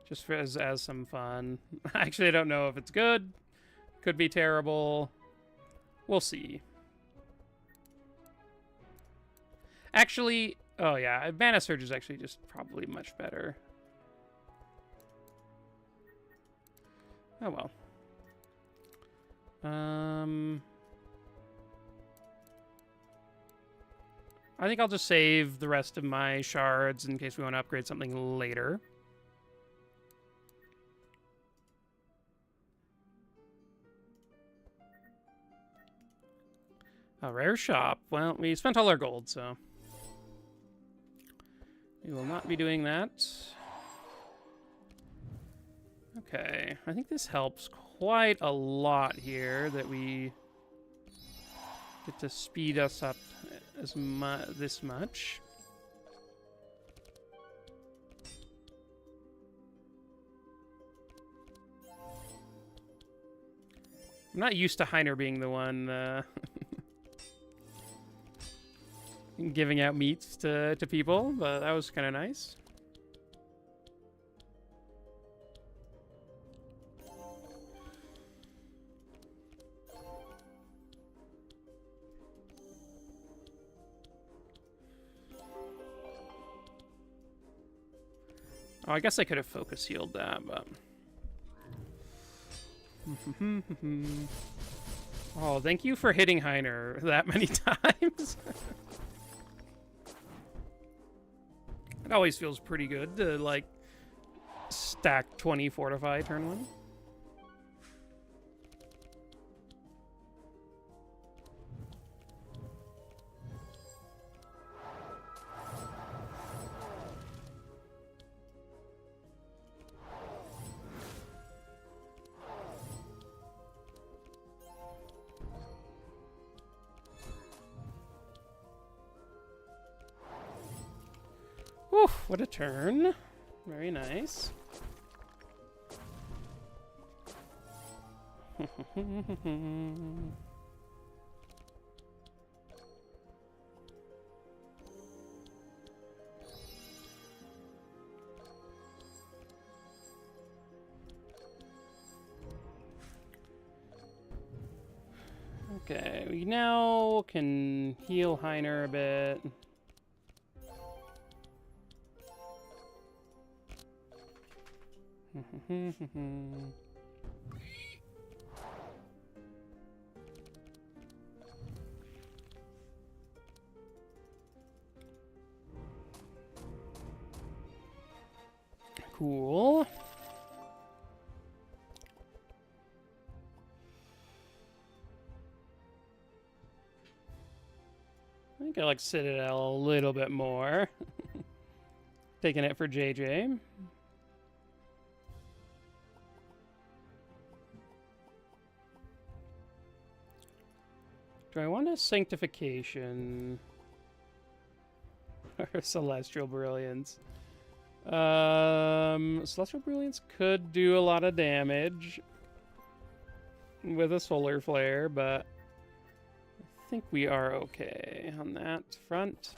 Just for as some fun. Actually, I don't know if it's good. Could be terrible. We'll see. Actually, oh yeah, Mana Surge is actually just probably much better. Oh well. I think I'll just save the rest of my shards in case we want to upgrade something later. A rare shop. Well, we spent all our gold, so we will not be doing that. Okay, I think this helps quite a lot here that we get to speed us up as this much. I'm not used to Heiner being the one giving out meats to people, but that was kind of nice. Oh, I guess I could have focus healed that, but... Oh, thank you for hitting Heiner that many times. It always feels pretty good to, like, stack 20 Fortify turn 1. Oof, what a turn. Very nice. Okay, we now can heal Heiner a bit. Cool. I think I like Citadel a little bit more. Taking it for JJ. Do I want a Sanctification or Celestial Brilliance? Celestial Brilliance could do a lot of damage with a Solar Flare, but I think we are okay on that front.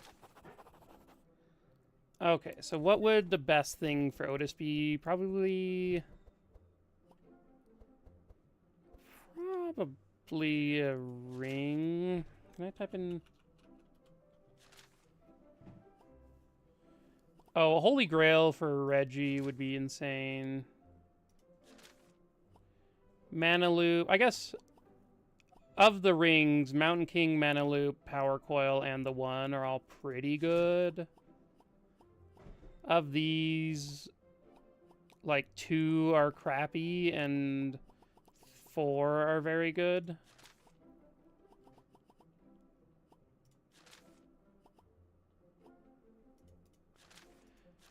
Okay, so what would the best thing for Ottis be? Probably a ring. Can I type in? Oh, a Holy Grail for Reggie would be insane. Mana Loop. I guess of the rings, Mountain King, Mana Loop, Power Coil, and the One are all pretty good. Of these, like 2 are crappy and 4 are very good.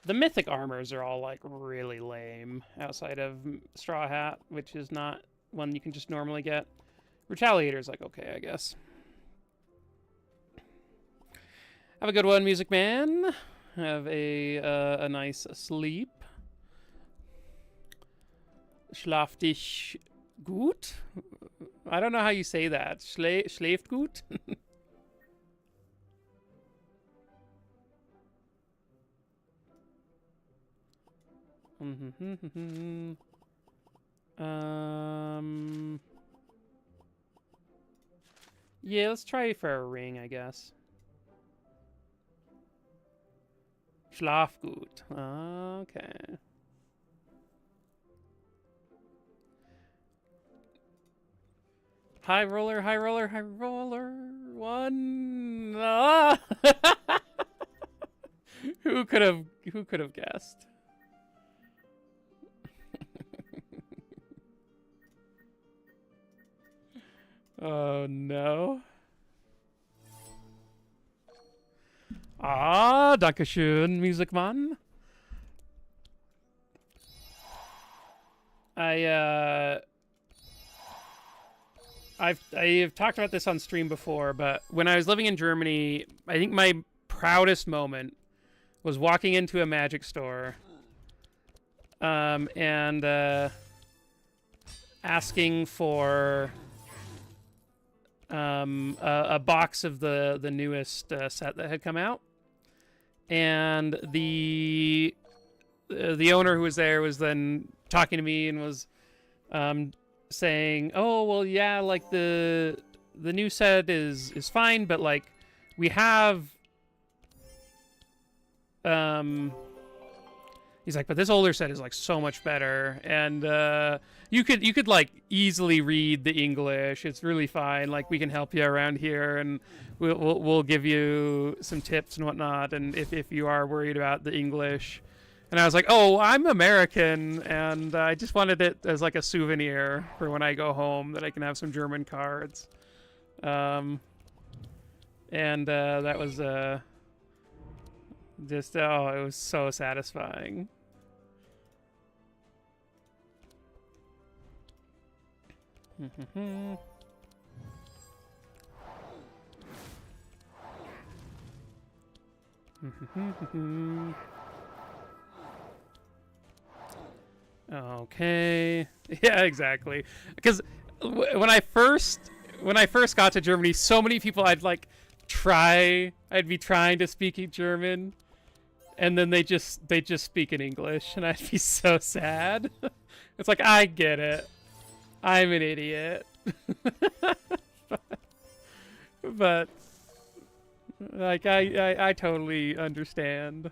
The mythic armors are all, like, really lame outside of Straw Hat, which is not one you can just normally get. Retaliator's, like, okay, I guess. Have a good one, Music Man. Have a nice sleep. Schlaf dich gut? I don't know how you say that. Schläft gut? Yeah, let's try for a ring, I guess. Schlaf gut. Okay. High roller, high roller, high roller. 1. Ah! Who could have guessed? Oh no. Ah, dankeschön, Musikmann. I've talked about this on stream before, but when I was living in Germany, I think my proudest moment was walking into a magic store and asking for a box of the newest set that had come out, and the owner who was there was then talking to me and was saying, "Oh, well, yeah, like the new set is fine, but like we have He's like, but this older set is like so much better, and you could like easily read the English. It's really fine. Like we can help you around here, and we'll give you some tips and whatnot. And if you are worried about the English, and I was like, oh, I'm American, and I just wanted it as like a souvenir for when I go home that I can have some German cards. And that was just, oh, it was so satisfying. Okay. Yeah, exactly. Because when I first got to Germany, so many people I'd be trying to speak German, and then they just speak in English, and I'd be so sad. It's like, I get it. I'm an idiot. but like I totally understand.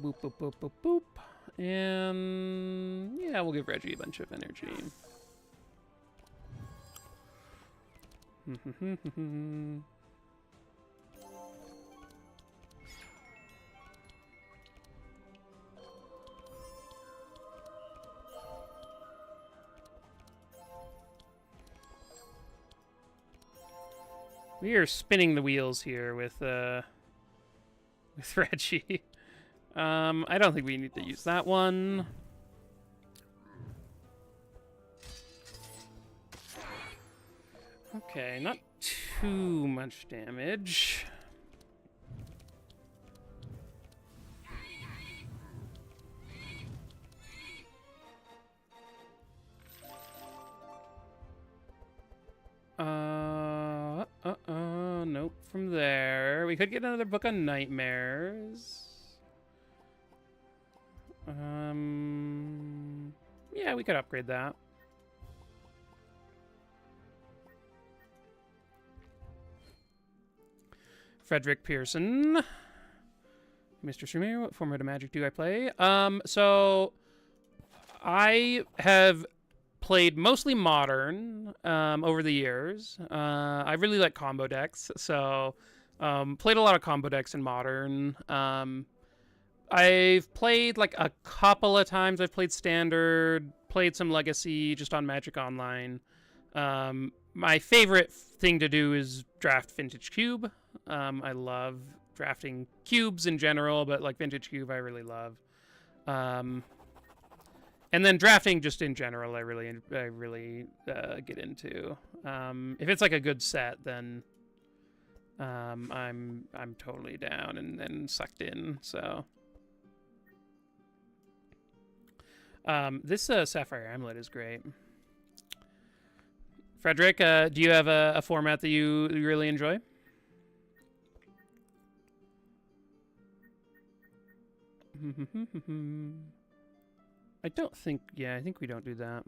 Boop, boop, boop, boop, boop. And yeah, we'll give Reggie a bunch of energy. We are spinning the wheels here with Reggie. I don't think we need to use that one. Okay, not too much damage. Nope, from there. We could get another book on nightmares. Yeah, we could upgrade that. Frederick Pearson. Mr. Streamer, what format of Magic do I play? So I have played mostly Modern over the years. I really like combo decks, so played a lot of combo decks in Modern. I've played like a couple of times. I've played Standard, played some Legacy just on Magic Online. My favorite thing to do is draft Vintage Cube. I love drafting cubes in general, but like Vintage Cube I really love. And then drafting just in general I really get into. If it's like a good set, then I'm totally down and sucked in, so... This Sapphire Amulet is great. Frederick, do you have a format that you really enjoy? I don't think... Yeah, I think we don't do that.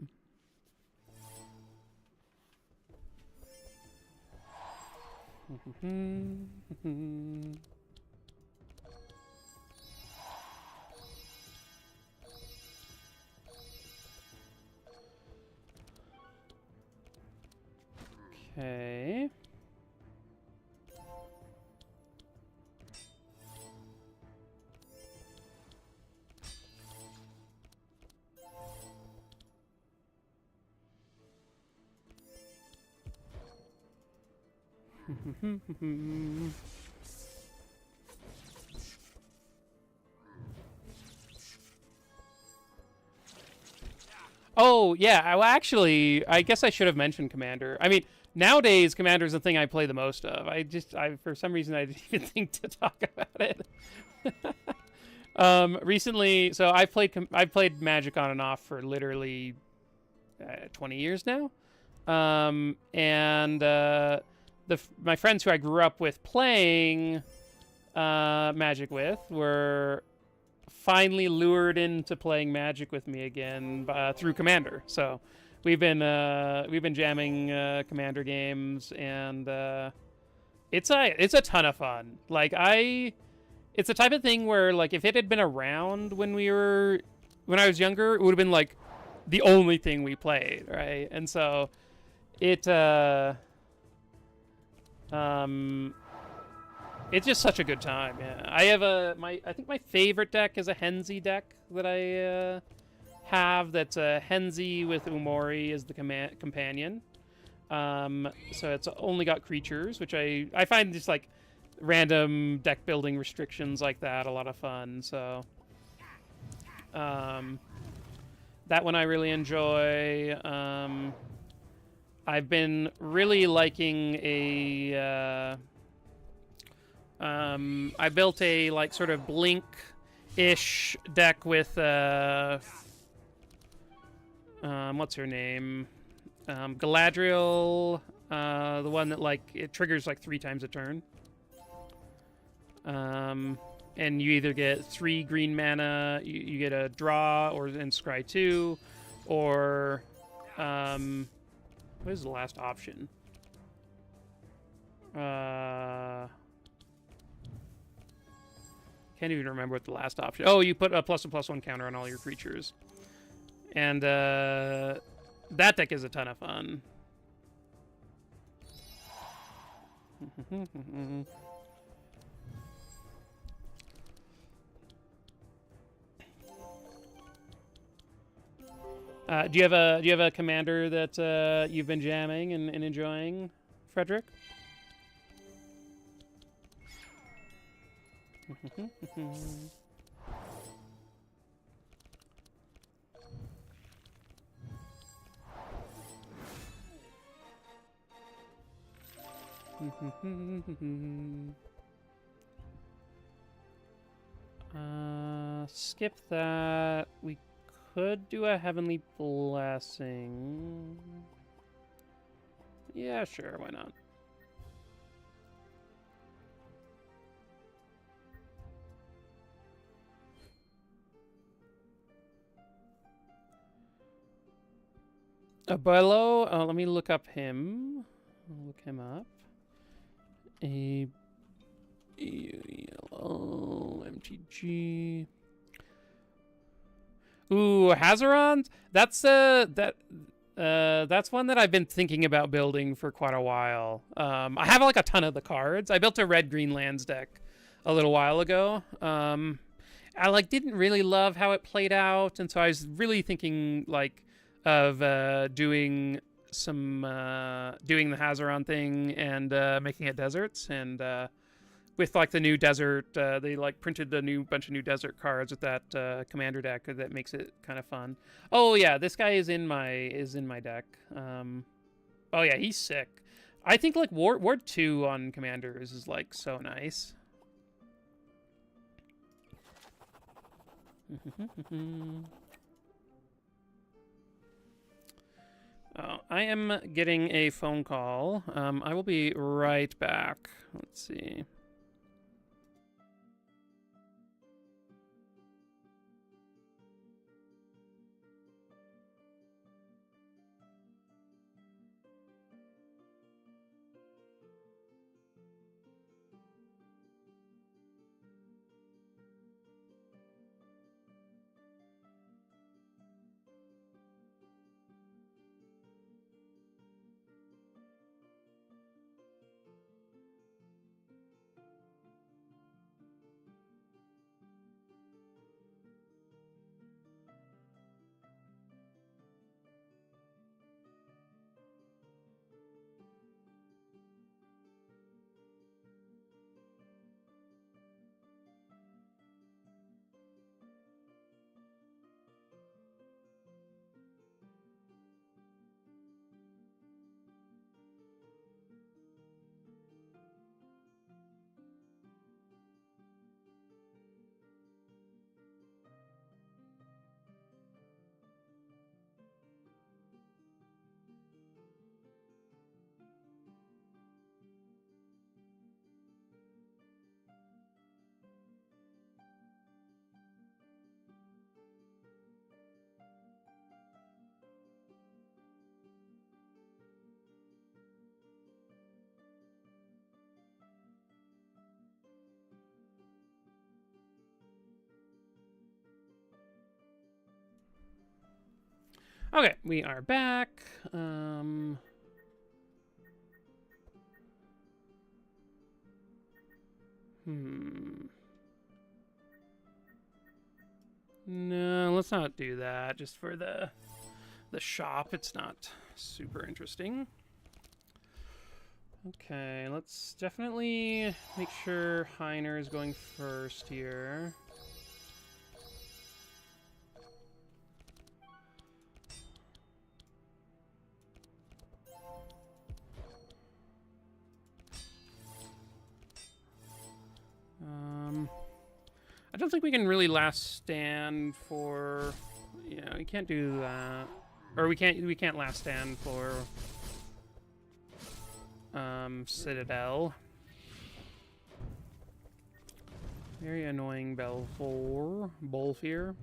Okay. Oh, yeah. Well, actually, I guess I should have mentioned Commander. I mean, nowadays, Commander is the thing I play the most of. For some reason, I didn't even think to talk about it. Recently, so I've played Magic on and off for literally 20 years now. My friends who I grew up with playing Magic with were finally lured into playing Magic with me again through Commander. So we've been jamming Commander games, and it's a ton of fun. Like it's the type of thing where like if it had been around when I was younger, it would have been like the only thing we played, right? And so it it's just such a good time. Yeah, I have I think my favorite deck is a Henzi deck that I have. That's a Henzi with Umori as the companion. So it's only got creatures, which I find just like random deck building restrictions like that a lot of fun. So that one I really enjoy. I've been really liking a I built a like sort of Blink-ish deck with what's her name? Galadriel, the one that like it triggers like 3 times a turn. And you either get 3 green mana, you get a draw, or in Scry 2, or what is the last option? Can't even remember what the last option. Oh, you put a +1/+1 counter on all your creatures, and that deck is a ton of fun. Do you have a commander that you've been jamming and enjoying, Frederick? Skip that. We could do a Heavenly Blessing. Yeah, sure, why not? Abello, let me look up him. I'll look him up. MTG. Ooh, Hazaron? That's that's one that I've been thinking about building for quite a while. I have like a ton of the cards. I built a red-green lands deck a little while ago. I like didn't really love how it played out, and so I was really thinking like of doing the Hazaron thing and making it deserts, and with like the new desert, they like printed the bunch of new desert cards with that commander deck that makes it kind of fun. Oh yeah, this guy is in my deck. Oh yeah, he's sick. I think like Ward 2 on commanders is like so nice. Oh, I am getting a phone call. I will be right back. Let's see. Okay, we are back. No, let's not do that. Just for the shop, it's not super interesting. Okay, let's definitely make sure Heiner is going first here. I don't think we can really last stand for... Yeah, we can't do that. Or we can't last stand for... Citadel. Very annoying Bolfir.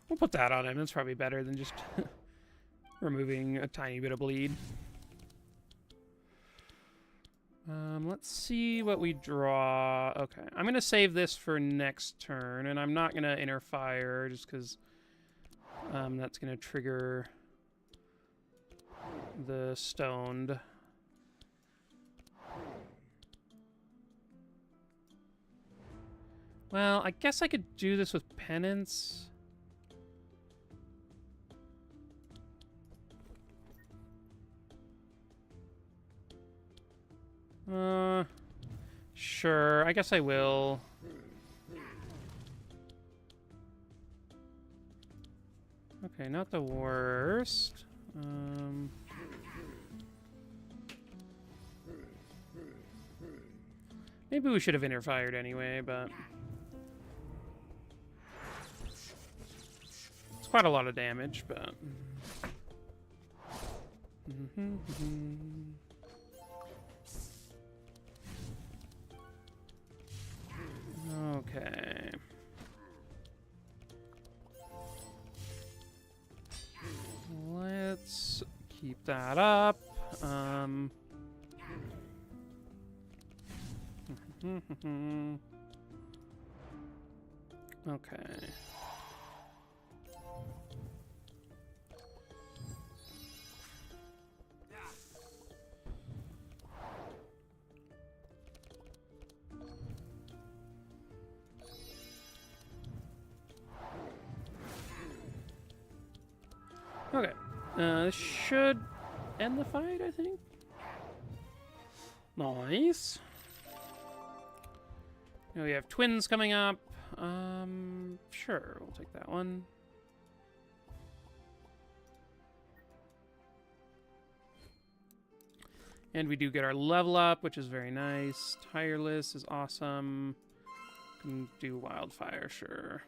We'll put that on him. That's probably better than just removing a tiny bit of bleed. Let's see what we draw. Okay, I'm going to save this for next turn, and I'm not going to inner fire just because that's going to trigger the stoned. Well, I guess I could do this with penance. Sure, I guess I will. Okay, not the worst. Maybe we should have interfired anyway, but... It's quite a lot of damage, but... Okay. Let's keep that up. Okay. Okay. This should end the fight, I think. Nice. Now we have twins coming up. Sure, we'll take that one. And we do get our level up, which is very nice. Tireless is awesome. Can do wildfire, sure.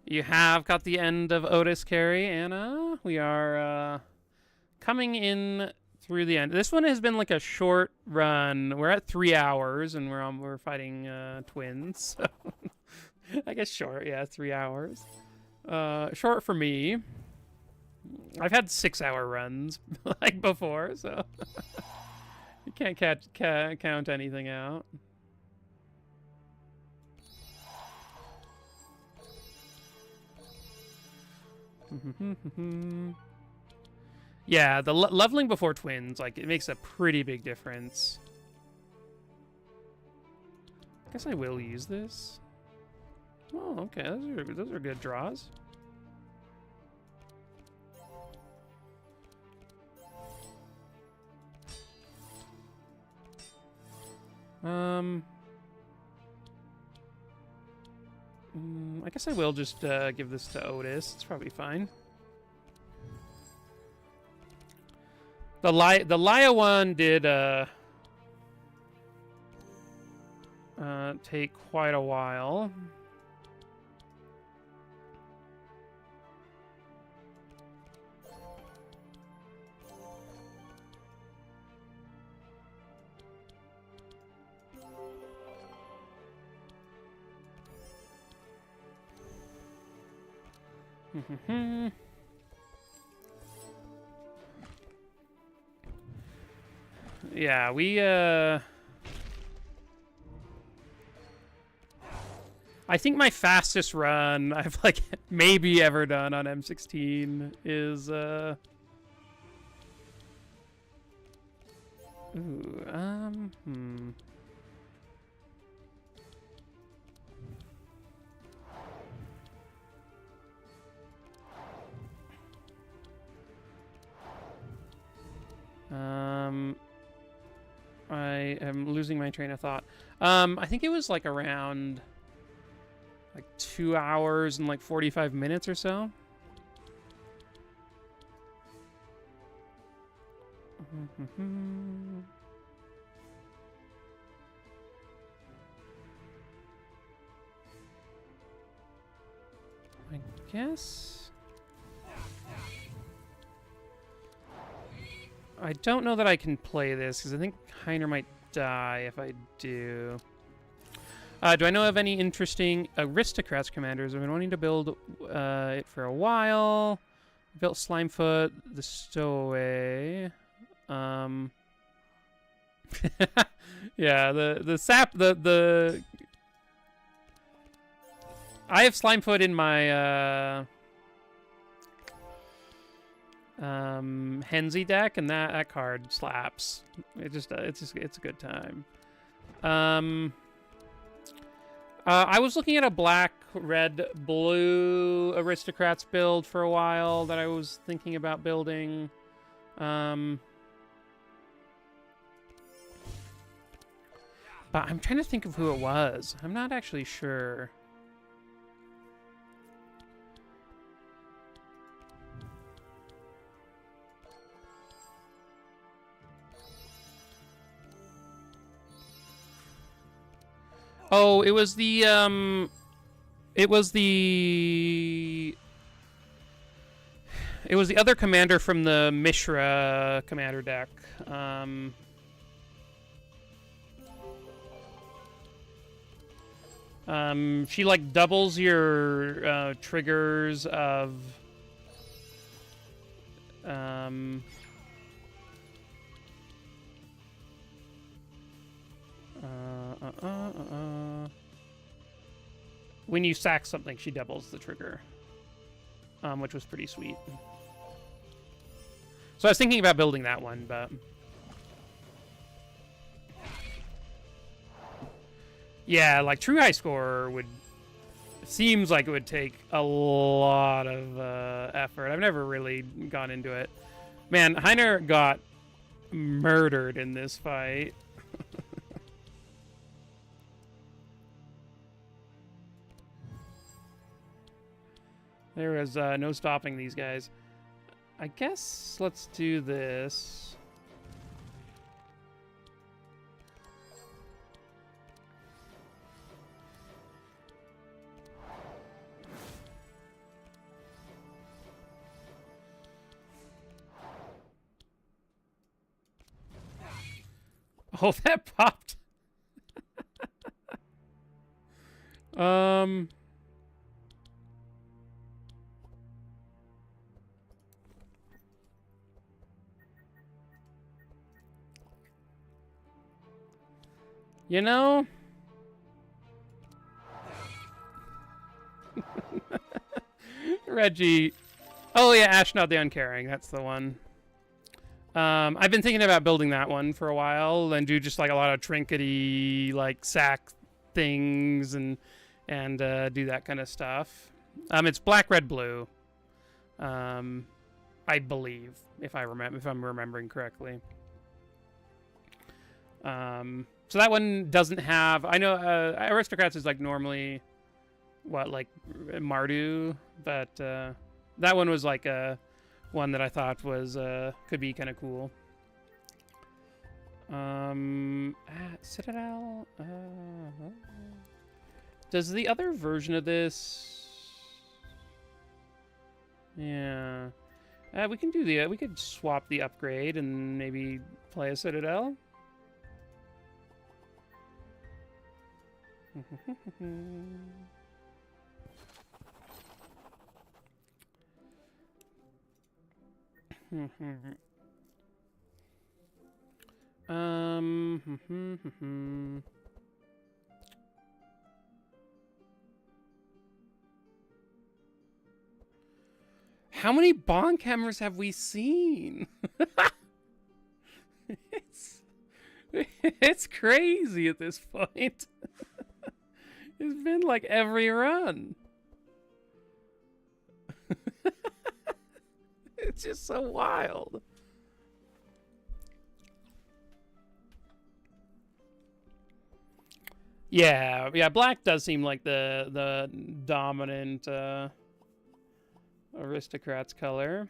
You have got the end of Ottis Carry, Anna. We are coming in through the end. This one has been like a short run. We're at 3 hours, and we're fighting twins. So I guess short, yeah, 3 hours. Short for me. I've had 6-hour runs like before, so you can't count anything out. Yeah, the leveling before twins, like, it makes a pretty big difference. I guess I will use this. Oh, okay, those are good draws. I guess I will just give this to Ottis. It's probably fine. The Laya one did take quite a while. Yeah, we, I think my fastest run I've, like, maybe ever done on M16 is, I am losing my train of thought. I think it was like around like 2 hours and like 45 minutes or so. I guess. I don't know that I can play this because I think Heiner might die if I do. Do I know of any interesting aristocrats commanders? I've been wanting to build it for a while. I built Slimefoot, the Stowaway. Yeah, the sap the I have Slimefoot in my Henzi deck, and that card slaps. It's a good time. I was looking at a black, red, blue aristocrats build for a while that I was thinking about building. But I'm trying to think of who it was. I'm not actually sure. Oh, it was the other commander from the Mishra commander deck. She like doubles your triggers of when you sack something, she doubles the trigger, which was pretty sweet. So I was thinking about building that one, but yeah, like true high score would seems like it would take a lot of effort. I've never really gone into it. Man, Heiner got murdered in this fight. There is no stopping these guys. I guess let's do this. Oh, that popped. You know, Reggie. Oh yeah, Ashnod the Uncaring. That's the one. I've been thinking about building that one for a while and do just like a lot of trinkety like sack things and do that kind of stuff. It's black, red, blue. I believe if I'm remembering correctly. So that one doesn't have. I know aristocrats is like normally what like Mardu, but that one was like a one that I thought was could be kind of cool. Citadel. Does the other version of this? Yeah, we can do the. We could swap the upgrade and maybe play a Citadel. How many bonk hammers have we seen? It's crazy at this point. It's been like every run. It's just so wild. Yeah, black does seem like the dominant aristocrat's color.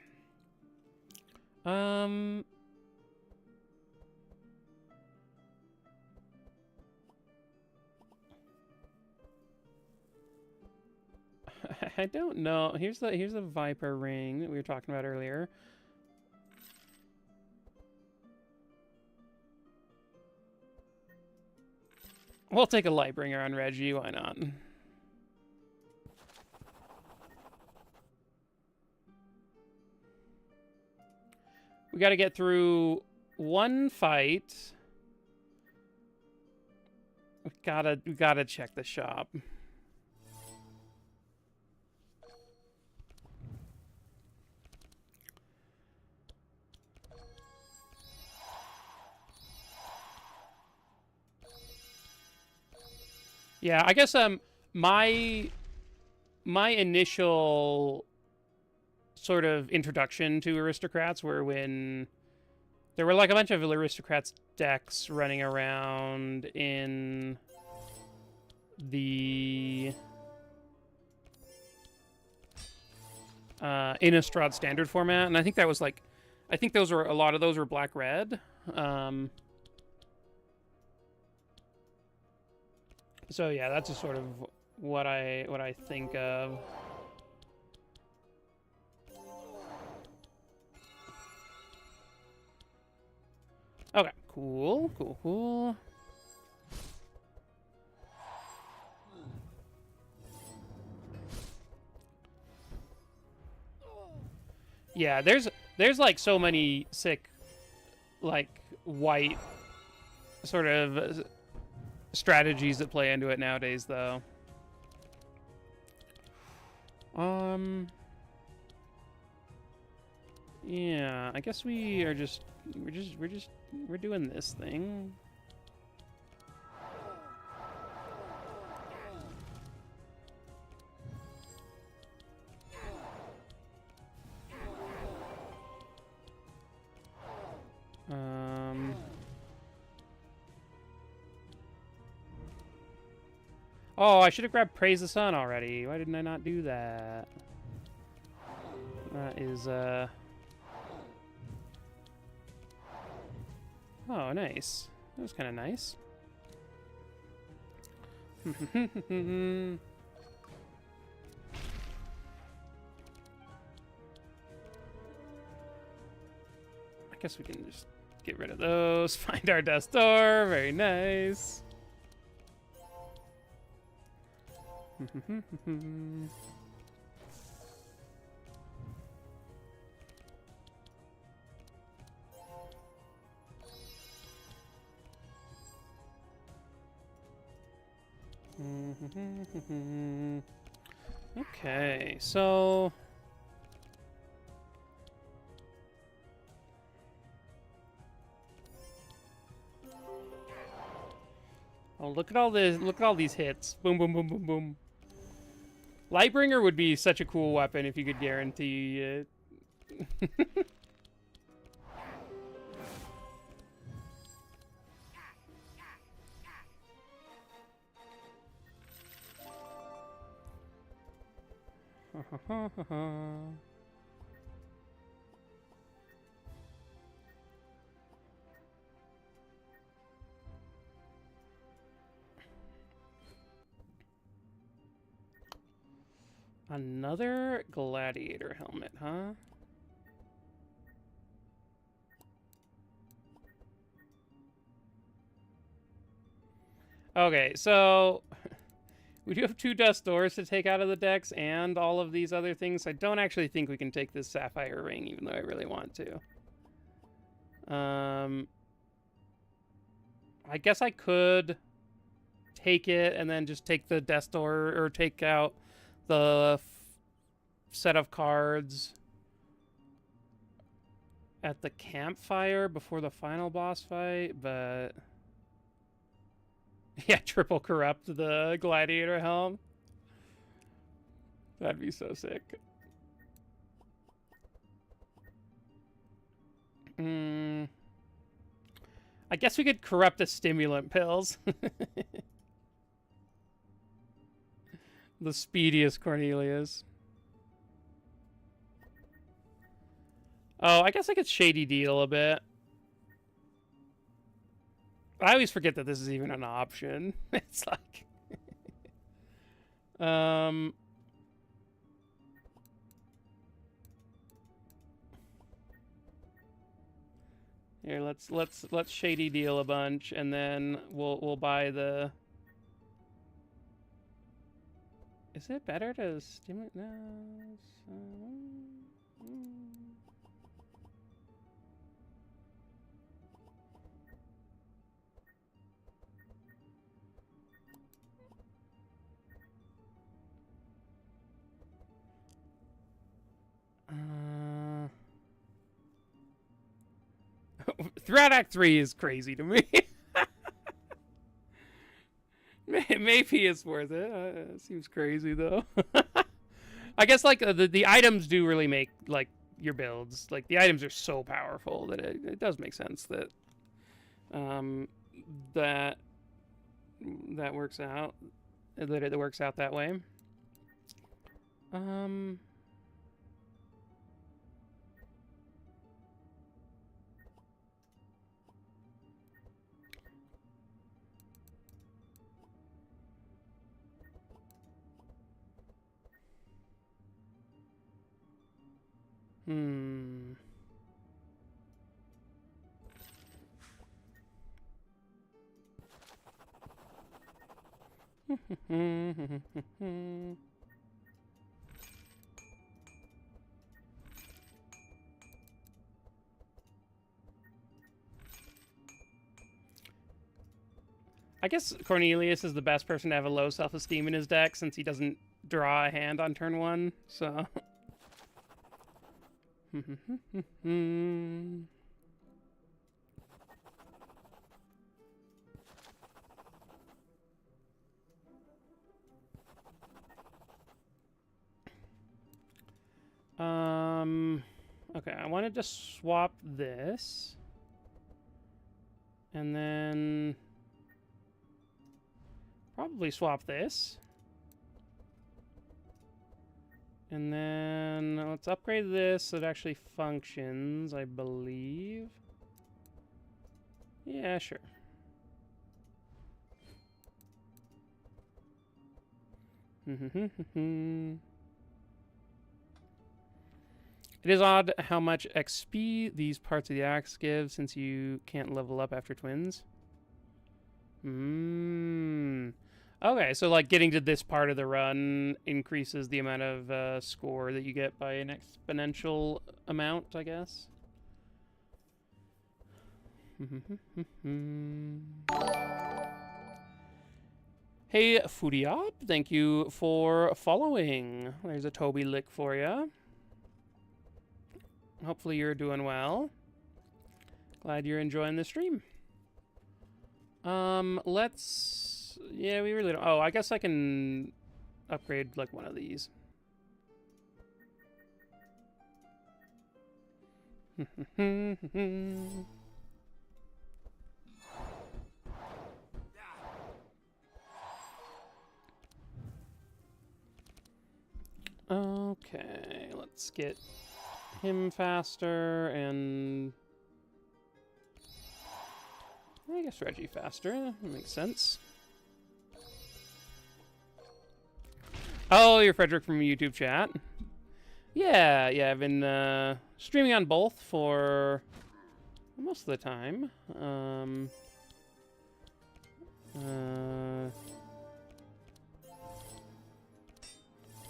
I don't know. Here's the Viper ring that we were talking about earlier. We'll take a Lightbringer on Reggie. Why not? We got to get through one fight. We gotta check the shop. Yeah, I guess my initial sort of introduction to aristocrats were when there were like a bunch of aristocrats decks running around in the Innistrad standard format, and I think that was like, I think those were, a lot of those were black red. So yeah, that's just sort of what I think of. Okay, cool. Yeah, there's like so many sick, like, white sort of strategies that play into it nowadays, though. Yeah, I guess we're doing this thing. Oh, I should have grabbed Praise the Sun already. Why didn't I not do that? That is, Oh, nice. That was kind of nice. I guess we can just get rid of those. Find our death door. Very nice. Okay, so oh, look at all this! Look at all these hits! Boom, boom, boom, boom, boom. Lightbringer would be such a cool weapon if you could guarantee it. Another gladiator helmet, huh? Okay, so We do have 2 dust doors to take out of the decks and all of these other things. I don't actually think we can take this sapphire ring, even though I really want to. I guess I could take it and then just take the desk door, or take out the set of cards at the campfire before the final boss fight, but... Yeah, triple corrupt the gladiator helm. That'd be so sick. I guess we could corrupt the stimulant pills. The speediest Cornelius. Oh, I guess I could shady deal a bit. I always forget that this is even an option. It's like... Here, let's shady deal a bunch, and then we'll buy the... Is it better to stimulate? No. Throughout Act 3 is crazy to me. Maybe it's worth it. It seems crazy, though. I guess, like, the items do really make, like, your builds. Like, the items are so powerful that it does make sense that, that works out. That it works out that way. I guess Cornelius is the best person to have a low self-esteem in his deck, since he doesn't draw a hand on turn 1, so... Okay, I wanted to swap this. And then... probably swap this. And then let's upgrade this so it actually functions, I believe. Yeah, sure. It is odd how much XP these parts of the axe give, since you can't level up after twins. Okay, so like getting to this part of the run increases the amount of score that you get by an exponential amount, I guess. Hey, Foodiop, thank you for following. There's a Toby lick for you. Hopefully you're doing well. Glad you're enjoying the stream. Let's... Yeah, we really don't... Oh, I guess I can upgrade, like, one of these. Okay, let's get him faster, and... I guess Reggie faster. That makes sense. Oh, you're Frederick from YouTube chat. Yeah, I've been streaming on both for most of the time.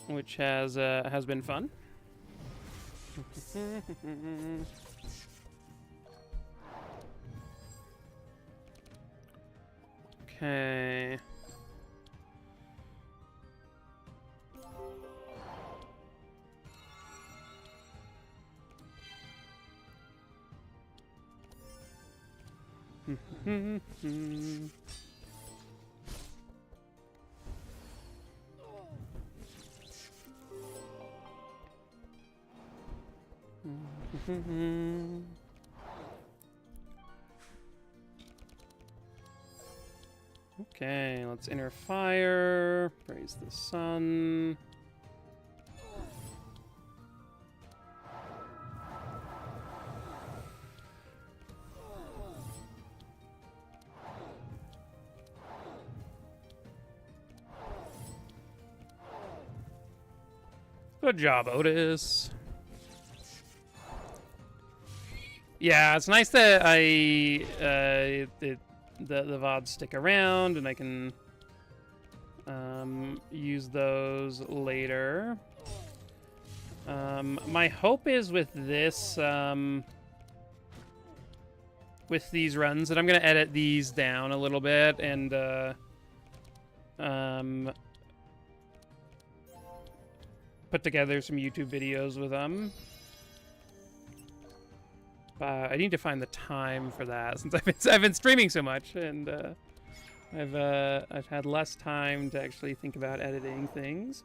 which has been fun. Okay. Okay, let's enter fire. Praise the sun. Good job, Otis. Yeah, it's nice that the VODs stick around and I can use those later. My hope is with this, with these runs, that I'm going to edit these down a little bit and put together some YouTube videos with them. I need to find the time for that since I've been streaming so much, and I've had less time to actually think about editing things.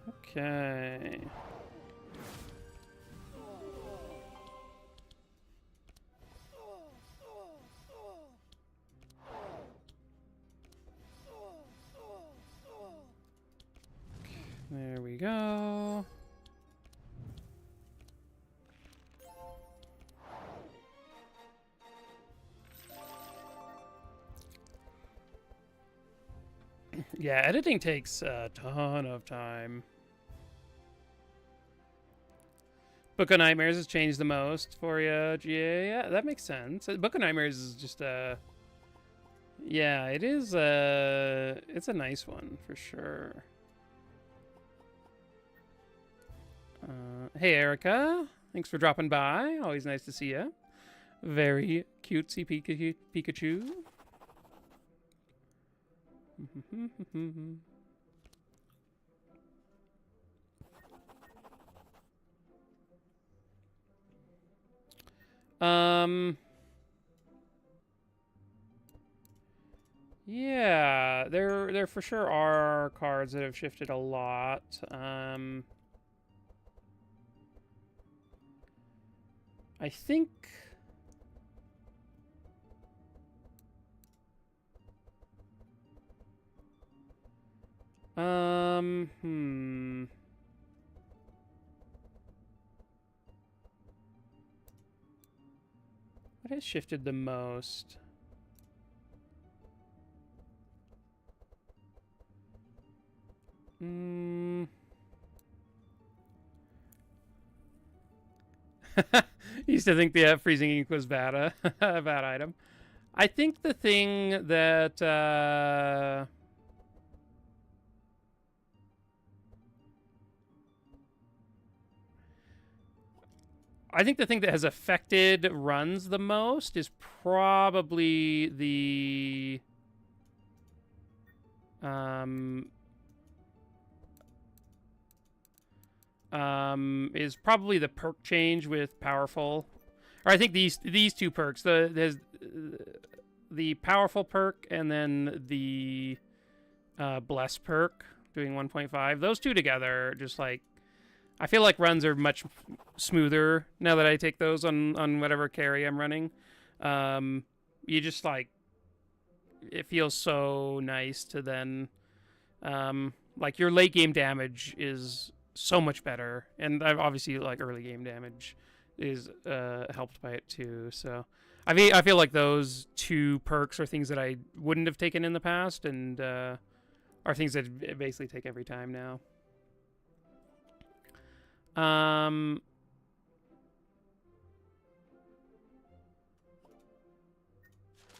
Okay. There we go. Yeah, editing takes a ton of time. Book of Nightmares has changed the most for you, GA. Yeah, that makes sense. Book of Nightmares is just yeah, it is it's a nice one for sure. Hey, Erica. Thanks for dropping by. Always nice to see you. Very cutesy Pikachu. Yeah, there for sure are cards that have shifted a lot. I think what has shifted the most? Used to think the freezing ink was bad, a bad item. I think the thing that has affected runs the most is probably the perk change with powerful, or I think these two perks, there's the powerful perk and then the bless perk doing 1.5. Those two together, just like, I feel like runs are much smoother now that I take those on whatever carry I'm running. You just like, it feels so nice to then like your late game damage is so much better, and I've obviously like early game damage is helped by it too. So I feel like those two perks are things that I wouldn't have taken in the past, and are things that basically take every time now.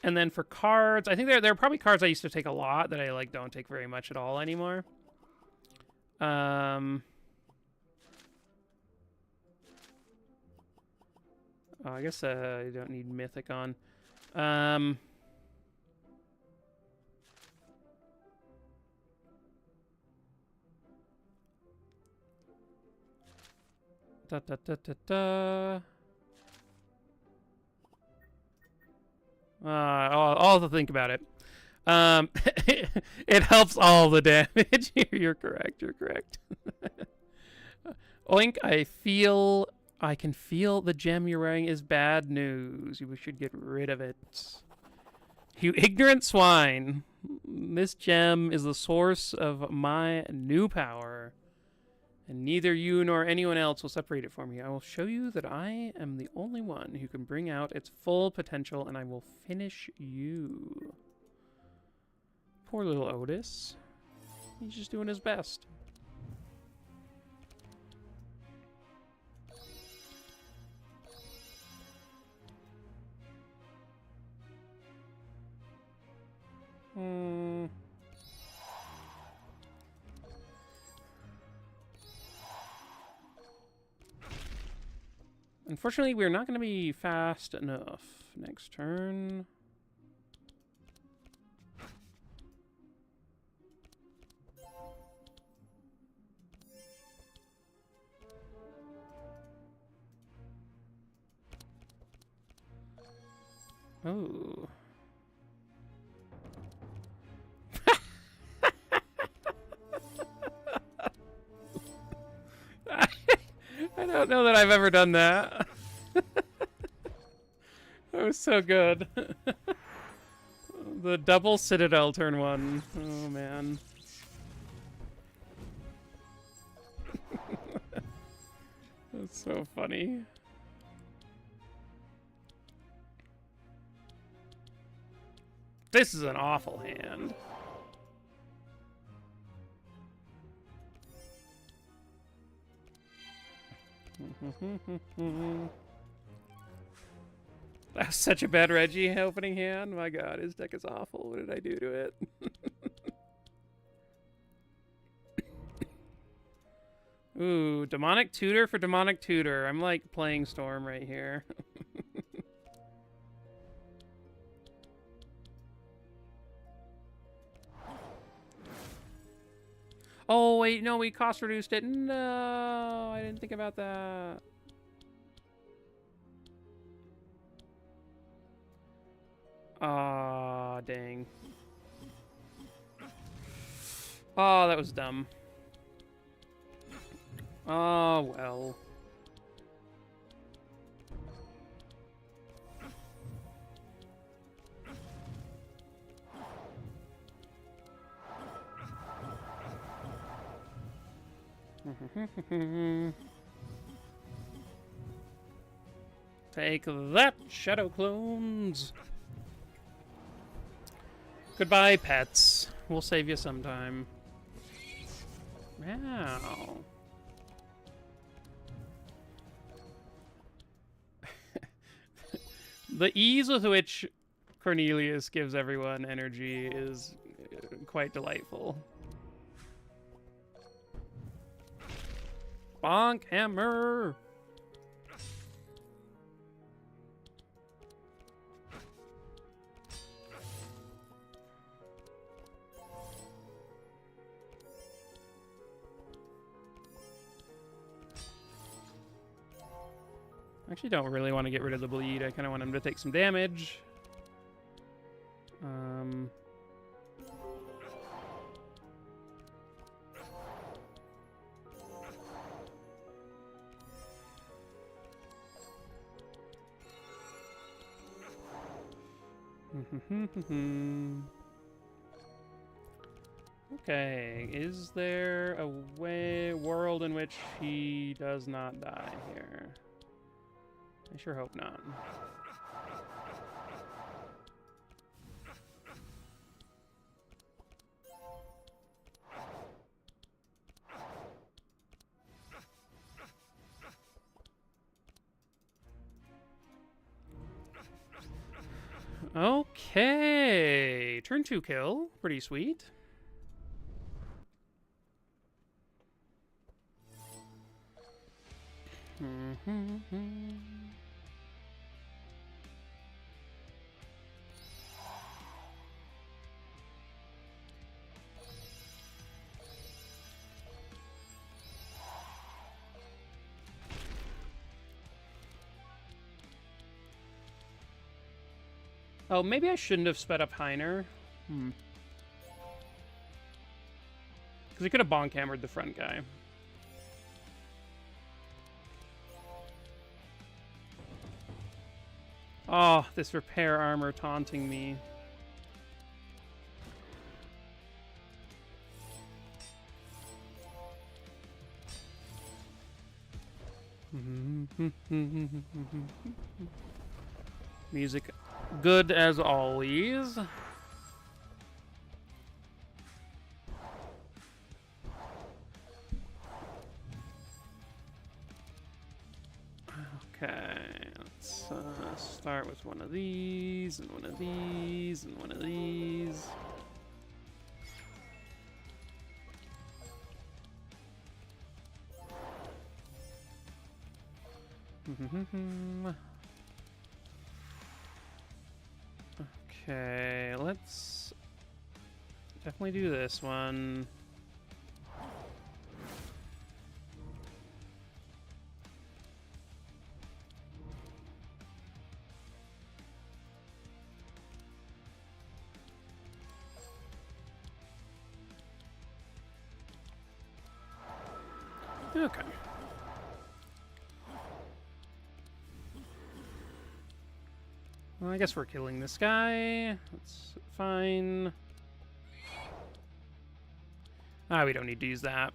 And then for cards, I think there are probably cards I used to take a lot that I like don't take very much at all anymore. Oh, I guess I don't need Mythic on. Da da da da da. I'll have to think about it. It helps all the damage. You're correct. You're correct. Oink, I can feel the gem you're wearing is bad news. You should get rid of it. You ignorant swine. This gem is the source of my new power. And neither you nor anyone else will separate it from me. I will show you that I am the only one who can bring out its full potential, and I will finish you. Poor little Ottis. He's just doing his best. Unfortunately, we're not going to be fast enough next turn. Oh. I don't know that I've ever done that. That was so good. The double Citadel turn 1. Oh, man. That's so funny. This is an awful hand. That was such a bad Reggie opening hand. My god, his deck is awful. What did I do to it? Ooh, Demonic Tutor for Demonic Tutor. I'm like playing Storm right here. Oh, wait, no, we cost reduced it. No, I didn't think about that. Aw, dang. Oh, that was dumb. Oh, well. Take that, Shadow Clones. Goodbye, pets. We'll save you sometime. Wow. The ease with which Cornelius gives everyone energy is quite delightful. Bonk hammer! I actually don't really want to get rid of the bleed. I kind of want him to take some damage. Okay, is there a world in which he does not die here? I sure hope not. Okay. Turn 2 kill. Pretty sweet. Oh, maybe I shouldn't have sped up Heiner. Because he could have bonk hammered the front guy. Oh, this repair armor taunting me. Music good as always. Okay, let's start with one of these, and one of these, and one of these. Okay, let's definitely do this one. Okay. Well, I guess we're killing this guy. That's fine. Ah, we don't need to use that.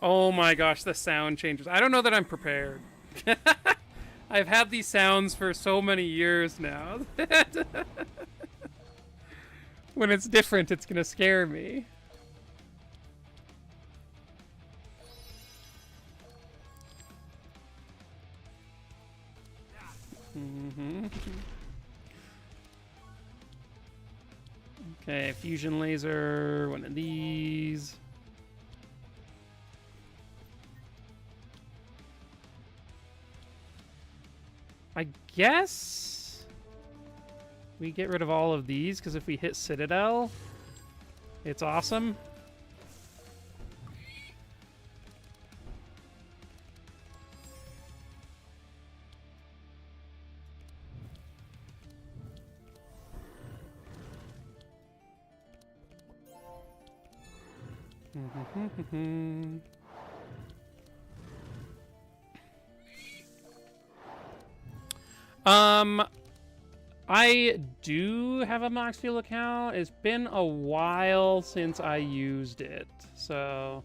Oh my gosh, the sound changes. I don't know that I'm prepared. I've had these sounds for so many years now. When it's different, it's gonna scare me. Okay, fusion laser, one of these. I guess we get rid of all of these, because if we hit Citadel, it's awesome. I do have a max fuel account. It's been a while since I used it, so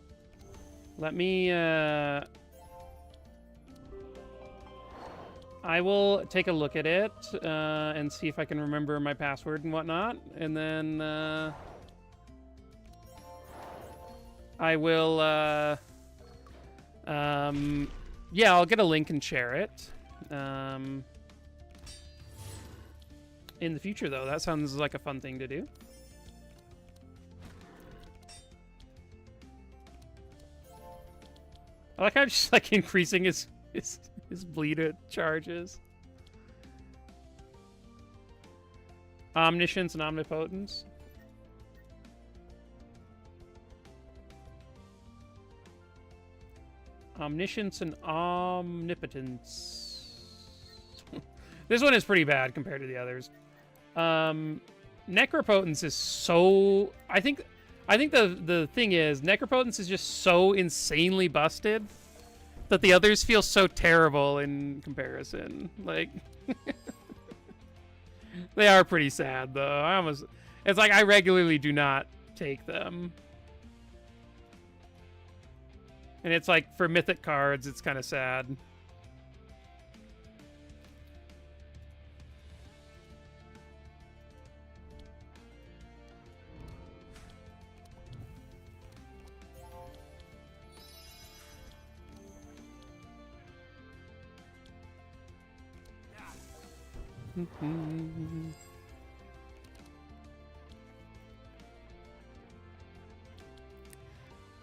let me I will take a look at it and see if I can remember my password and whatnot, and then I will yeah, I'll get a link and share it in the future, though. That sounds like a fun thing to do. I like how just like increasing his bleed charges. Omniscience and omnipotence. Omniscience and omnipotence. This one is pretty bad compared to the others. Necropotence is so... I think the thing is, Necropotence is just so insanely busted that the others feel so terrible in comparison. Like... They are pretty sad, though. It's like I regularly do not take them. And it's like, for mythic cards, it's kind of sad.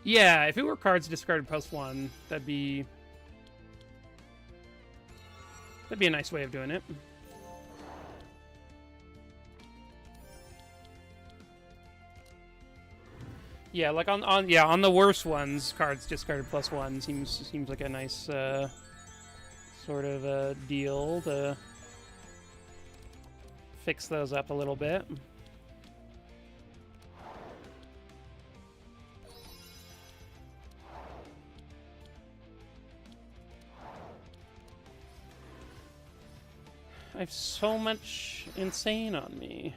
Yeah, if it were cards discarded +1, that'd be a nice way of doing it. Yeah, like on the worst ones, cards discarded +1 seems like a nice sort of a deal to fix those up a little bit. I have so much insane on me.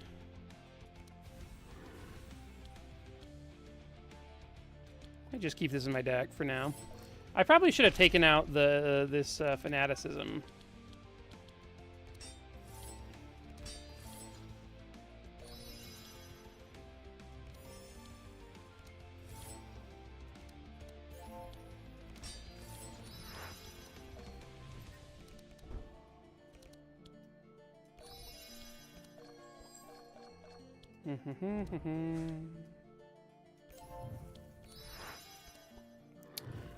I just keep this in my deck for now. I probably should have taken out this fanaticism.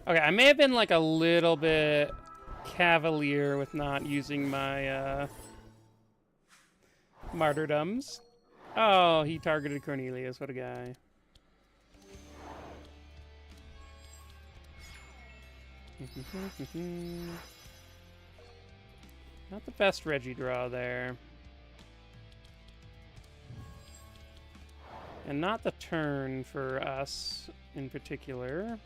Okay, I may have been like a little bit cavalier with not using my martyrdoms. Oh, he targeted Cornelius. What a guy. Not the best Reggie draw there. And not the turn for us in particular.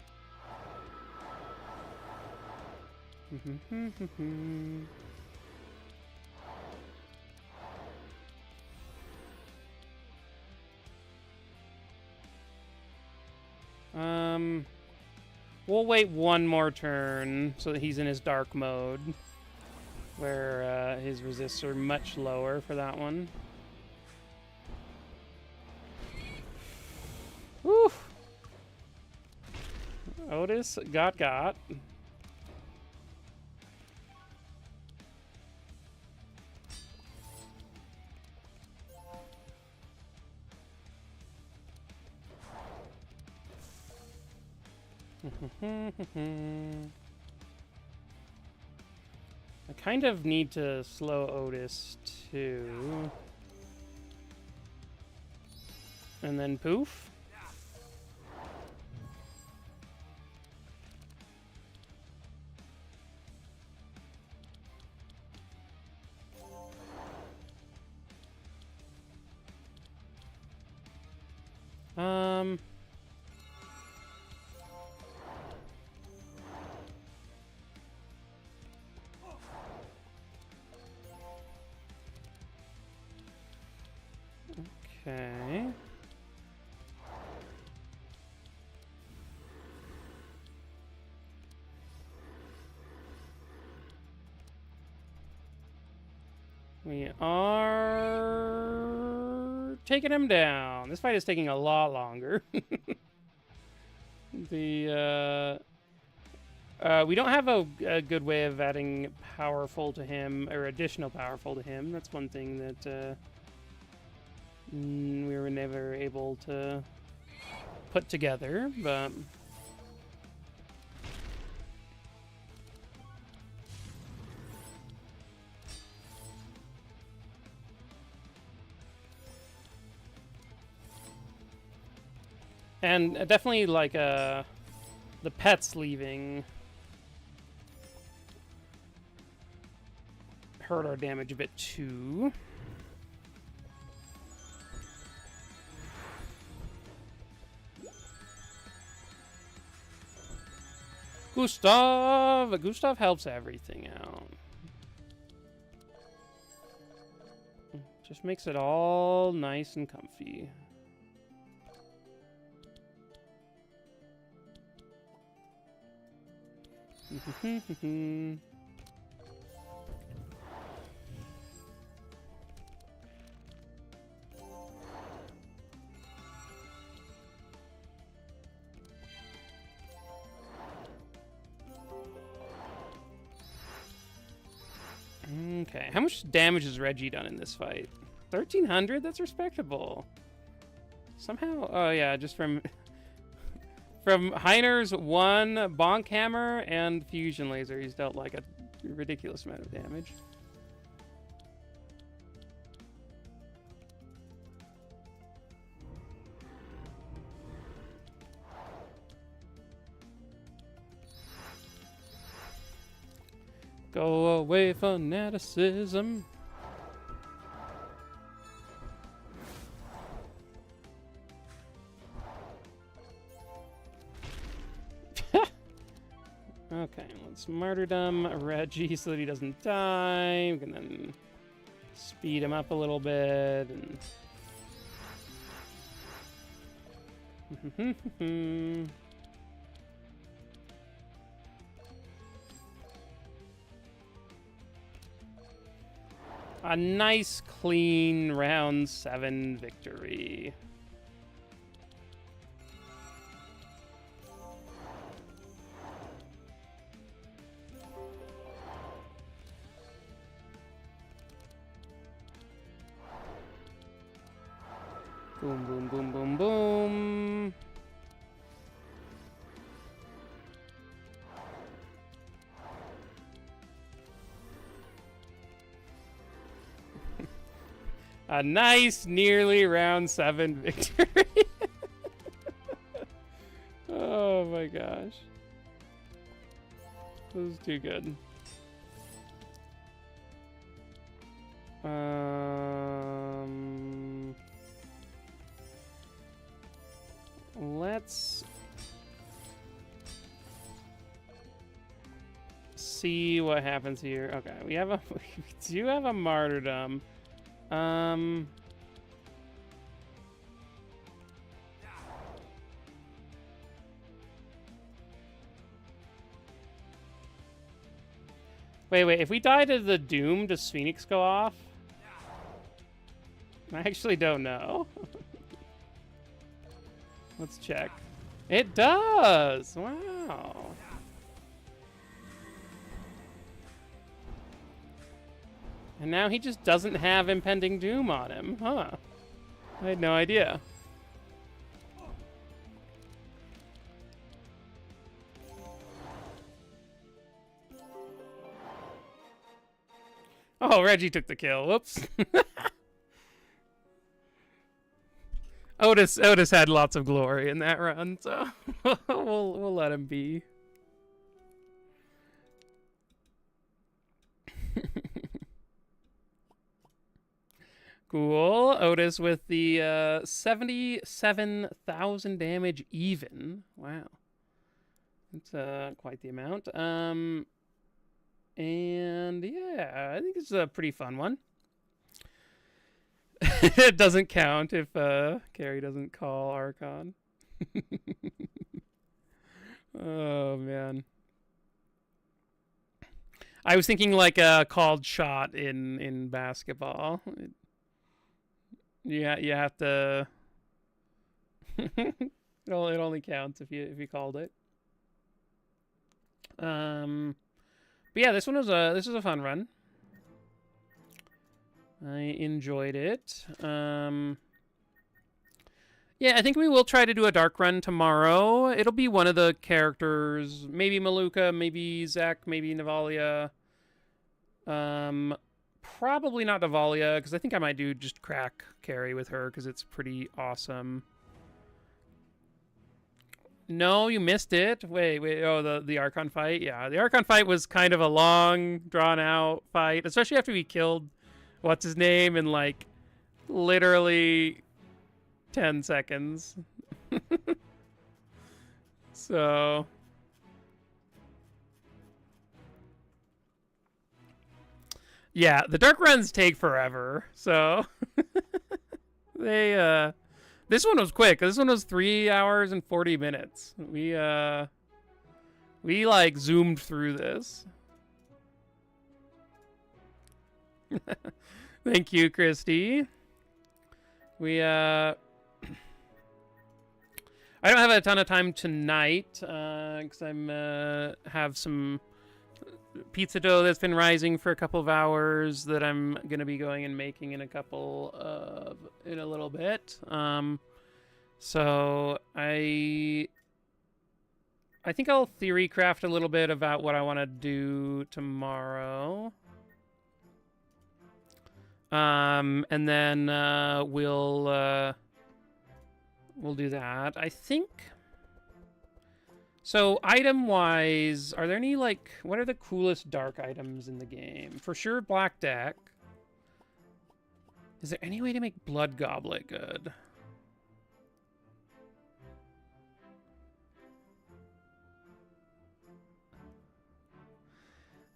We'll wait one more turn so that he's in his dark mode, where his resists are much lower for that one. Woo! Ottis got. I kind of need to slow Ottis too. And then poof. Okay. We are taking him down. This fight is taking a lot longer. We don't have a good way of adding powerful to him, or additional powerful to him. That's one thing that we were never able to put together, but... And definitely, like, the pets leaving hurt our damage a bit, too. Gustav helps everything out. Just makes it all nice and comfy. Okay. Okay, how much damage has Reggie done in this fight? 1,300? That's respectable. Somehow, oh yeah, just from Heiner's one bonk hammer and fusion laser, he's dealt like a ridiculous amount of damage. Go away, fanaticism. Okay, let's martyrdom Reggie so that he doesn't die. We can then speed him up a little bit and a nice, clean round 7 victory. Boom, boom, boom, boom, boom. A nice, nearly round 7 victory. Oh my gosh. This is too good. Let's see what happens here. Okay, we do have a martyrdom. Wait, if we die to the Doom, does Phoenix go off? I actually don't know. Let's check. It does! Wow. And now he just doesn't have impending doom on him, huh? I had no idea. Oh, Reggie took the kill. Whoops. Otis had lots of glory in that run, so we'll let him be. Cool. Otis with the 77,000 damage even. Wow. That's quite the amount. And yeah, I think it's a pretty fun one. It doesn't count if Carry doesn't call Archon. Oh man. I was thinking like a called shot in basketball. Yeah, you have to. It only counts if you called it. But yeah, this was a fun run. I enjoyed it. Yeah, I think we will try to do a dark run tomorrow. It'll be one of the characters, maybe Maluka, maybe Zach, maybe Navalia. Probably not Navalia, because I think I might do just crack Carry with her, because it's pretty awesome. No, you missed it. Wait. Oh, the Archon fight? Yeah, the Archon fight was kind of a long, drawn-out fight, especially after we killed what's-his-name in, like, literally 10 seconds. So... yeah, the dark runs take forever, so... they, this one was quick. This one was 3 hours and 40 minutes. We like, zoomed through this. Thank you, Christy. I don't have a ton of time tonight, because I'm, have some pizza dough that's been rising for a couple of hours that I'm gonna be going and making in a little bit. So I think I'll theory craft a little bit about what I want to do tomorrow. And then we'll do that. I think. So item-wise, are there any like what are the coolest dark items in the game? For sure, Black Deck. Is there any way to make Blood Goblet good?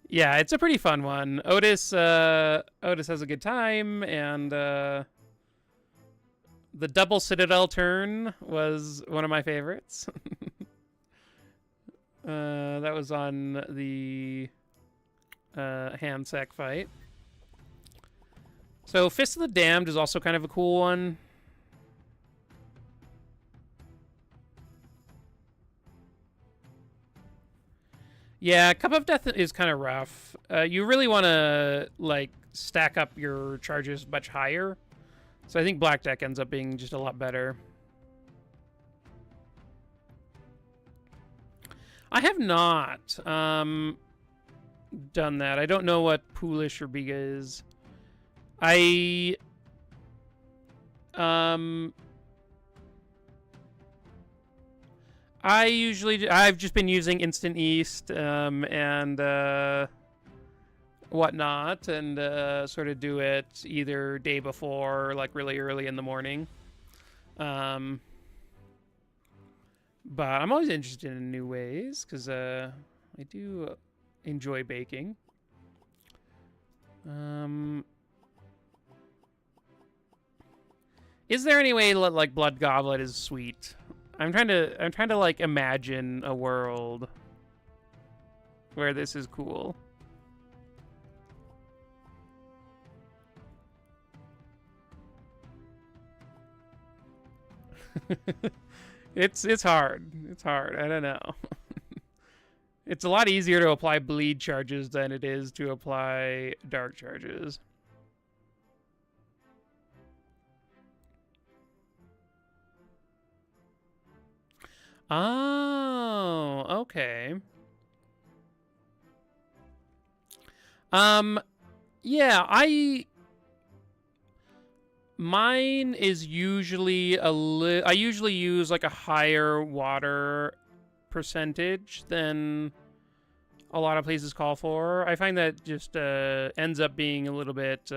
Yeah, it's a pretty fun one. Otis has a good time, and the double Citadel turn was one of my favorites. That was on the hand sack fight. So Fist of the Damned is also kind of a cool one. Yeah, Cup of Death is kind of rough. You really want to like stack up your charges much higher. So I think Black Deck ends up being just a lot better. I have not done that. I don't know what Poolish or Biga is. I've just been using Instant East and whatnot, and sort of do it either day before, like really early in the morning. But I'm always interested in new ways because I do enjoy baking. Is there any way that like Blood Goblet is sweet? I'm trying to like imagine a world where this is cool. It's hard. It's hard. I don't know. It's a lot easier to apply bleed charges than it is to apply dark charges. Oh, okay. Yeah, mine is usually I usually use like a higher water percentage than a lot of places call for. I find that just ends up being a little bit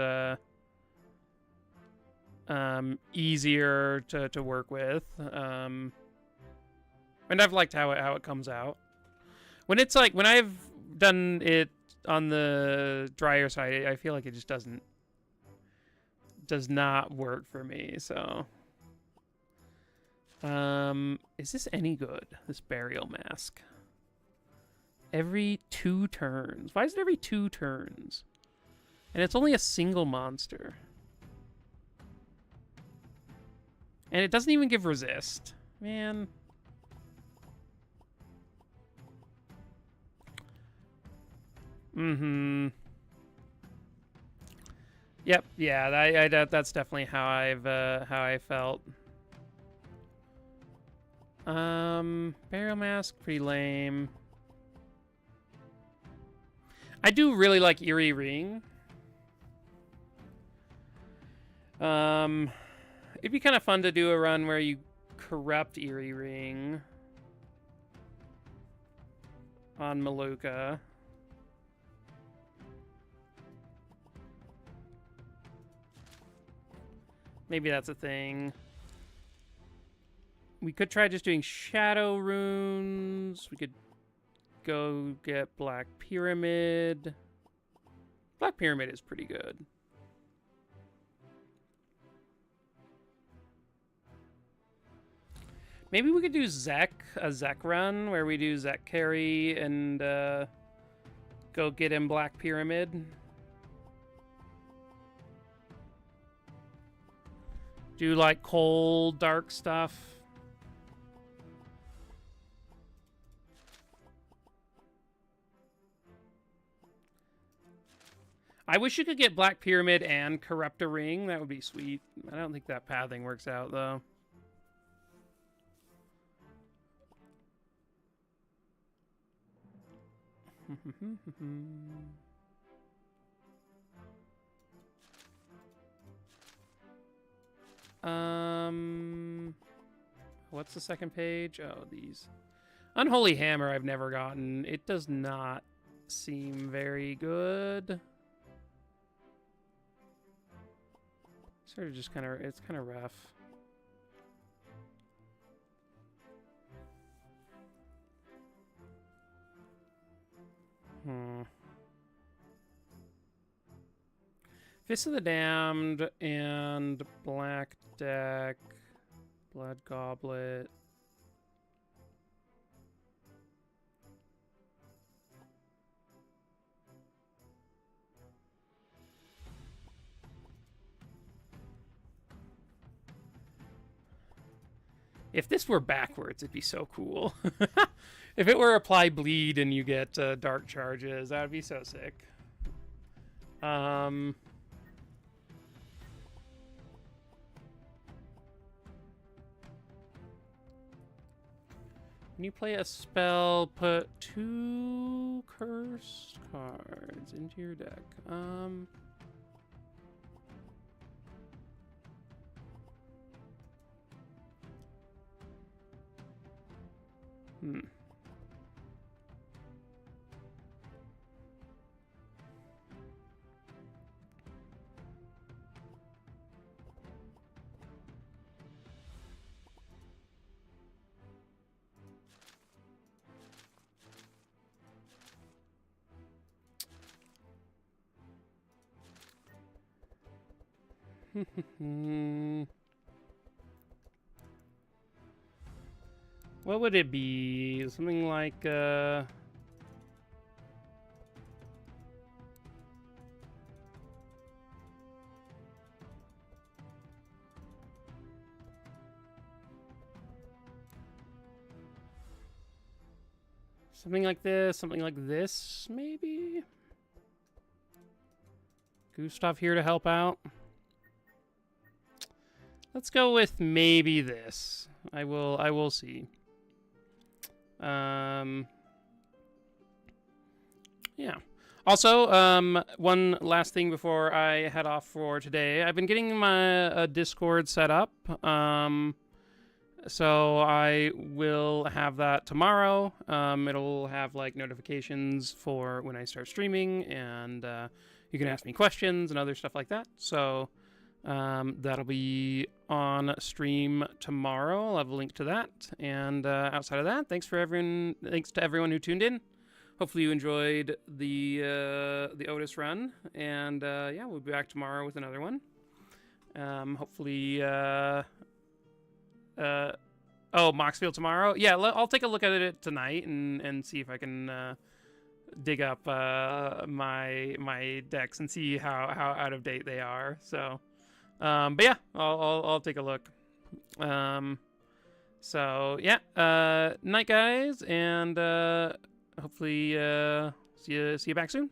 easier to work with. And I've liked how it comes out. When it's like when I've done it on the drier side, I feel like it just does not work for me. So is this any good, this burial mask? Every 2 turns. Why is it every 2 turns? And it's only a single monster. And it doesn't even give resist. Man. Mm-hmm. Yep, yeah, that's definitely how I felt. Burial mask, pretty lame. I do really like Eerie Ring. It'd be kind of fun to do a run where you corrupt Eerie Ring on Maluka. Maybe that's a thing. We could try just doing Shadow Runes. We could go get Black Pyramid. Black Pyramid is pretty good. Maybe we could do a Zek run where we do Zek carry and go get him Black Pyramid. Do like cold, dark stuff. I wish you could get Black Pyramid and Corrupt a Ring. That would be sweet. I don't think that pathing works out, though. What's the second page? Oh, these. Unholy Hammer I've never gotten. It does not seem very good. Sort of just kind of, it's kind of rough. Fist of the Damned and Black Deck, Blood Goblet. If this were backwards, it'd be so cool. If it were apply bleed and you get dark charges, that would be so sick. When you play a spell, put 2 cursed cards into your deck. What would it be? Something like something like this, maybe? Gustav here to help out. Let's go with maybe this. I will see. Yeah. Also, one last thing before I head off for today. I've been getting my Discord set up. So I will have that tomorrow. It'll have like notifications for when I start streaming, and you can ask me questions and other stuff like that. So that'll be on stream tomorrow. I'll have a link to that. And outside of that, thanks to everyone who tuned in. Hopefully you enjoyed the Ottis run, and yeah, we'll be back tomorrow with another one. Hopefully, Moxfield tomorrow. Yeah, I'll take a look at it tonight and see if I can dig up my decks and see how out of date they are. So, but yeah, I'll take a look. So yeah, night guys, and hopefully see you back soon.